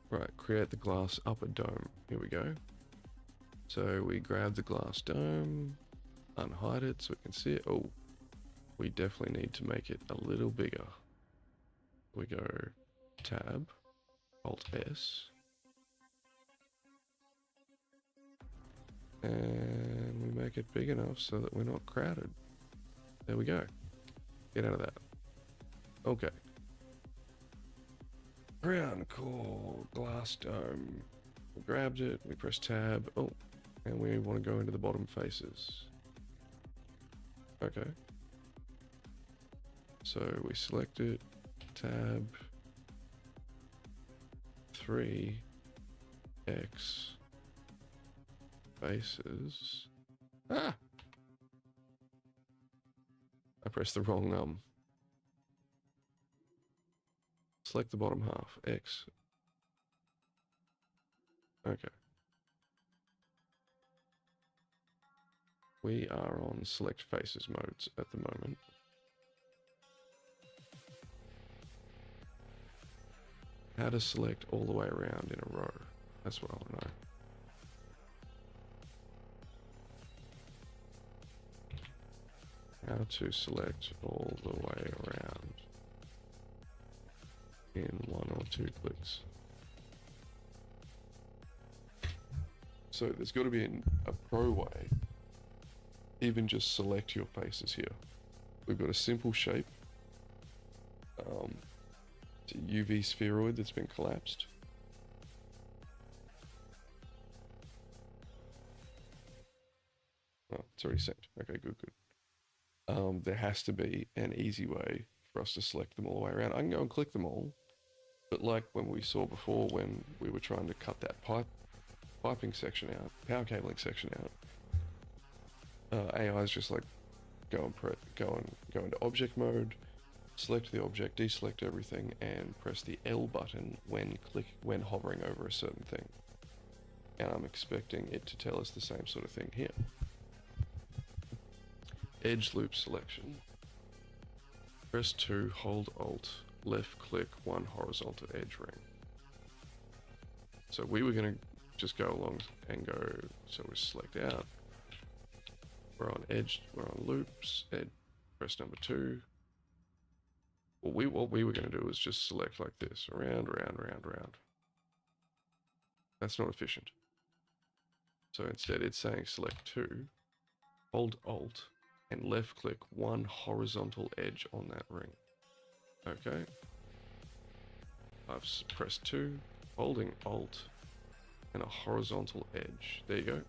Right, create the glass upper dome. Here we go. So we grab the glass dome, unhide it so we can see it. Oh, we definitely need to make it a little bigger. We go tab, Alt S. And we make it big enough so that we're not crowded. There we go. Get out of that. Okay. Ground core glass dome. We grabbed it, we press tab. Oh, and we want to go into the bottom faces. Okay. So we select it, tab 3 X faces. Ah! I pressed the wrong select the bottom half, X. Okay. We are on select faces modes at the moment. How to select all the way around in a row. That's what I want to know. How to select all the way around in 1 or 2 clicks. So there's got to be a pro way. Even just select your faces here. We've got a simple shape. It's a UV spheroid that's been collapsed. Oh, it's already sent. Okay, good. There has to be an easy way for us to select them all the way around. I can go and click them all, but like when we saw before when we were trying to cut that piping section out, power cabling section out, AI is just like go into object mode, select the object, deselect everything, and press the L button when hovering over a certain thing. And I'm expecting it to tell us the same sort of thing here. Edge loop selection. Press 2, hold Alt, left click one horizontal edge ring. So we were going to just go along and go, so we select out. We're on edge, we're on loops, press number 2. What we were going to do was just select like this, around. That's not efficient. So instead it's saying select 2, hold Alt, and left click one horizontal edge on that ring. Okay. I've pressed 2, holding Alt, and a horizontal edge. There you go.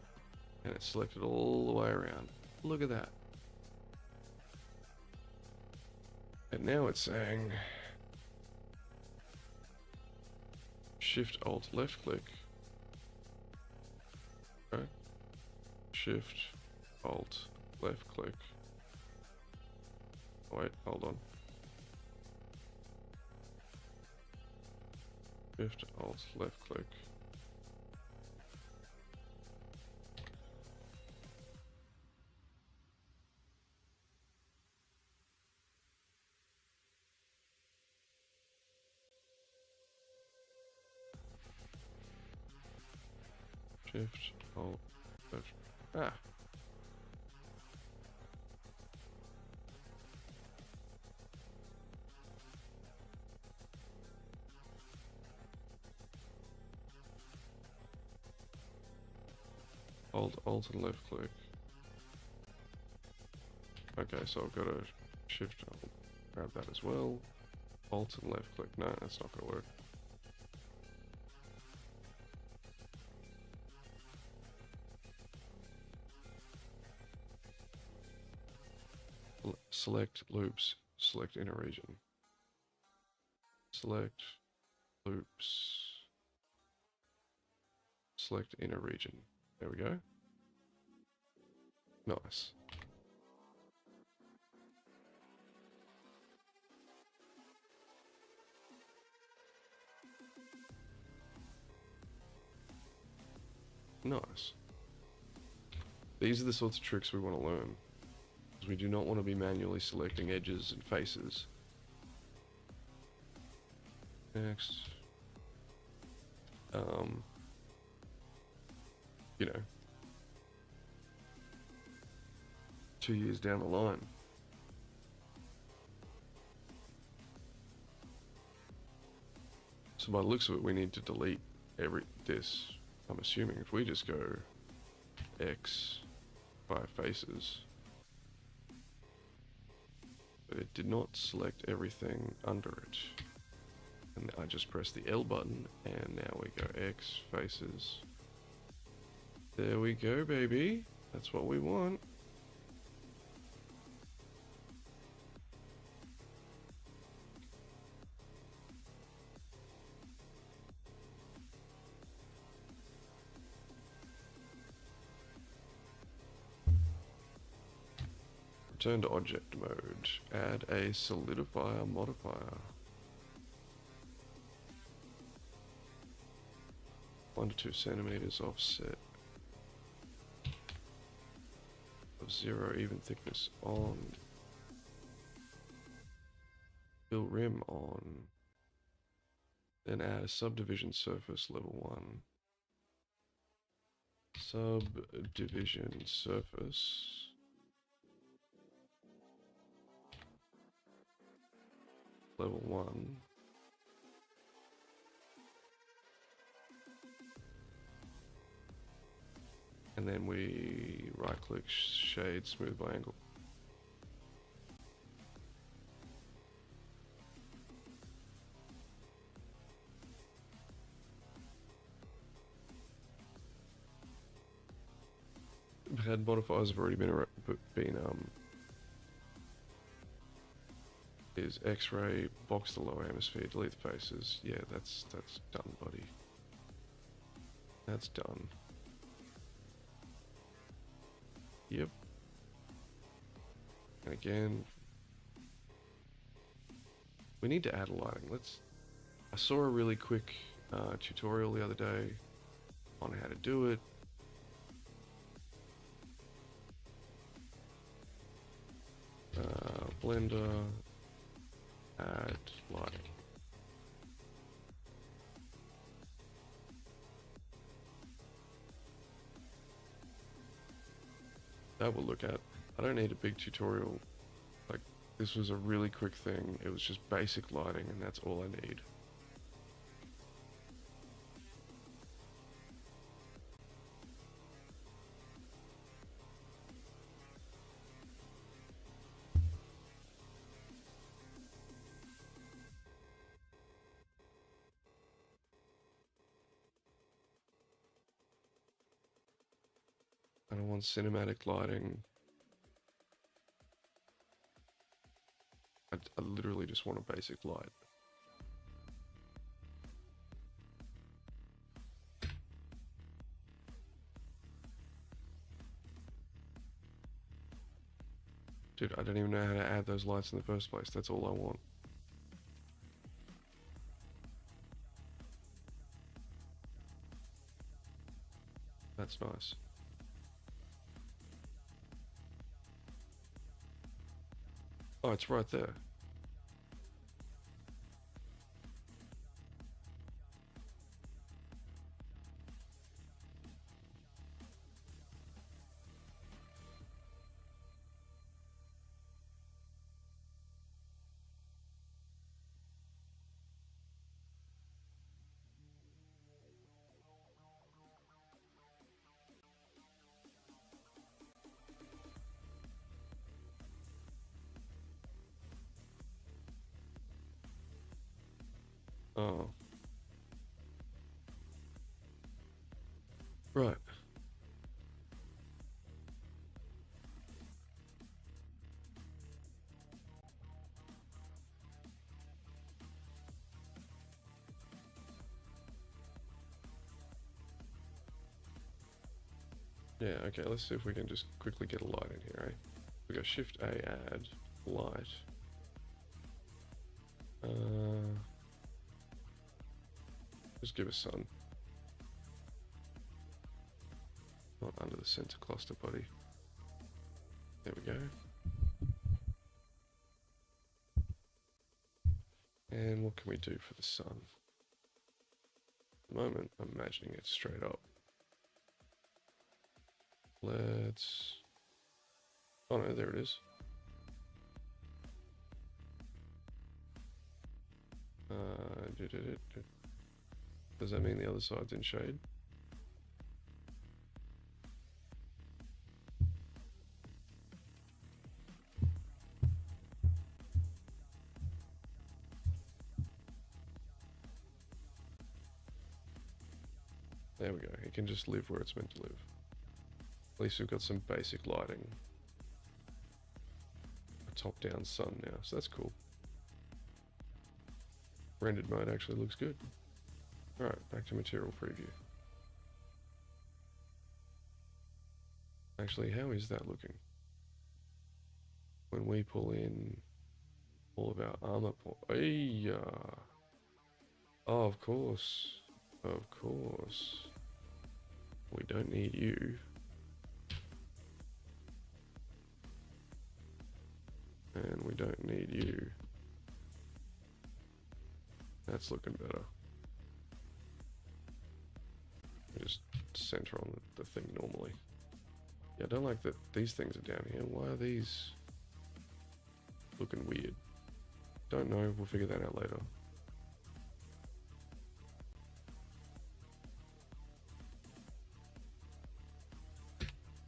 And it's selected all the way around. Look at that. And now it's saying Shift Alt left click. Okay. Shift Alt left click. Wait, hold on. Shift Alt left click. Shift Alt left. Ah. Hold Alt and left click. Okay, so I've got to Shift Alt, grab that as well. Alt and left click. No, that's not going to work. Select loops, select inner region. Select loops, select inner region. There we go. Nice. Nice. These are the sorts of tricks we want to learn. We do not want to be manually selecting edges and faces. Next. You know, 2 years down the line. So by the looks of it, we need to delete this. I'm assuming if we just go X 5 faces. But it did not select everything under it. And I just press the L button, and now we go X faces. There we go, baby. That's what we want. Return to object mode. Add a solidifier modifier. 1 to 2 centimeters offset. Of 0 even thickness on. Fill rim on. Then add a subdivision surface level 1. Subdivision surface. Level 1. And then we right click, shade, smooth by angle. Head modifiers have already been is X-ray, box the lower hemisphere, delete the faces. Yeah, that's done, buddy. That's done. Yep. And again, we need to add lighting. I saw a really quick tutorial the other day on how to do it. Blender, add lighting. That we'll look at. I don't need a big tutorial. Like, this was a really quick thing. It was just basic lighting, and that's all I need. I don't want cinematic lighting. I literally just want a basic light. Dude, I don't even know how to add those lights in the first place. That's all I want. That's nice. Oh, it's right there. Oh. Right. Yeah, okay, let's see if we can just quickly get a light in here, eh? We go Shift A, add light. Just give us sun. Not under the center cluster, buddy. There we go. And what can we do for the sun? At the moment, I'm imagining it straight up. Let's... Oh no, there it is. Does that mean the other side's in shade? There we go, it can just live where it's meant to live. At least we've got some basic lighting. A top-down sun now, so that's cool. Rendered mode actually looks good. Alright, back to material preview. Actually, how is that looking? When we pull in all of our armor oh, of course. Of course. We don't need you. And we don't need you. That's looking better. Just center on the thing normally. Yeah, I don't like that these things are down here. Why are these looking weird? Don't know, we'll figure that out later.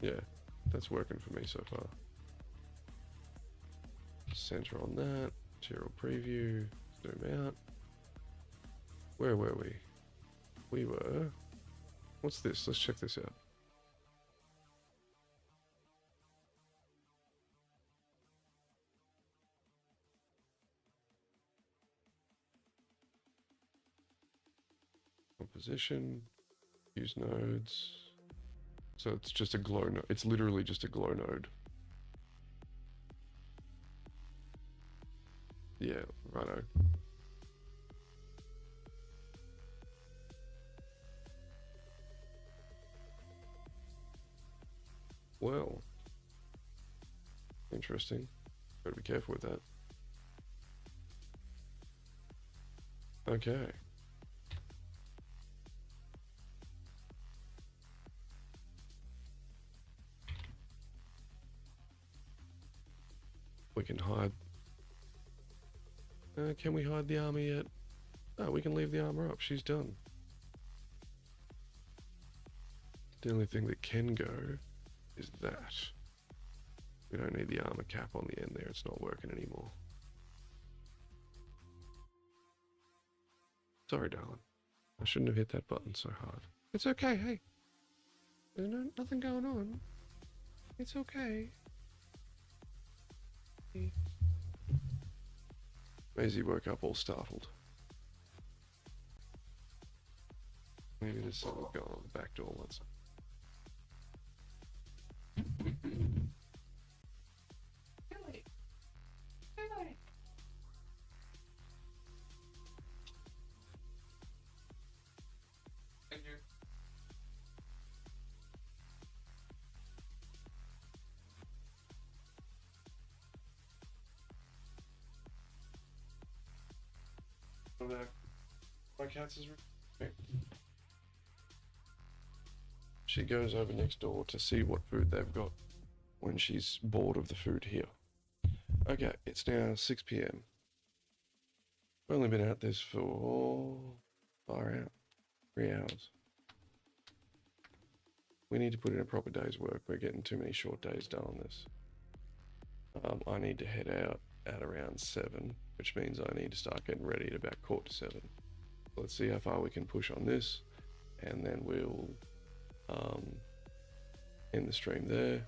Yeah, that's working for me so far. Center on that, material preview, zoom out. Where were we? We were... What's this? Let's check this out. Composition, use nodes. So it's just a glow node. It's literally just a glow node. Yeah, righto. Well, interesting. Gotta be careful with that. Okay. We can hide. Can we hide the armor yet? Oh, we can leave the armor up. She's done. The only thing that can go is that. We don't need the armor cap on the end there. It's not working anymore. Sorry, darling. I shouldn't have hit that button so hard. It's okay, hey. There's nothing going on. It's okay. Maisie woke up all startled. Maybe there's something going on the back door. Let's. Thank you. My cat's is. She goes over next door to see what food they've got when she's bored of the food here. Okay, it's now 6 p.m. We've only been out this for far out 3 hours. We need to put in a proper day's work. We're getting too many short days done on this. I need to head out at around 7, which means I need to start getting ready at about 6:45. Let's see how far we can push on this, and then we'll end the stream there.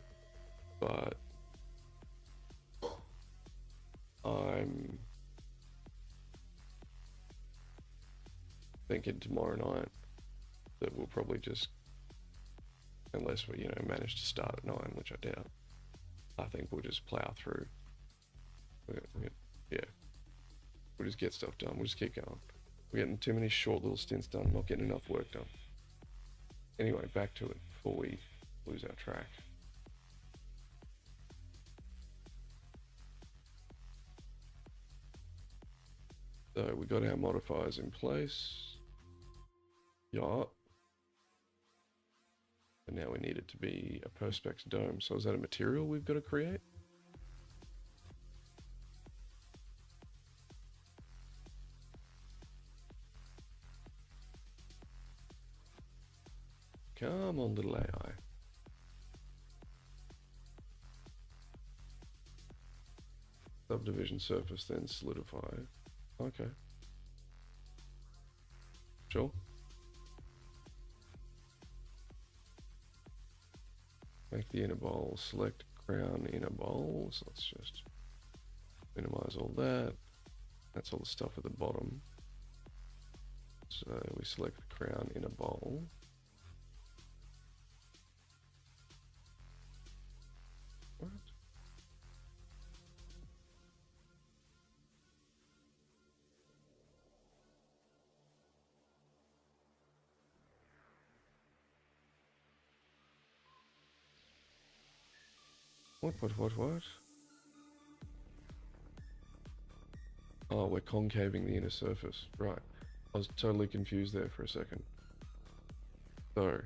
But I'm thinking tomorrow night that we'll probably just, unless we manage to start at 9, which I doubt, I think we'll just plow through. Yeah, we'll just get stuff done. We'll just keep going. We're getting too many short little stints done, not getting enough work done. Anyway, back to it before we lose our track. So we got our modifiers in place. Yeah. And now we need it to be a Perspex dome. So is that a material we've got to create? Come on, little AI. Subdivision surface, then solidify. Okay. Sure. Make the inner bowl. Select crown inner bowl. So let's just minimize all that. That's all the stuff at the bottom. So we select the crown inner bowl. What? What? Oh, we're concaving the inner surface. Right. I was totally confused there for a second. So,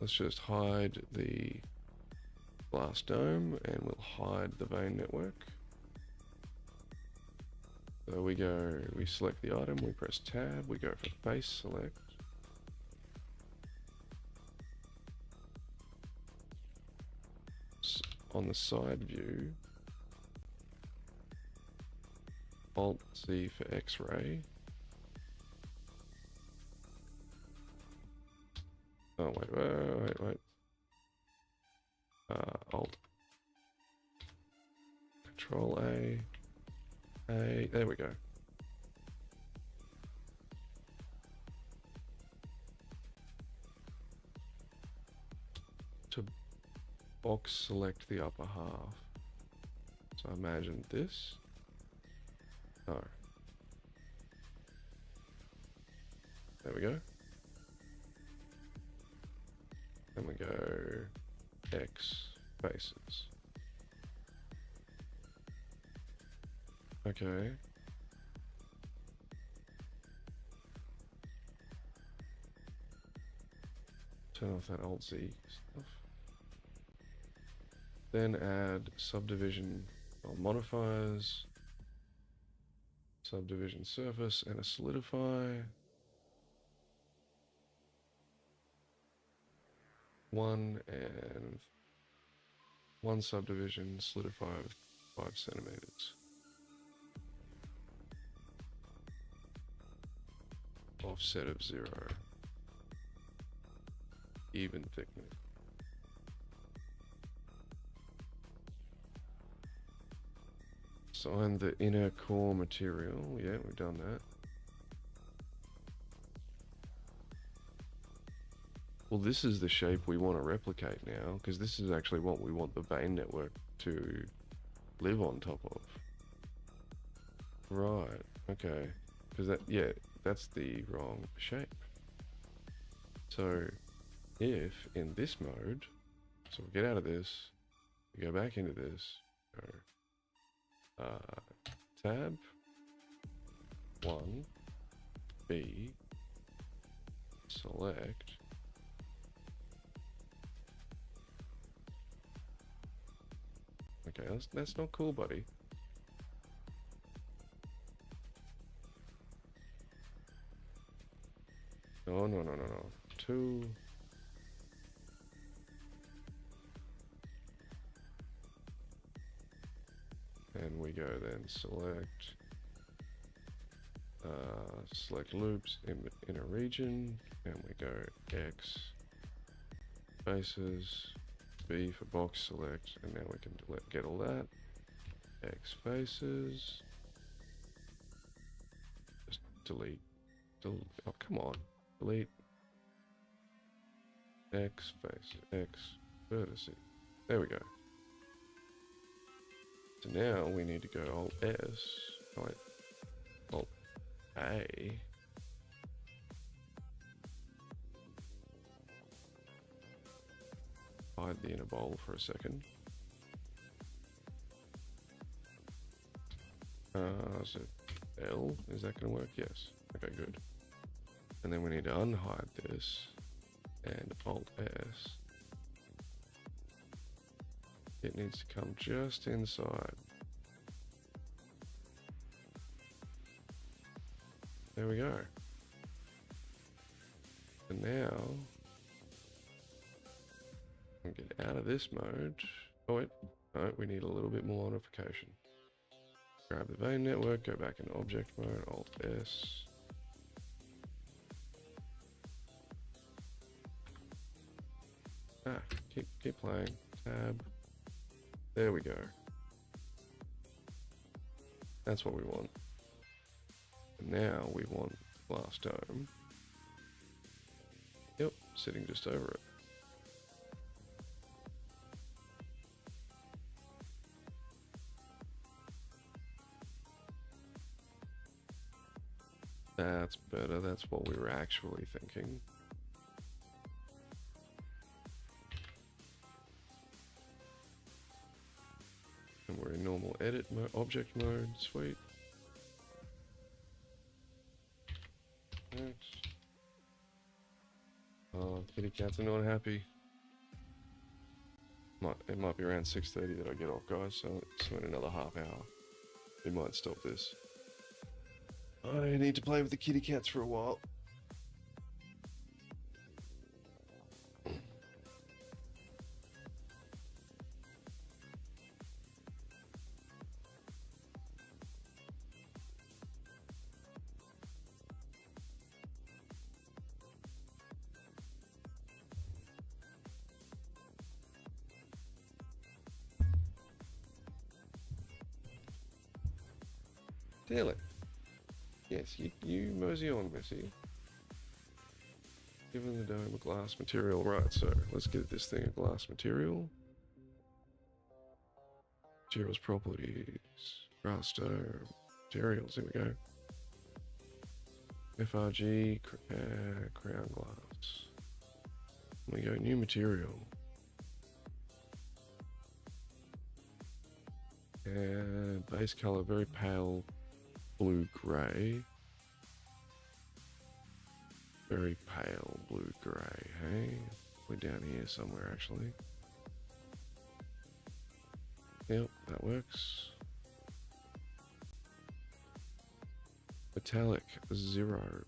let's just hide the glass dome and we'll hide the vein network. So we select the item, we press tab, we go for face select. On the side view, Alt Z for X-ray. Oh wait. Alt. Control A. There we go. To box select the upper half. So imagine this. Oh. There we go. Then we go X faces. Okay. Turn off that Alt Z stuff. Then add subdivision modifiers, subdivision surface, and a solidify. One subdivision solidify of 5 centimeters. Offset of 0. Even thickness. Assign the inner core material. Yeah, we've done that. Well, this is the shape we want to replicate now, because this is actually what we want the vein network to live on top of. Right, okay. Because that, yeah, that's the wrong shape. So, if in this mode, so we get out of this, we go back into this, go, tab, 1, B, select, okay, that's not cool, buddy. No, no, no, no, no. 2. And we go then select, select loops in a region, and we go X faces, B for box select, and now we can get all that. X faces, just delete, oh come on, delete, X face, X vertices, there we go. So now we need to go Alt S, oh wait, Alt A, hide the inner bowl for a second. Is it L? Is that going to work? Yes. Okay, good. And then we need to unhide this and Alt S. It needs to come just inside. There we go. And now we'll get out of this mode. Oh wait, no, we need a little bit more modification. Grab the vein network, go back into object mode, Alt S. Keep playing. Tab. There we go. That's what we want. And now we want glass dome. Yep, sitting just over it. That's better, that's what we were actually thinking. And we're in normal edit mode, object mode, sweet. Next. Oh, kitty cats are not happy. It might be around 6:30 that I get off, guys, so in another half hour we might stop this. I need to play with the kitty cats for a while. Taylor. Yes, you mosey on, Missy. Given the dome a glass material. Right, so let's give this thing a glass material. Materials properties. Grass dome. materials. Here we go. FRG, crown glass. We go new material. And base color, very pale blue gray. Very pale blue gray, hey? We're down here somewhere actually. Yep, that works. Metallic 0.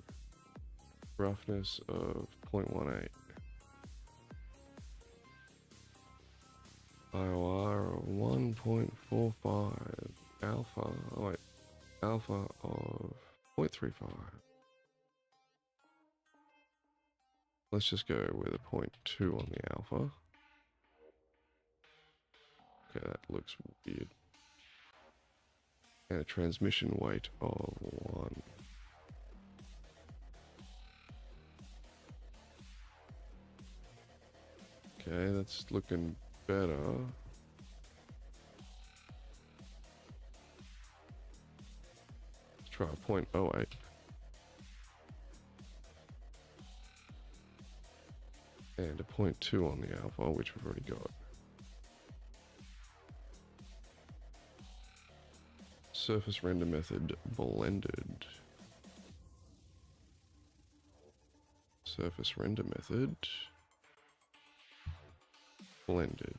Roughness of 0.18. IOR of 1.45. Alpha, oh wait, alpha of 0.35. Let's just go with a 0.2 on the alpha. Okay, that looks weird. And a transmission weight of 1. Okay, that's looking better. Let's try a 0.08. And a 0.2 on the alpha, which we've already got. Surface render method blended. Surface render method blended.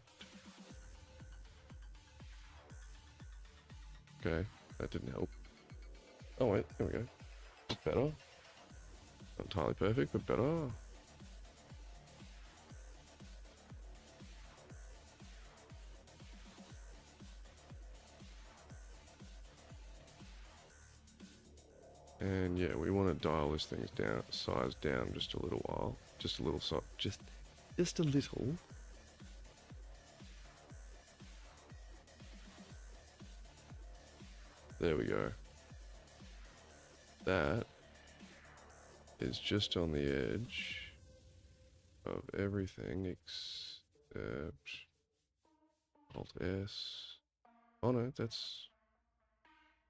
Okay, that didn't help. Oh wait, there we go. Better. Not entirely perfect, but better. And yeah, we want to dial this thing's down, size down just a little while, just a little, just a little. There we go. That is just on the edge of everything except Alt S. Oh no, that's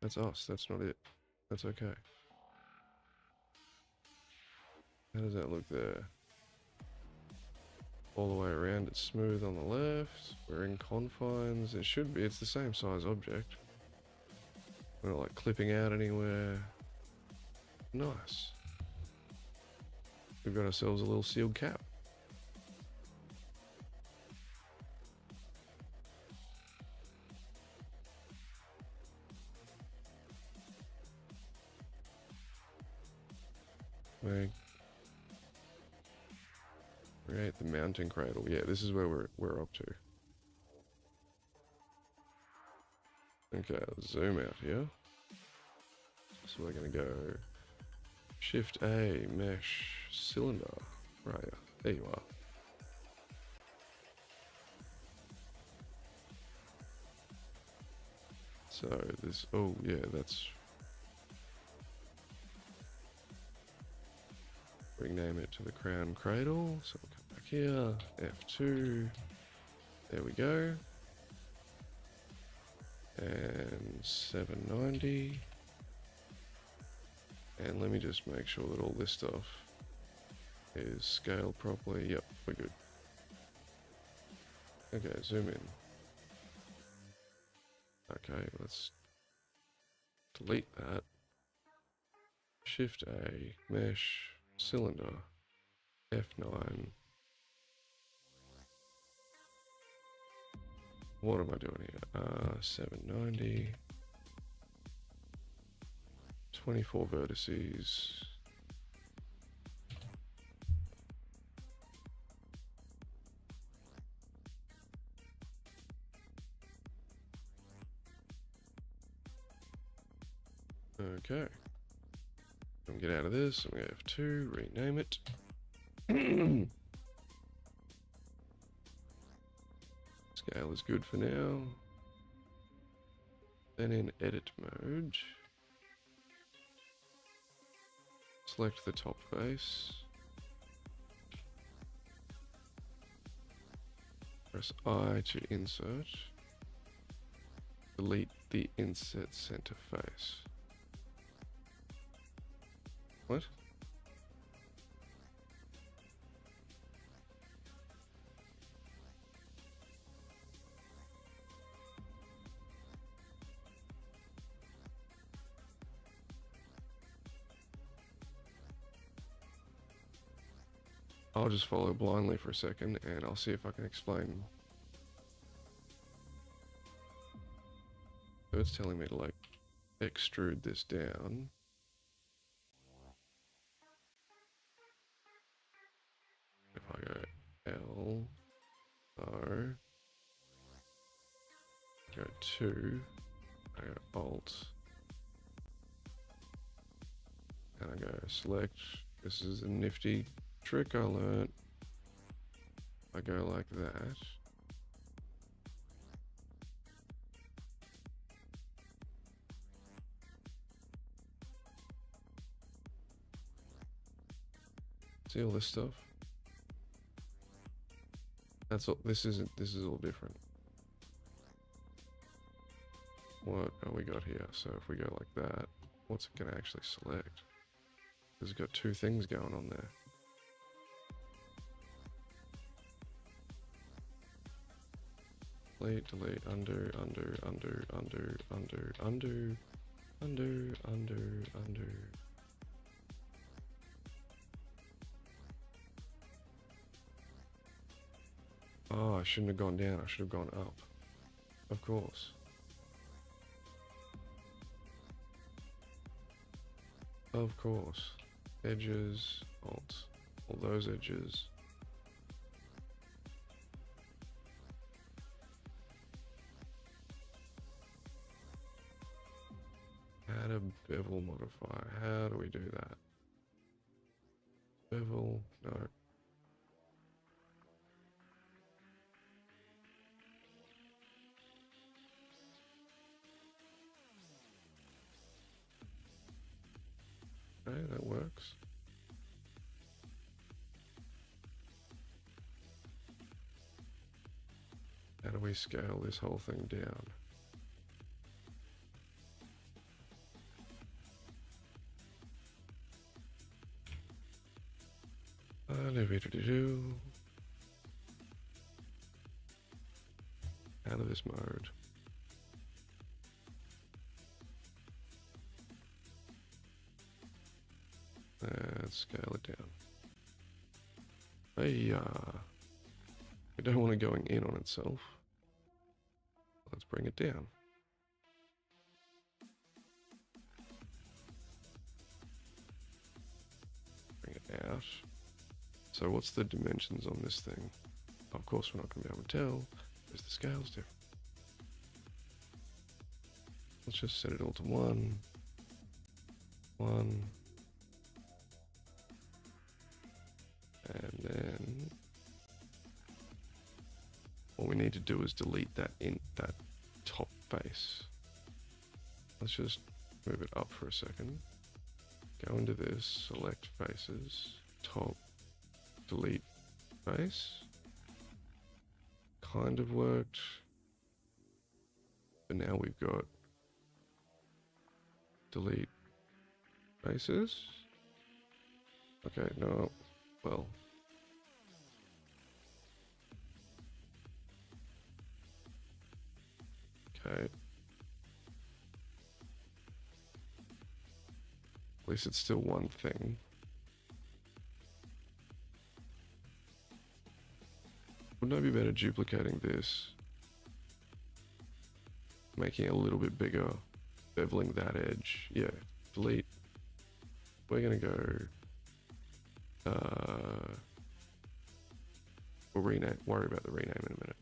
us. That's not it. That's okay. How does that look there? All the way around, it's smooth on the left. We're in confines. It should be. It's the same size object. We're not like clipping out anywhere. Nice. We've got ourselves a little sealed cap. Create the mounting cradle. Yeah, this is where we're up to. Okay, let's zoom out here. So we're gonna go Shift A, mesh, cylinder. Right, yeah. There you are. So this, oh yeah, that's, rename it to the crown cradle. So we'll come back here, F2, there we go. And 790. And let me just make sure that all this stuff is scaled properly. Yep, we're good. Okay, zoom in. Okay, let's delete that. Shift A, mesh, cylinder, F9. What am I doing here? 790. 24 vertices. Okay. I'm gonna get out of this. I'm gonna F2, rename it. Scale is good for now. Then in edit mode, select the top face. Press I to insert. Delete the inset center face. What? I'll just follow blindly for a second and I'll see if I can explain. So it's telling me to like extrude this down. If I go L, O, go 2, I go Alt, and I go select. This is a nifty trick I learned. I go like that. See all this stuff? That's all. This is all different. What have we got here? So if we go like that, what's it gonna actually select? Because it's got two things going on there. Delete, undo. Oh, I shouldn't have gone down, I should have gone up. Of course. Of course. Edges, alt, all those edges. Add a bevel modifier. How do we do that? Bevel, no. Okay, that works. How do we scale this whole thing down? Out of this mode. Let's scale it down. Hey, we don't want it going in on itself. Let's bring it down. Bring it out. So what's the dimensions on this thing? Of course we're not going to be able to tell because the scale's different. Let's just set it all to 1. 1. And then what we need to do is delete that top face. Let's just move it up for a second. Go into this, select faces, top, delete face. Kind of worked. But now we've got delete faces. Okay, no, well. Okay. At least it's still one thing. Wouldn't I be better duplicating this? Making it a little bit bigger, beveling that edge. Yeah, delete. We're gonna go, we'll worry about the rename in a minute.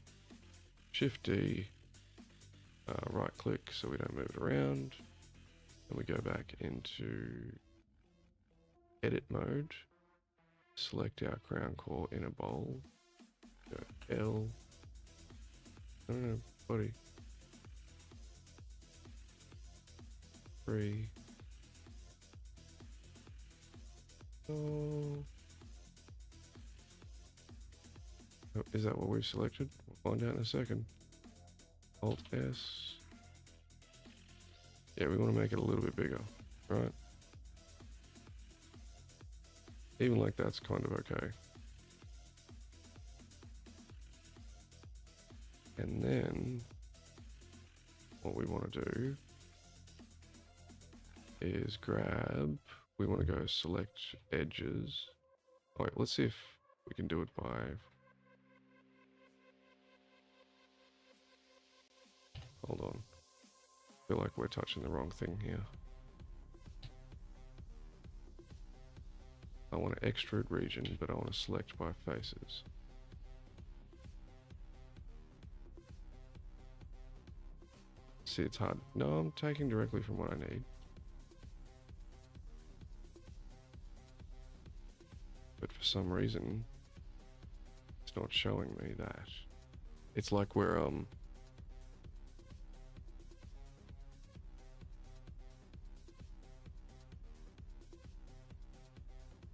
Shift D, right click so we don't move it around. And we go back into edit mode. Select our crown core in a bowl. Go L. No, body. 3. Oh. Is that what we've selected? We'll find out in a second. Alt S. Yeah, we want to make it a little bit bigger, right? Even like that's kind of okay. And then what we want to do is grab, we want to go select edges. Oh, wait, let's see if we can do it by, hold on. I feel like we're touching the wrong thing here. I want to extrude region, but I want to select by faces. See, it's hard. No, I'm taking directly from what I need. But for some reason, it's not showing me that. It's like we're,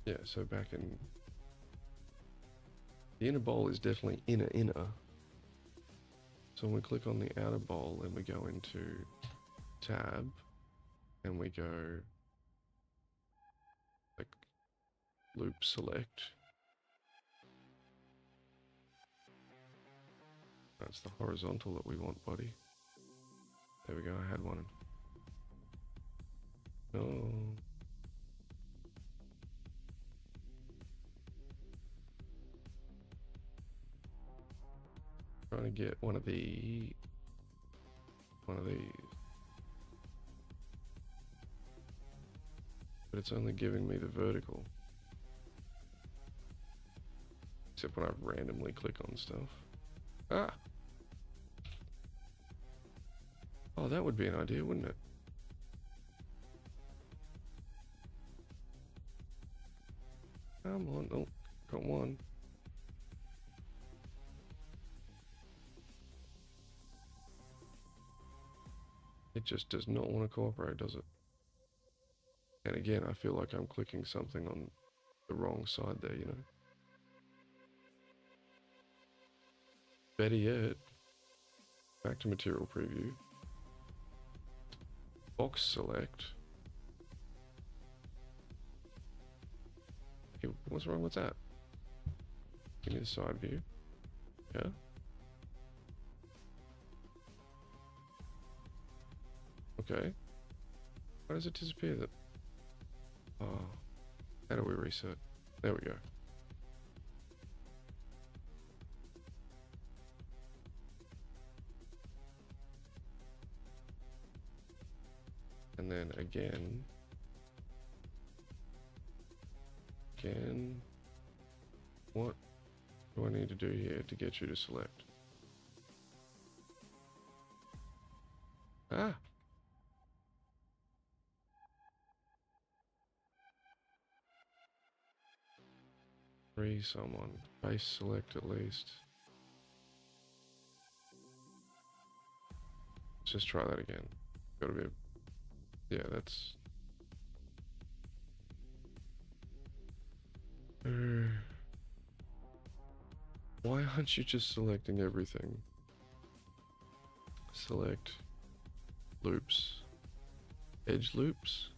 yeah, so back in... The inner bowl is definitely inner. So when we click on the outer bowl and we go into tab and we go like loop select. That's the horizontal that we want, buddy. There we go, I had one. No. Trying to get one of these. But it's only giving me the vertical. Except when I randomly click on stuff. Ah! Oh, that would be an idea, wouldn't it? Come on, oh, got one. It just does not want to cooperate, does it? And again, I feel like I'm clicking something on the wrong side there, you know? Better yet, back to material preview. Box select. Hey, what's wrong with that? Give me the side view. Yeah? Okay. Why does it disappear that? Oh. How do we reset? There we go. And then again. What do I need to do here to get you to select? Ah! Free someone. Base select at least. Let's just try that again. Gotta be... Yeah, that's... Why aren't you just selecting everything? Select loops. Edge loops?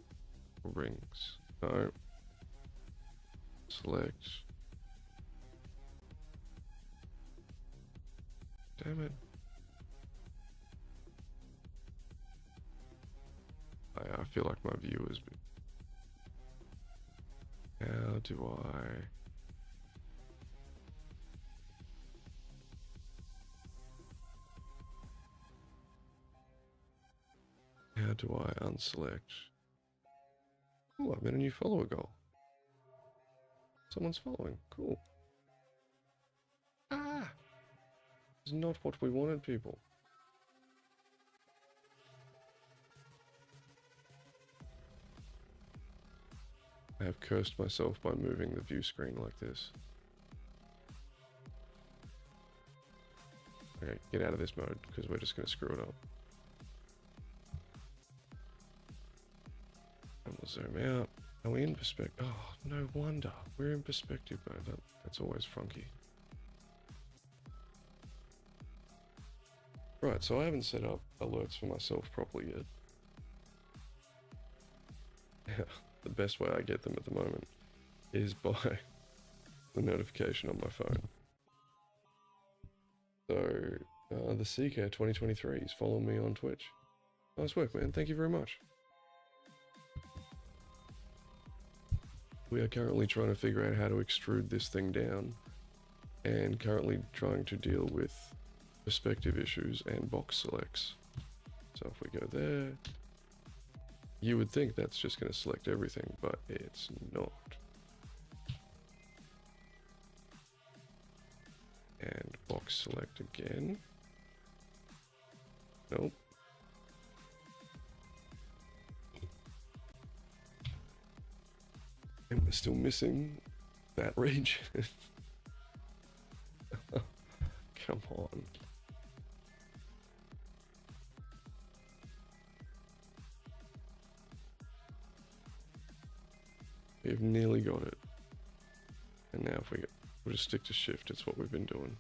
Or rings? No. Select. Damn it. I feel like my viewers... How do I... How do I unselect? Oh, I've made a new follower goal. Someone's following. Cool. Ah! It's not what we wanted, people. I have cursed myself by moving the view screen like this. Okay, get out of this mode, because we're just going to screw it up. And we'll zoom out. Are we in perspective? Oh, no wonder. We're in perspective mode. That's always funky. Right, so I haven't set up alerts for myself properly yet. The best way I get them at the moment is by the notification on my phone. So, the Seeker 2023 is following me on Twitch. Nice work, man. Thank you very much. We are currently trying to figure out how to extrude this thing down, and currently trying to deal with perspective issues and box selects. So if we go there, you would think that's just going to select everything, but it's not. And box select again. Nope. And we're still missing that region. Come on. We've nearly got it. And now if we'll just stick to shift, it's what we've been doing.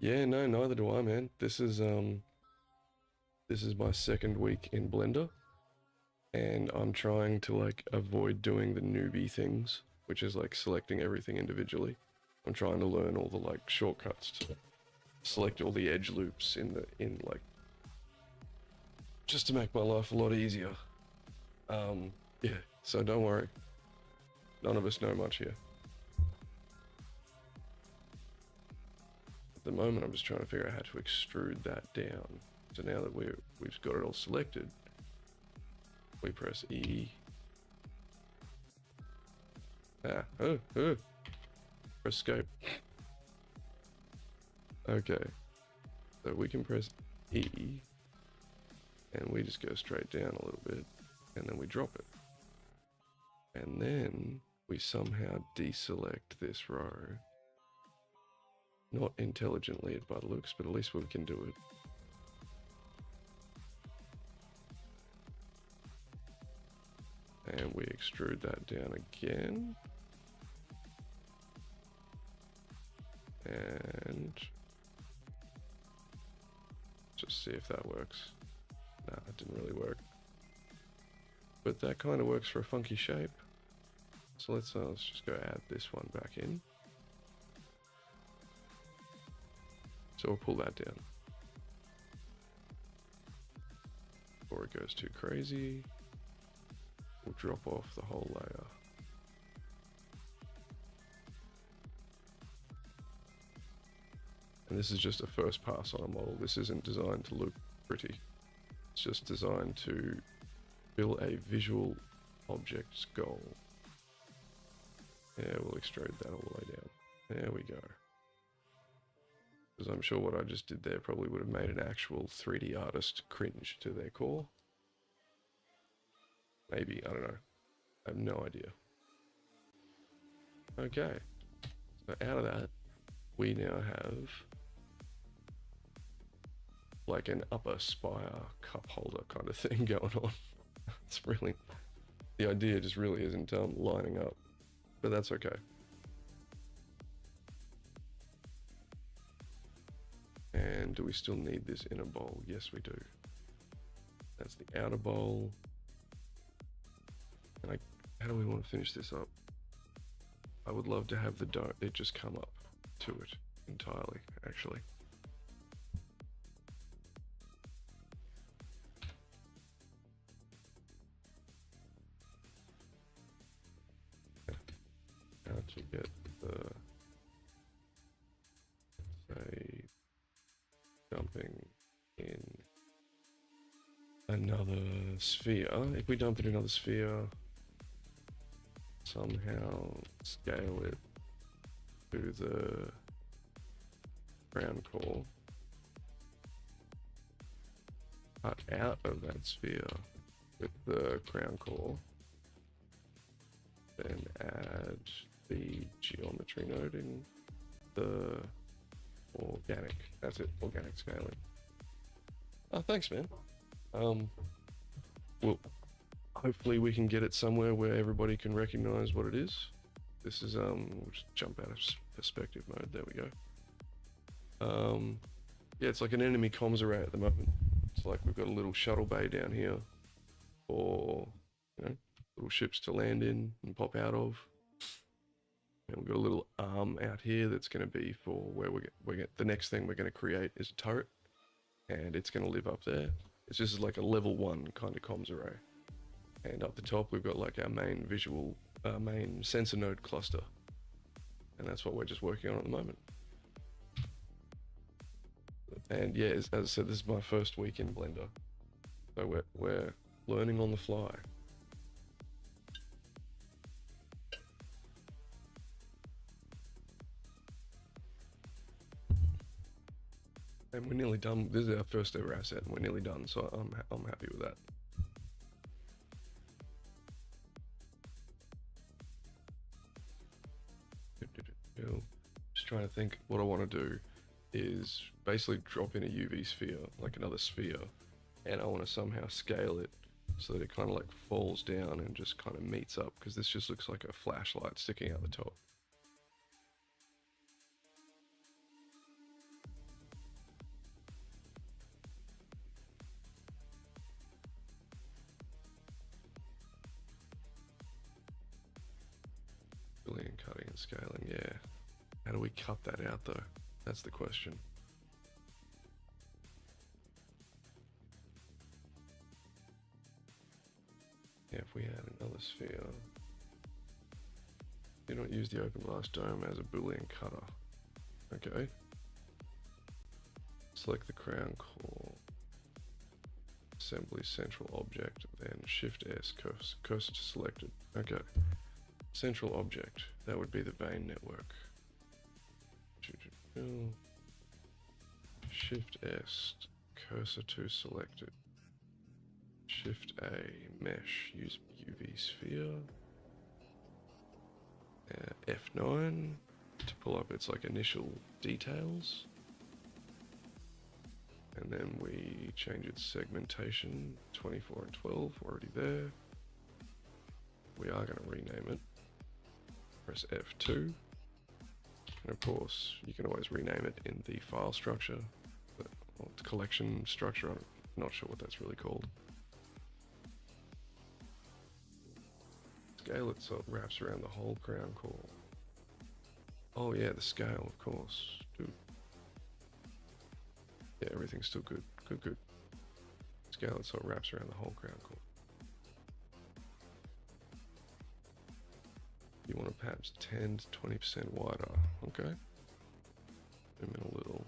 Yeah, no, neither do I, man. This is my second week in Blender, and I'm trying to like avoid doing the newbie things, which is like selecting everything individually. I'm trying to learn all the like shortcuts to select all the edge loops in like, just to make my life a lot easier. Yeah, so don't worry. None of us know much here. At the moment, I'm just trying to figure out how to extrude that down. So now that we've got it all selected, we press E. Press escape. Okay, so we can press E, and we just go straight down a little bit, and then we drop it. And then we somehow deselect this row. Not intelligently by the looks, but at least we can do it. And we extrude that down again. And just see if that works. Nah, it didn't really work. But that kind of works for a funky shape. So let's just go add this one back in. So we'll pull that down before it goes too crazy. We'll drop off the whole layer. And this is just a first pass on a model. This isn't designed to look pretty. It's just designed to fill a visual object's goal. Yeah, we'll extrude that all the way down. There we go. Because I'm sure what I just did there probably would have made an actual 3D artist cringe to their core. Maybe, I don't know. I have no idea. Okay. So out of that, we now have like an upper spire cup holder kind of thing going on. It's really, the idea just really isn't lining up, but that's okay. And do we still need this inner bowl? Yes, we do. That's the outer bowl. And how do we want to finish this up? I would love to have it just come up to it entirely, actually. How to get the, say, dumping in another sphere. If we dump it in another sphere, somehow scale it to the ground core, cut out of that sphere with the crown core, then add the geometry node in the organic. That's it, organic scaling. Oh, thanks, man. Well, hopefully we can get it somewhere where everybody can recognize what it is. This is, we'll just jump out of perspective mode. There we go. Yeah, it's like an enemy comms array at the moment. It's like we've got a little shuttle bay down here, for, little ships to land in and pop out of. And we've got a little arm out here that's going to be for where the next thing we're going to create is a turret, and it's going to live up there. It's just like a level 1 kind of comms array. And up the top we've got like our main main sensor node cluster, and that's what we're just working on at the moment. And yeah, as I said, this is my first week in Blender, so we're learning on the fly. And we're nearly done. This is our first ever asset, and we're nearly done, so I'm happy with that. Just trying to think what I want to do is basically drop in a UV sphere, like another sphere, and I want to somehow scale it so that it kind of like falls down and just kind of meets up, because this just looks like a flashlight sticking out the top. Boolean cutting and scaling, yeah. How do we cut that out though? That's the question. Yeah, if we had another sphere. Do not use the open glass dome as a Boolean cutter. Okay. Select the crown core. Assembly central object, then Shift S, cursor to selected. Okay. Central object, that would be the vein network. Shift S, cursor to selected. Shift A, mesh, use UV sphere. F9 to pull up its like initial details. And then we change its segmentation, 24 and 12, already there. We are going to rename it. Press F2. And of course, you can always rename it in the file structure, or the collection structure. I'm not sure what that's really called. Scale it so it wraps around the whole crown core. Oh yeah, the scale, of course. Dude. Yeah, everything's still good. Good. Scale it so it wraps around the whole crown core. You want to perhaps 10 to 20% wider. Okay. Zoom in a little.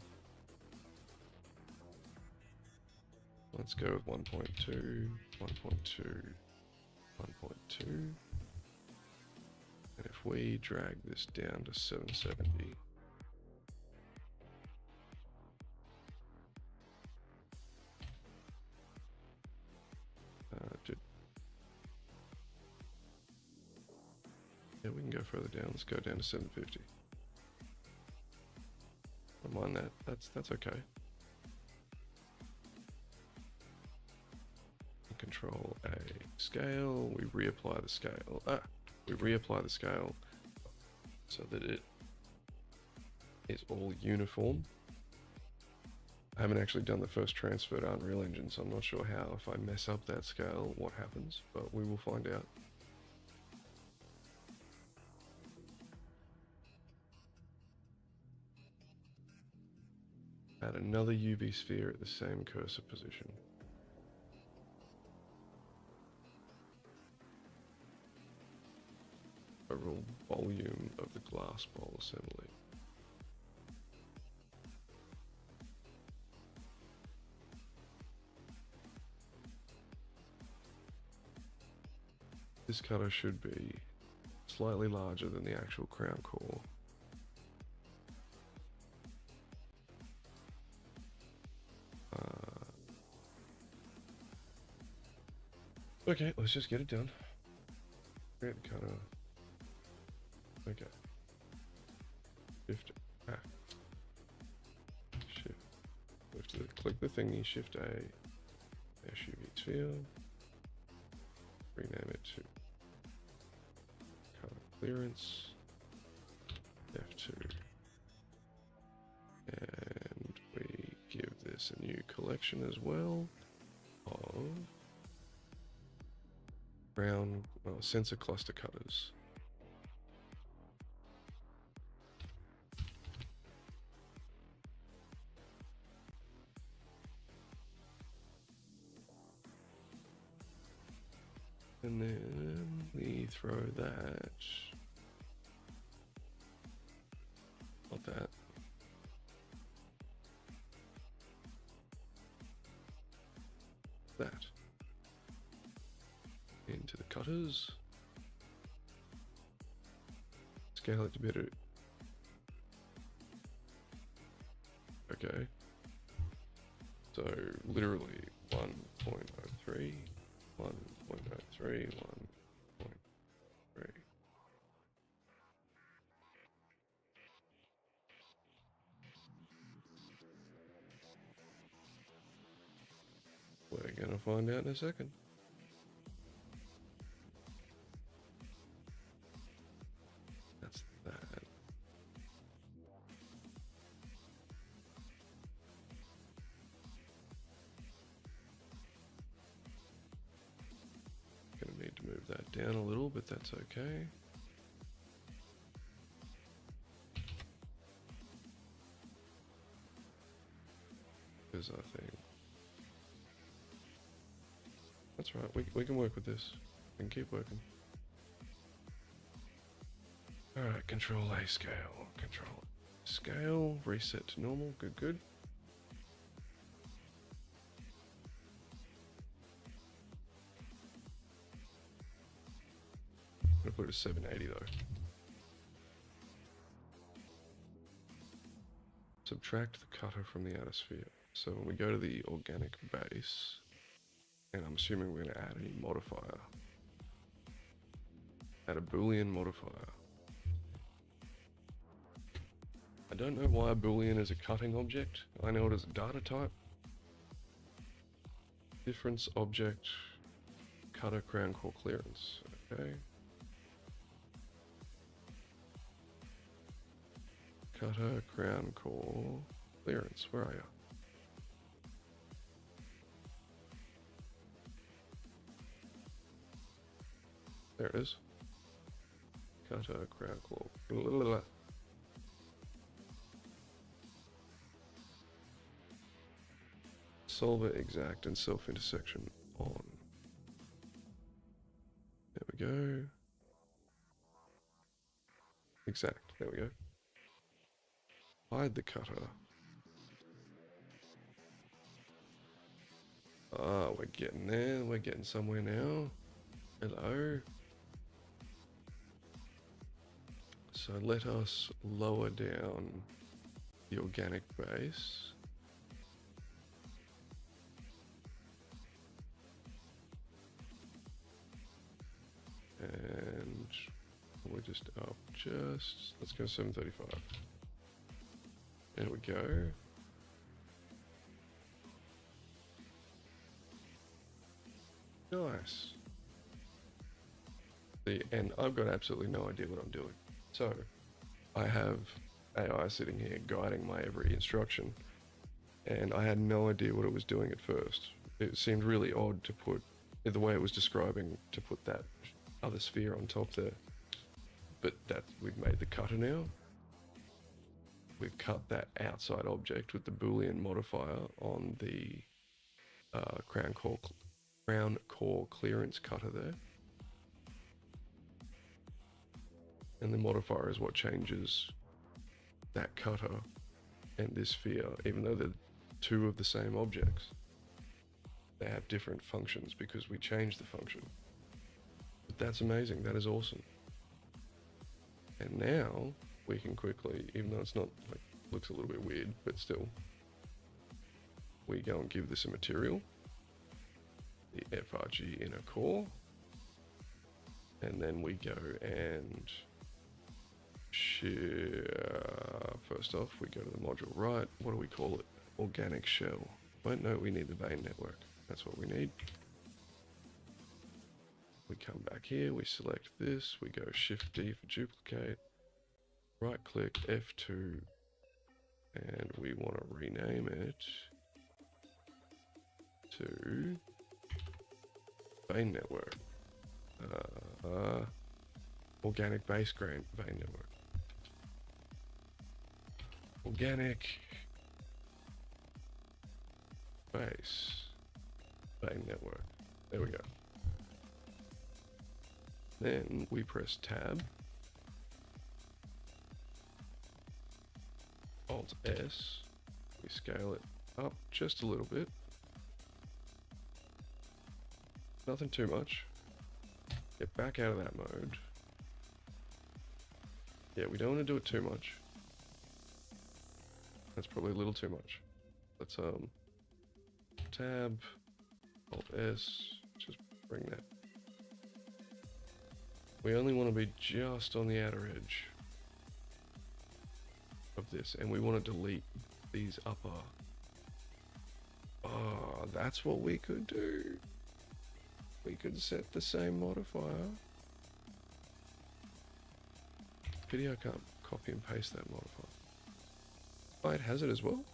Let's go with 1.2, 1.2, 1.2. And if we drag this down to 770, yeah, we can go further down. Let's go down to 750. Don't mind that. That's okay. Control A scale. We reapply the scale. We reapply the scale so that it is all uniform. I haven't actually done the first transfer to Unreal Engine, so I'm not sure how, if I mess up that scale, what happens, but we will find out. Add another UV sphere at the same cursor position. Overall volume of the glass bowl assembly. This cutter should be slightly larger than the actual crown core. Okay, let's just get it done. Create the cutter. Okay. Shift A. Click the thingy, Shift A, SUV sphere. Rename it to color clearance. F2. And we give this a new collection as well of Brown sensor cluster cutters. And then we throw that. Not that. That. Into the cutters. Scale it to better. Okay. So literally 1.03, 1.03, 1.3. We're gonna find out in a second. That's that. Gonna need to move that down a little, but that's okay. Because I think that's right. We can work with this. We can keep working. All right, control A scale. Control scale. Reset to normal. Good, good. I'm gonna put it at 780 though. Subtract the cutter from the outer sphere. So when we go to the organic base, and I'm assuming we're gonna add a modifier. Add a Boolean modifier. I don't know why a Boolean is a cutting object. I know it as a data type. Difference object, cutter crown core clearance. Okay. Cutter crown core clearance. Where are you? There it is. Cutter crown core. Blah, blah, blah. Solver exact and self intersection on. There we go. Exact. There we go. Hide the cutter. Ah, we're getting there. We're getting somewhere now. Hello. So let us lower down the organic base. And we're just up let's go 735. There we go. Nice. See, and I've got absolutely no idea what I'm doing. So I have AI sitting here guiding my every instruction, and I had no idea what it was doing at first. It seemed really odd to put, the way it was describing, to put that other sphere on top there. But that we've made the cutter now. We've cut that outside object with the Boolean modifier on the crown core clearance cutter there. And the modifier is what changes that cutter and this sphere, even though they're two of the same objects. They have different functions because we changed the function. But that's amazing, that is awesome. And now we can quickly, even though it's not, like, looks a little bit weird, but still, we go and give this a material, the FRG inner core, and then we go and share. First off, we go to the module right. What do we call it? Organic shell. Wait, no, we need the vein network. That's what we need. We come back here, we select this, we go Shift D for duplicate, right click F2, and we want to rename it to vein network. Organic base grain vein network. Organic base vein network. There we go. Then we press tab, Alt S, we scale it up just a little bit. Nothing too much. Get back out of that mode. Yeah, we don't want to do it too much. That's probably a little too much. Let's tab, Alt S, just bring that. We only want to be just on the outer edge of this, and we want to delete these upper. Oh, that's what we could do. We could set the same modifier. Pity I can't copy and paste that modifier. Oh, it has it as well?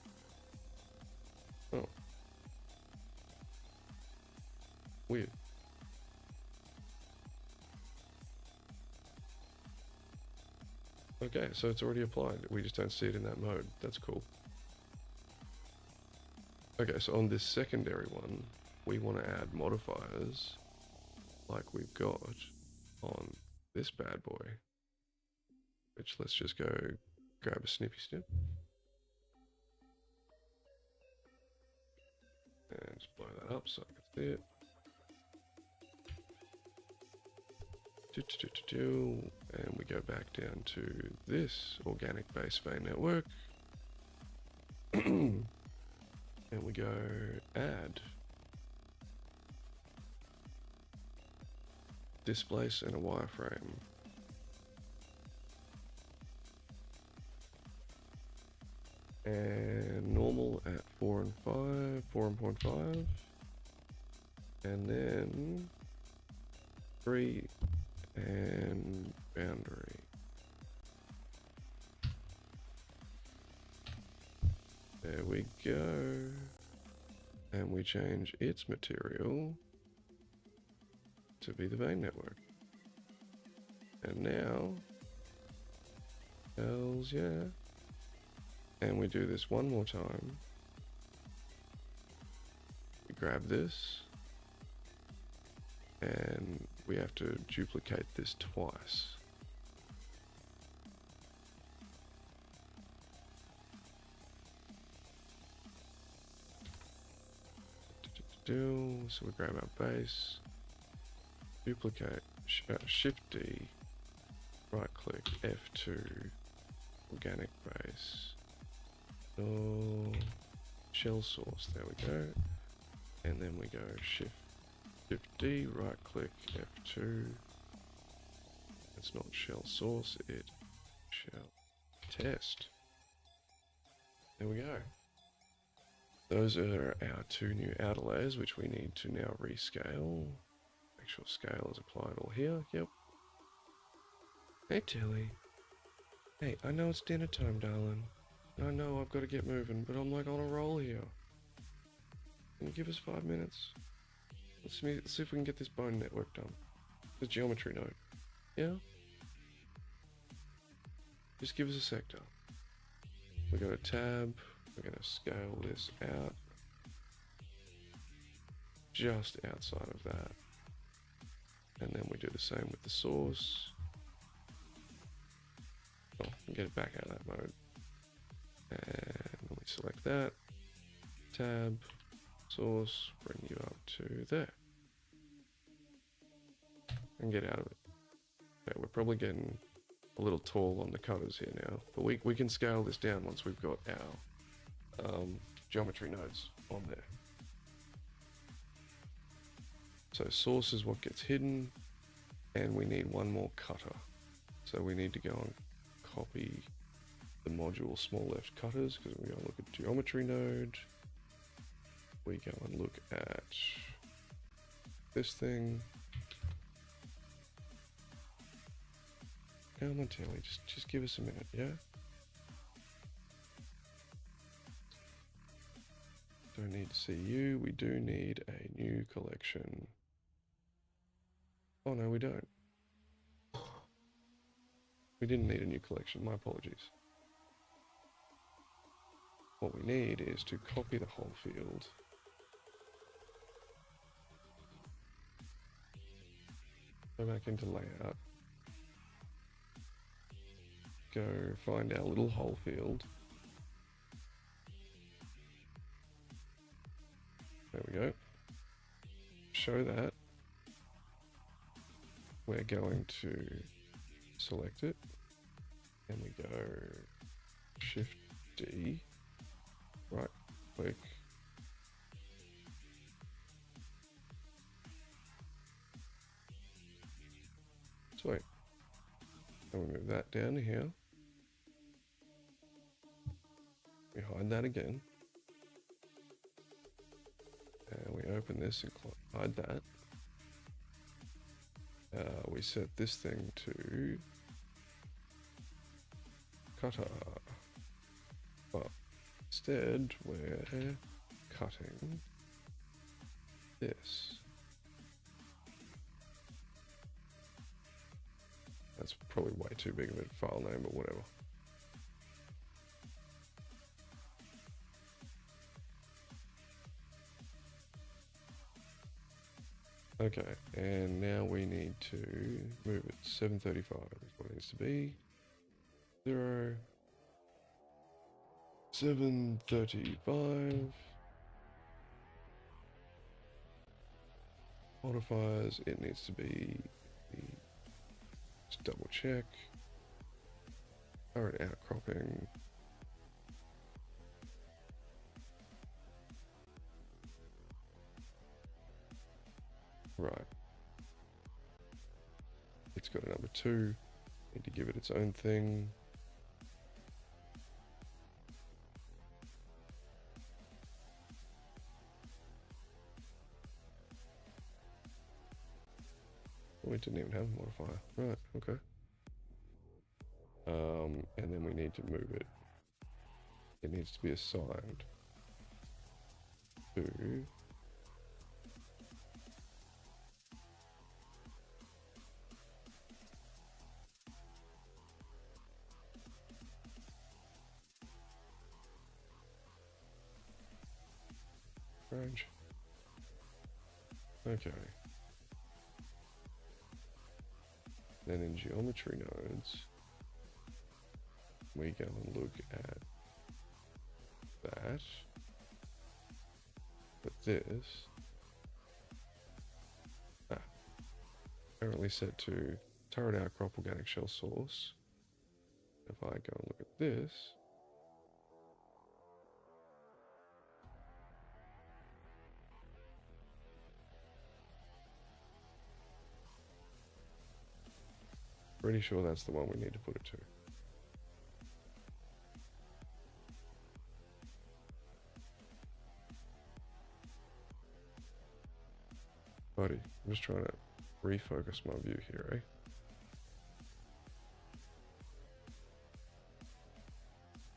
Oh. Weird. Okay, so it's already applied. We just don't see it in that mode. That's cool. Okay, so on this secondary one, we want to add modifiers like we've got on this bad boy. Which, let's just go grab a snippy snip. And just blow that up so I can see it. And we go back down to this organic base vein network. And we go add. Displace and a wireframe. And normal at 4 and 5, 4.5. And then 3 and boundary. There we go. And we change its material to be the vein network. And now, hells yeah. And we do this one more time. We grab this. And we have to duplicate this twice. So we grab our base, duplicate, Shift D, right click, F2, organic base, shell source, there we go, and then we go Shift D, right click, F2, it's not shell source, it's shell test. There we go. Those are our two new outer layers, which we need to now rescale. Make sure scale is applied all here. Yep. Hey, Tilly. Hey, I know it's dinner time, darling. I know I've got to get moving, but I'm like on a roll here. Can you give us 5 minutes? Let's see if we can get this bone network done. The geometry node. Yeah? Just give us a sector. We got a tab. We're going to scale this out just outside of that. And then we do the same with the source. Oh, get it back out of that mode. And we select that. Tab, source, bring you up to there. And get out of it. Okay, we're probably getting a little tall on the cutters here now. But we can scale this down once we've got our geometry nodes on there. So source is what gets hidden, and we need one more cutter. So we need to go and copy the module small left cutters, because we go and look at geometry node. We go and look at this thing. Come on, Tilly, just give us a minute, yeah? Don't need to see you. We do need a new collection. Oh no, we don't. We didn't need a new collection, my apologies. What we need is to copy the whole field. Go back into layout. Go find our little whole field. There we go. Show that. We're going to select it. And we go Shift D. Right click. Sweet. And we move that down to here. We hide that again. And we open this and hide that. We set this thing to cutter. But instead, we're cutting this. That's probably way too big of a file name, but whatever. Okay, and now we need to move it 735 is what it needs to be. 0, 735. Modifiers, it needs to be, just double check. Current outcropping. Right. It's got a number 2. Need to give it its own thing. We didn't even have a modifier. Right, okay. And then we need to move it. It needs to be assigned to range. Okay. Then in geometry nodes, we go and look at that. But this, currently set to turret outcrop organic shell source. If I go and look at this, pretty sure that's the one we need to put it to. Buddy, I'm just trying to refocus my view here, eh?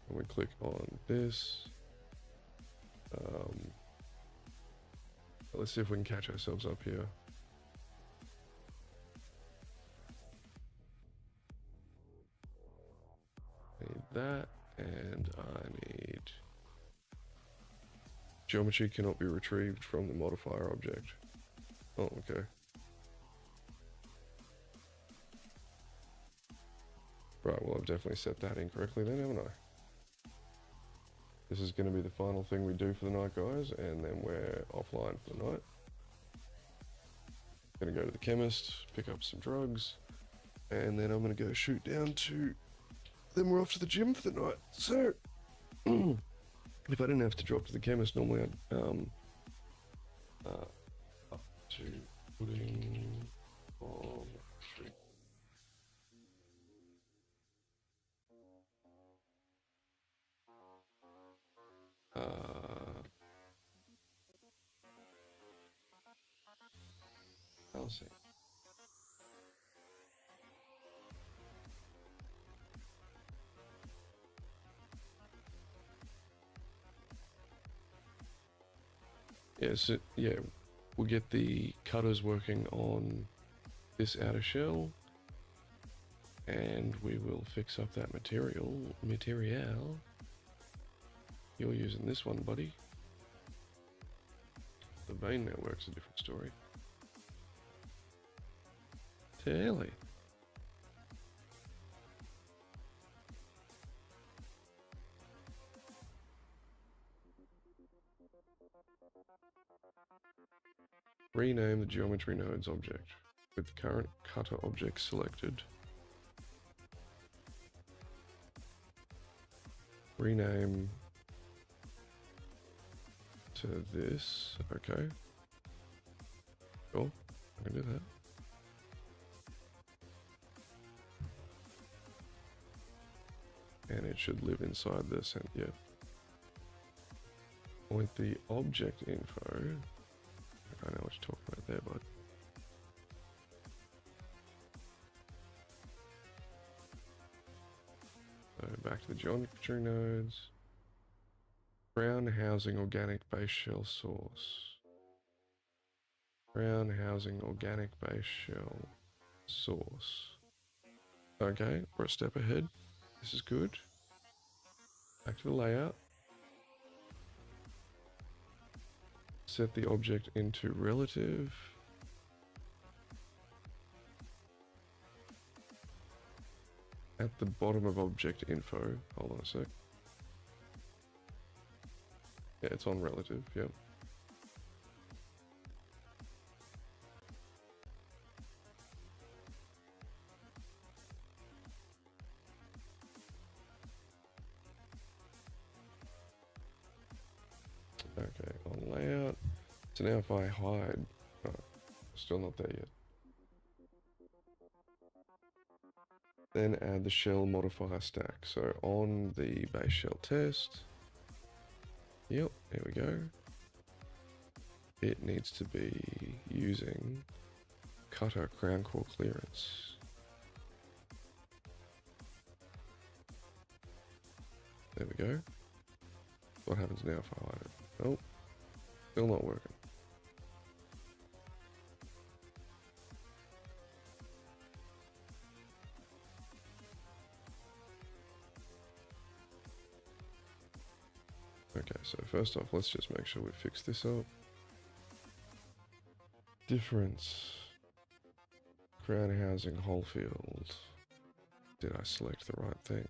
And we click on this. Let's see if we can catch ourselves up here. Need that, and I need geometry cannot be retrieved from the modifier object. Oh, okay. Right, well, I've definitely set that incorrectly then, haven't I? This is going to be the final thing we do for the night, guys, and then we're offline for the night. Gonna go to the chemist, pick up some drugs, and then I'm gonna go shoot down to... Then we're off to the gym for the night. So, if I didn't have to drop to the chemist, normally I'd, up to putting on... I'll see. Yeah, so, yeah, we'll get the cutters working on this outer shell, and we will fix up that material. You're using this one, buddy. The vein network's a different story. Telly. Rename the geometry nodes object with the current cutter object selected. Rename to this. Okay. Cool. I can do that. And it should live inside this, and yeah. Point the object info. I know what you're talking about there, bud. So back to the geometry nodes. Ground housing organic base shell source. Ground housing organic base shell source. Okay, we're a step ahead. This is good. Back to the layout. Set the object into relative. At the bottom of object info. Hold on a sec. Yeah, it's on relative, yep. Okay, on layout. So now if I hide, oh, still not there yet. Then add the shell modifier stack. So on the base shell test, yep, there we go. It needs to be using cutter crown core clearance. There we go. What happens now if I hide it? Oh, still not working. Okay, so first off, let's just make sure we fix this up. Difference. Crown housing whole field. Did I select the right thing?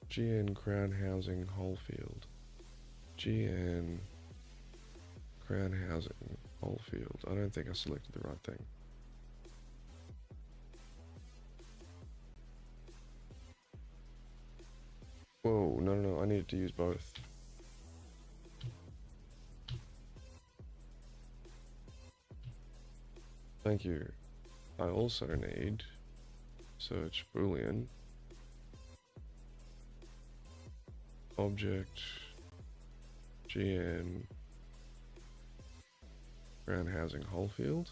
GN crown housing whole field. GN crown housing whole field. I don't think I selected the right thing. Whoa, no, I needed to use both. Thank you. I also need search boolean object GN ground housing whole field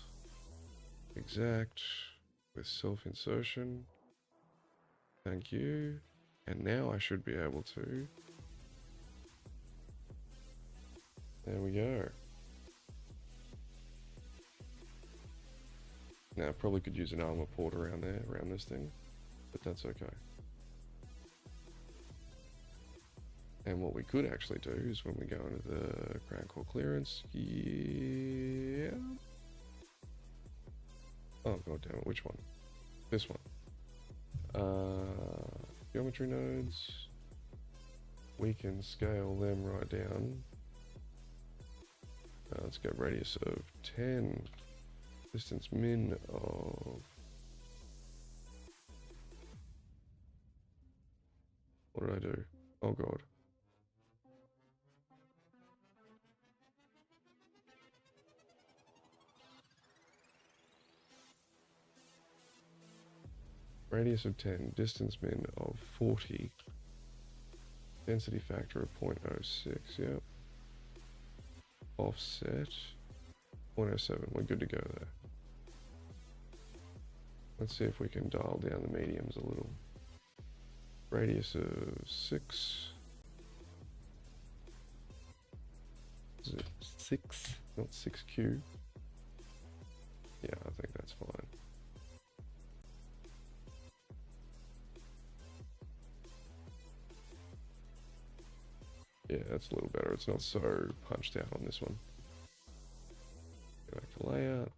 exact with self insertion. Thank you. And now I should be able to. There we go. Now I probably could use an armor port around there, around this thing, but that's okay. And what we could actually do is when we go into the ground core clearance, yeah. Oh god damn it, which one? This one. Geometry nodes. We can scale them right down. Let's go radius of 10. Distance min of... What did I do? Oh god. Radius of 10, distance min of 40, density factor of 0.06, yep. Offset, 0.07, we're good to go there. Let's see if we can dial down the mediums a little. Radius of 6, Is it 6? Not 6Q. Yeah, I think that's fine. Yeah, that's a little better. It's not so punched out on this one. Go back to layout.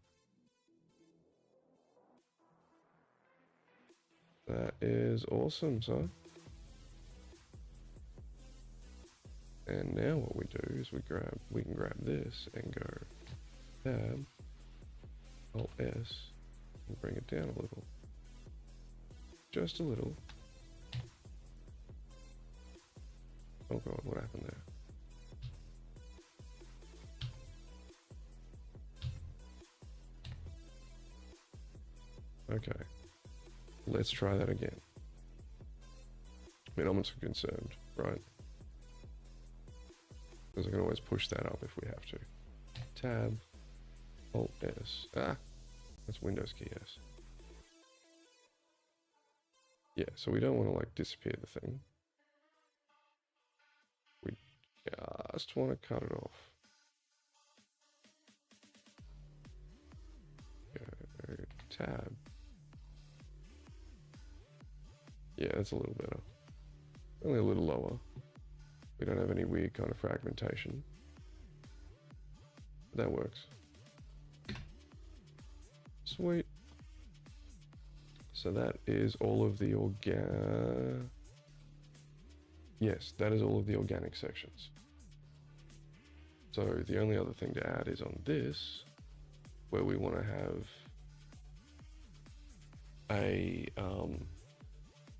That is awesome, son. And now what we do is we can grab this and go tab, Alt S, and bring it down a little. Just a little. Oh god, what happened there? Okay. Let's try that again. I mean, I'm not so concerned, right? Because I can always push that up if we have to. Tab, Alt S. Ah, that's Windows key S. Yeah, so we don't want to like disappear the thing. We just want to cut it off. Go tab. Yeah, that's a little better. Only a little lower. We don't have any weird kind of fragmentation. That works. Sweet. So that is all of the Yes, that is all of the organic sections. So the only other thing to add is on this, where we want to have a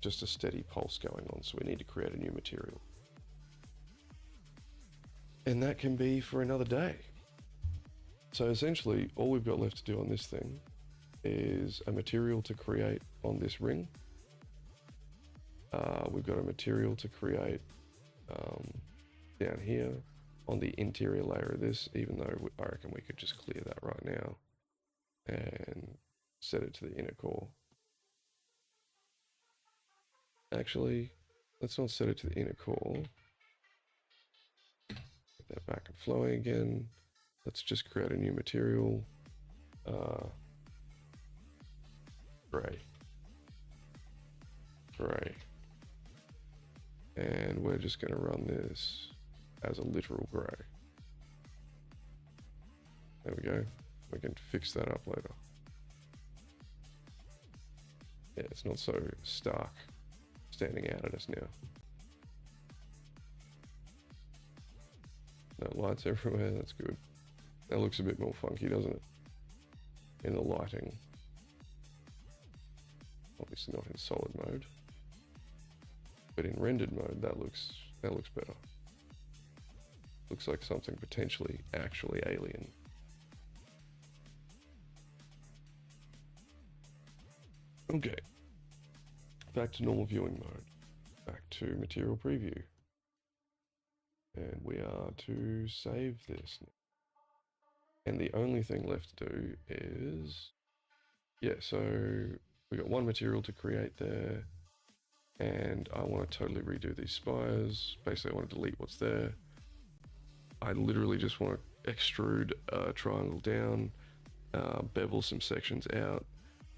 just a steady pulse going on. So we need to create a new material. And that can be for another day. So essentially, all we've got left to do on this thing is a material to create on this ring. We've got a material to create down here on the interior layer of this, even though I reckon we could just clear that right now and set it to the inner core. Actually, let's not set it to the inner core. Get that back and flowing again. Let's just create a new material. Gray. And we're just going to run this as a literal gray. There we go. We can fix that up later. Yeah, it's not so stark standing out at us now. No lights everywhere, that's good. That looks a bit more funky, doesn't it? In the lighting. Obviously not in solid mode. But in rendered mode, that looks better. Looks like something potentially actually alien. Okay. Back to normal viewing mode. Back to material preview. And we are to save this. And the only thing left to do is, yeah, so we got one material to create there, and I want to totally redo these spires. Basically, I want to delete what's there. I literally just want to extrude a triangle down, bevel some sections out,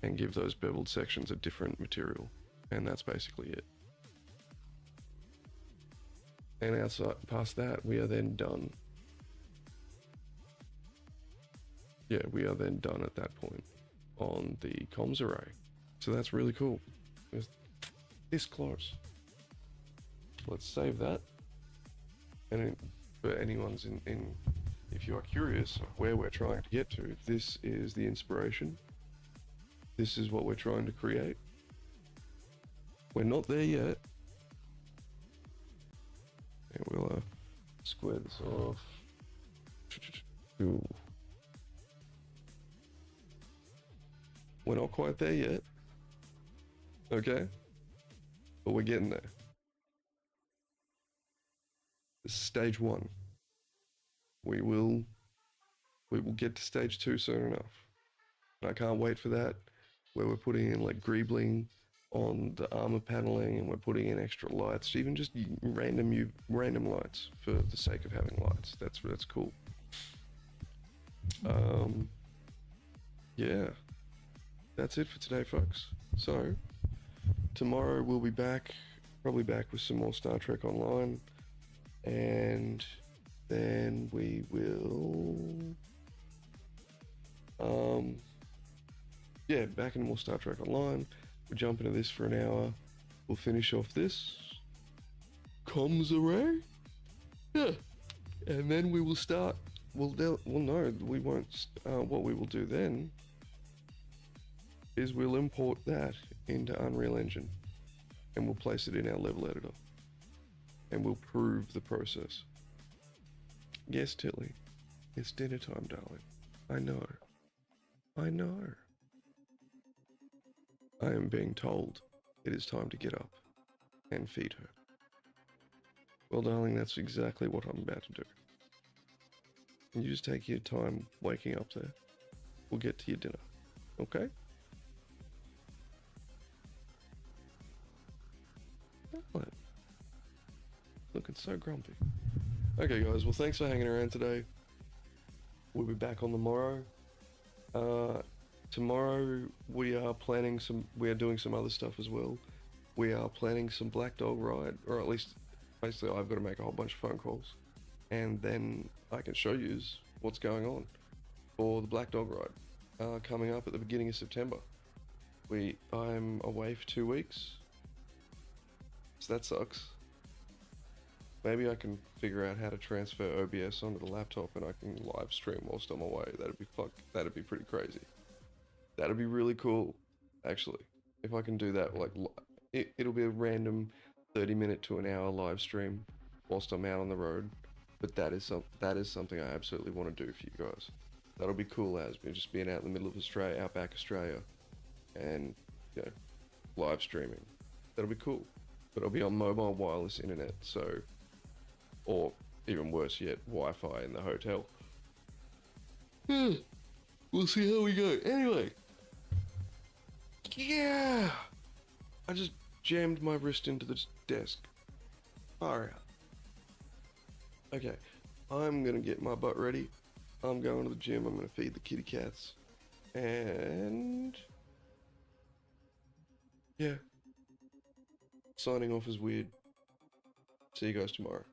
and give those beveled sections a different material. And that's basically it. And outside, past that, we are then done. Yeah, we are then done at that point on the comms array. So that's really cool. It's this close. Let's save that. And for anyone's if you are curious where we're trying to get to, this is the inspiration. This is what we're trying to create. We're not there yet. And we'll square this off. Ooh. We're not quite there yet. Okay? But we're getting there. This is stage 1. We will get to stage 2 soon enough. And I can't wait for that, where we're putting in like greebling on the armor paneling, and we're putting in extra lights, even just random lights for the sake of having lights. That's cool. Yeah, that's it for today, folks. So tomorrow we'll be back, probably back with some more Star Trek Online, and then we will yeah, back into more Star Trek Online. We'll jump into this for an hour. We'll finish off this comms array. Yeah. And then we will start. Well, no, we won't. What we will do then is we'll import that into Unreal Engine, and we'll place it in our level editor, and we'll prove the process. Yes, Tilly, it's dinner time, darling. I know. I know. I am being told it is time to get up and feed her. Well, darling, that's exactly what I'm about to do. And you just take your time waking up there. We'll get to your dinner, okay? What? Looking so grumpy. Okay, guys, well, thanks for hanging around today. We'll be back on the morrow. Tomorrow we are doing some other stuff as well. We are planning some Black Dog ride, or at least basically I've got to make a whole bunch of phone calls, and then I can show you what's going on for the Black Dog ride coming up at the beginning of September. I'm away for 2 weeks, so that sucks. Maybe I can figure out how to transfer OBS onto the laptop and I can live stream whilst I'm away. That'd be pretty crazy. That'd be really cool, actually. If I can do that, like, it'll be a random 30-minute to an hour live stream whilst I'm out on the road. But that is something I absolutely want to do for you guys. That'll be cool as me just being out in the middle of Australia, outback Australia, and live streaming. That'll be cool. But it'll be on mobile wireless internet, or even worse yet, Wi-Fi in the hotel. We'll see how we go. Anyway. Yeah! I just jammed my wrist into the desk. Far out. Okay, I'm gonna get my butt ready. I'm going to the gym. I'm gonna feed the kitty cats. And yeah. Signing off is weird. See you guys tomorrow.